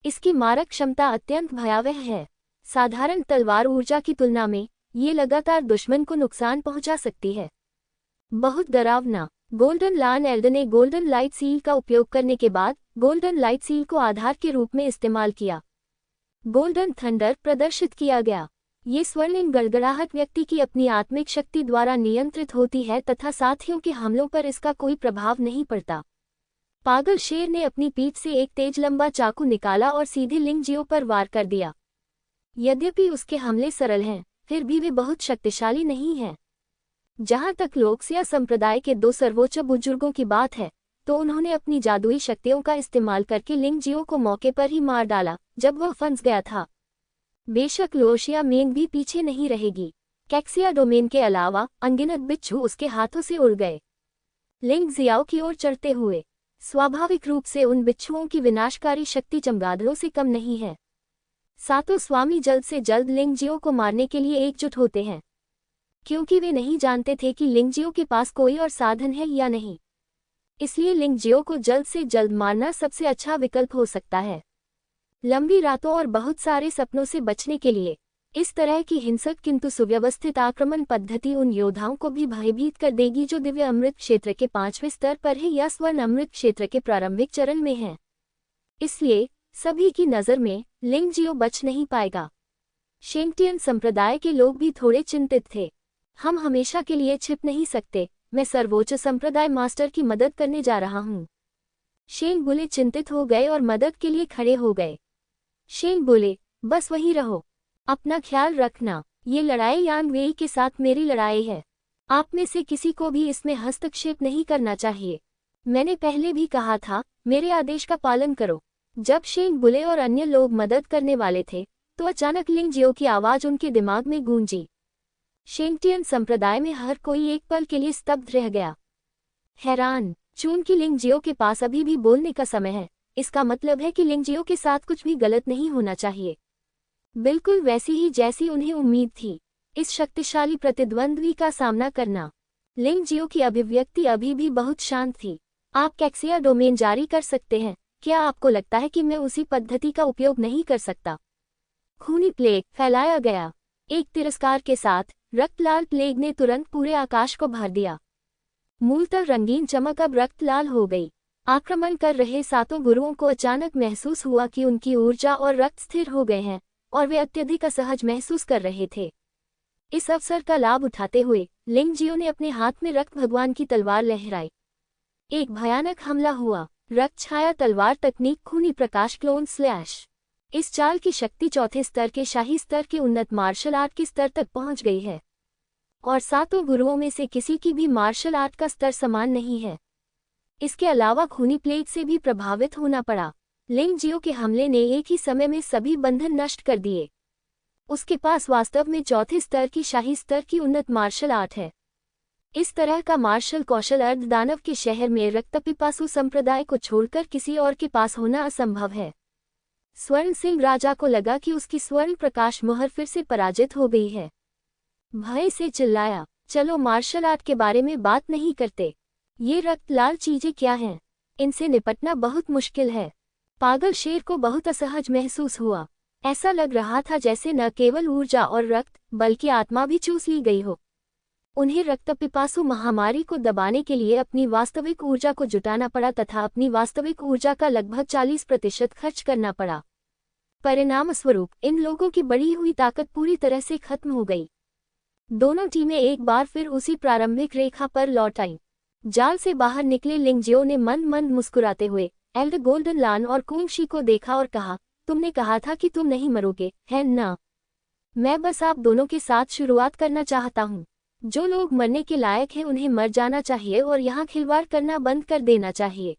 A: इसकी मारक क्षमता अत्यंत भयावह है। साधारण तलवार ऊर्जा की तुलना में ये लगातार दुश्मन को नुकसान पहुंचा सकती है। बहुत डरावना। गोल्डन लान एल्ड ने गोल्डन लाइट सील का उपयोग करने के बाद गोल्डन लाइट सील को आधार के रूप में इस्तेमाल किया। गोल्डन थंडर प्रदर्शित किया गया। ये स्वर्णिम गड़गड़ाहट व्यक्ति की अपनी आत्मिक शक्ति द्वारा नियंत्रित होती है तथा साथियों के हमलों पर इसका कोई प्रभाव नहीं पड़ता। पागल शेर ने अपनी पीठ से एक तेज लंबा चाकू निकाला और सीधे लिंगजियो पर वार कर दिया। यद्यपि उसके हमले सरल हैं, फिर भी वे बहुत शक्तिशाली नहीं हैं। जहां तक लोक्सिया संप्रदाय के 2 सर्वोच्च बुजुर्गों की बात है, तो उन्होंने अपनी जादुई शक्तियों का इस्तेमाल करके लिंगजियो को मौके पर ही मार डाला जब वह फंस गया था। बेशक लोशिया मेंग भी पीछे नहीं रहेगी। कैक्सिया डोमेन के अलावा अनगिनत बिच्छू उसके हाथों से उड़ गए, लिंग जियाओ की ओर चढ़ते हुए। स्वाभाविक रूप से उन बिच्छुओं की विनाशकारी शक्ति चमगादड़ों से कम नहीं है। 7 स्वामी जल्द से जल्द लिंगजियो को मारने के लिए एकजुट होते हैं, क्योंकि वे नहीं जानते थे कि लिंगजियो के पास कोई और साधन है या नहीं। इसलिए लिंगजियो को जल्द से जल्द मारना सबसे अच्छा विकल्प हो सकता है। लंबी रातों और बहुत सारे सपनों से बचने के लिए इस तरह की हिंसक किंतु सुव्यवस्थित आक्रमण पद्धति उन योद्धाओं को भी भयभीत कर देगी जो दिव्य अमृत क्षेत्र के 5वें स्तर पर है या स्वर्ण अमृत क्षेत्र के प्रारंभिक चरण में है। इसलिए सभी की नज़र में लिंगजियो बच नहीं पाएगा। शेंगटियन संप्रदाय के लोग भी थोड़े चिंतित थे। हम हमेशा के लिए छिप नहीं सकते। मैं सर्वोच्च संप्रदाय मास्टर की मदद करने जा रहा हूँ। शेंग बोले चिंतित हो गए और मदद के लिए खड़े हो गए। शेंग बोले, बस वहीं रहो, अपना ख्याल रखना। ये लड़ाई यांग वेई के साथ मेरी लड़ाई है। आप में से किसी को भी इसमें हस्तक्षेप नहीं करना चाहिए। मैंने पहले भी कहा था, मेरे आदेश का पालन करो। जब शेंग बुले और अन्य लोग मदद करने वाले थे, तो अचानक लिंग जियो की आवाज उनके दिमाग में गूंजी। शेंगटियन संप्रदाय में हर कोई एक पल के लिए स्तब्ध रह गया, हैरान। चूंकि लिंग जियो के पास अभी भी बोलने का समय है, इसका मतलब है कि लिंग जियो के साथ कुछ भी गलत नहीं होना चाहिए, बिल्कुल वैसी ही जैसी उन्हें उम्मीद थी। इस शक्तिशाली प्रतिद्वंद्वी का सामना करना। लिंग जियो की अभिव्यक्ति अभी भी बहुत शांत थी। आप कैक्सिया डोमेन जारी कर सकते हैं। क्या आपको लगता है कि मैं उसी पद्धति का उपयोग नहीं कर सकता? खूनी प्लेग फैलाया गया। एक तिरस्कार के साथ रक्तलाल प्लेग ने तुरंत पूरे आकाश को भर दिया। मूलतः रंगीन चमक अब रक्तलाल हो गई। आक्रमण कर रहे 7 गुरुओं को अचानक महसूस हुआ कि उनकी ऊर्जा और रक्त स्थिर हो गए हैं और वे अत्यधिक असहज महसूस कर रहे थे। इस अवसर का लाभ उठाते हुए लिंग जियो ने अपने हाथ में रक्त भगवान की तलवार लहराई। एक भयानक हमला हुआ। रक्त छाया तलवार तकनीक खूनी प्रकाश क्लोन स्लैश। इस चाल की शक्ति चौथे स्तर के शाही स्तर के उन्नत मार्शल आर्ट के स्तर तक पहुंच गई है, और 7 गुरुओं में से किसी की भी मार्शल आर्ट का स्तर समान नहीं है। इसके अलावा खूनी प्लेग से भी प्रभावित होना पड़ा। लिंग जियो के हमले ने एक ही समय में सभी बंधन नष्ट कर दिए। उसके पास वास्तव में चौथे स्तर की शाही स्तर की उन्नत मार्शल आर्ट है। इस तरह का मार्शल कौशल अर्ध दानव के शहर में रक्तपिपासु संप्रदाय को छोड़कर किसी और के पास होना असंभव है। स्वर्ण सिंह राजा को लगा कि उसकी स्वर्ण प्रकाश मोहर फिर से पराजित हो गई है। भय से चिल्लाया, चलो मार्शल आर्ट के बारे में बात नहीं करते। ये रक्तलाल चीजें क्या हैं? इनसे निपटना बहुत मुश्किल है। पागल शेर को बहुत असहज महसूस हुआ। ऐसा लग रहा था जैसे न केवल ऊर्जा और रक्त बल्कि आत्मा भी चूस ली गई हो। उन्हें रक्तपिपासु महामारी को दबाने के लिए अपनी वास्तविक ऊर्जा को जुटाना पड़ा तथा अपनी वास्तविक ऊर्जा का लगभग 40% खर्च करना पड़ा। परिणामस्वरूप इन लोगों की बढ़ी हुई ताकत पूरी तरह से खत्म हो गई। दोनों टीमें एक बार फिर उसी प्रारंभिक रेखा पर लौट आईं। जाल से बाहर निकले लिंग जियो ने मंद मंद मुस्कुराते हुए एल्डर गोल्डन लान और कुंगशी को देखा और कहा, तुमने कहा था कि तुम नहीं मरोगे, है ना? मैं बस आप दोनों के साथ शुरुआत करना चाहता हूँ। जो लोग मरने के लायक हैं उन्हें मर जाना चाहिए और यहाँ खिलवाड़ करना बंद कर देना चाहिए।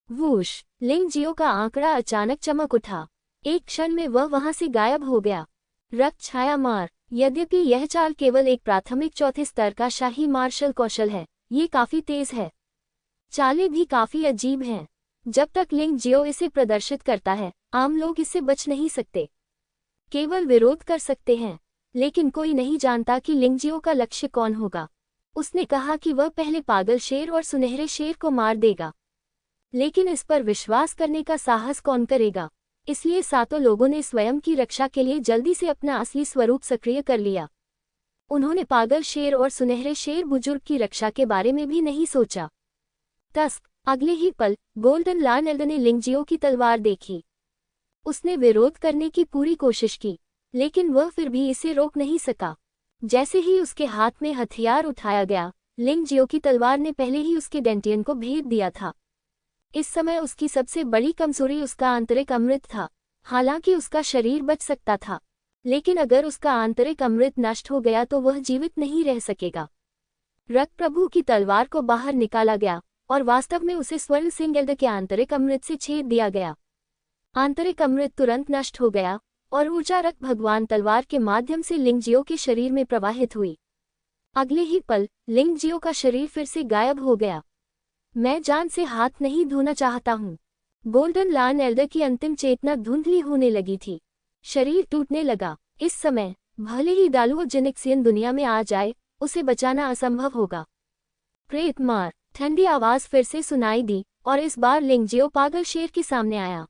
A: वूश! लिंग जियो का आंकड़ा अचानक चमक उठा। एक क्षण में वह वहां से गायब हो गया। रक्त छाया मार। यद्यपि यह चाल केवल एक प्राथमिक चौथे स्तर का शाही मार्शल कौशल है, ये काफी तेज है। चालें भी काफी अजीब हैं। जब तक लिंग जियो इसे प्रदर्शित करता है, आम लोग इससे बच नहीं सकते, केवल विरोध कर सकते हैं। लेकिन कोई नहीं जानता कि लिंग जियो का लक्ष्य कौन होगा। उसने कहा कि वह पहले पागल शेर और सुनहरे शेर को मार देगा, लेकिन इस पर विश्वास करने का साहस कौन करेगा? इसलिए 7 लोगों ने स्वयं की रक्षा के लिए जल्दी से अपना असली स्वरूप सक्रिय कर लिया। उन्होंने पागल शेर और सुनहरे शेर बुजुर्ग की रक्षा के बारे में भी नहीं सोचा। तस्क! अगले ही पल गोल्डन लान एल्डर ने लिंग जियो की तलवार देखी। उसने विरोध करने की पूरी कोशिश की, लेकिन वह फिर भी इसे रोक नहीं सका। जैसे ही उसके हाथ में हथियार उठाया गया, लिंग जियो की तलवार ने पहले ही उसके डेंटियन को भेद दिया था। इस समय उसकी सबसे बड़ी कमजोरी उसका आंतरिक अमृत था। हालांकि उसका शरीर बच सकता था, लेकिन अगर उसका आंतरिक अमृत नष्ट हो गया तो वह जीवित नहीं रह सकेगा। रक्त प्रभु की तलवार को बाहर निकाला गया और वास्तव में उसे स्वर्ण सिंह एल्डर के आंतरिक अमृत से छेद दिया गया। आंतरिक अमृत तुरंत नष्ट हो गया और ऊर्जा रक्त भगवान तलवार के माध्यम से लिंग जियो के शरीर में प्रवाहित हुई। अगले ही पल लिंग जियो का शरीर फिर से गायब हो गया। मैं जान से हाथ नहीं धोना चाहता हूँ। गोल्डन लान एल्डर की अंतिम चेतना धुंधली होने लगी थी। शरीर टूटने लगा। इस समय भले ही डालुओ जेनिक्सियन दुनिया में आ जाए, उसे बचाना असंभव होगा। प्रेत मार! ठंडी आवाज फिर से सुनाई दी और इस बार लिंग जियो पागल शेर के सामने आया।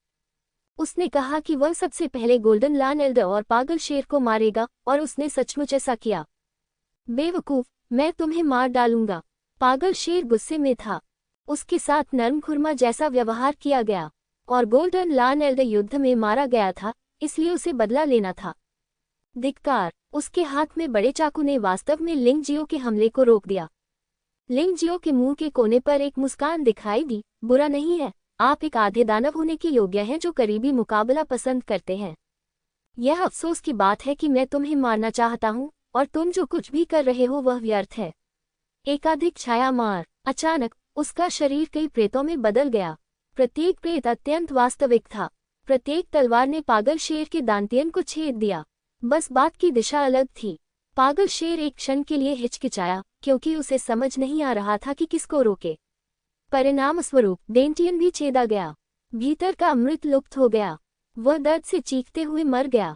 A: उसने कहा कि वह सबसे पहले गोल्डन लान एल्डर और पागल शेर को मारेगा, और उसने सचमुच ऐसा किया। बेवकूफ, मैं तुम्हें मार डालूंगा। पागल शेर गुस्से में था। उसके साथ नर्म खुरमा जैसा व्यवहार किया गया, और गोल्डन लान एल्डर युद्ध में मारा गया था, इसलिए उसे बदला लेना था। धिक्कार! उसके हाथ में बड़े चाकू ने वास्तव में लिंग जियो के हमले को रोक दिया। लिंग जियो के मुंह के कोने पर एक मुस्कान दिखाई दी। बुरा नहीं है, आप एक आधे दानव होने के योग्य हैं जो करीबी मुकाबला पसंद करते हैं। यह अफसोस की बात है कि मैं तुम्हें मारना चाहता हूँ, और तुम जो कुछ भी कर रहे हो वह व्यर्थ है। एकाधिक छाया मार। अचानक उसका शरीर कई प्रेतों में बदल गया। प्रत्येक प्रेत अत्यंत वास्तविक था। प्रत्येक तलवार ने पागल शेर के दांतियन को छेद दिया। बस बात की दिशा अलग थी। पागल शेर एक क्षण के लिए हिचकिचाया, क्योंकि उसे समझ नहीं आ रहा था कि किसको रोके। परिणाम स्वरूप डेंटियन भी छेदा गया। भीतर का अमृत लुप्त हो गया। वह दर्द से चीखते हुए मर गया।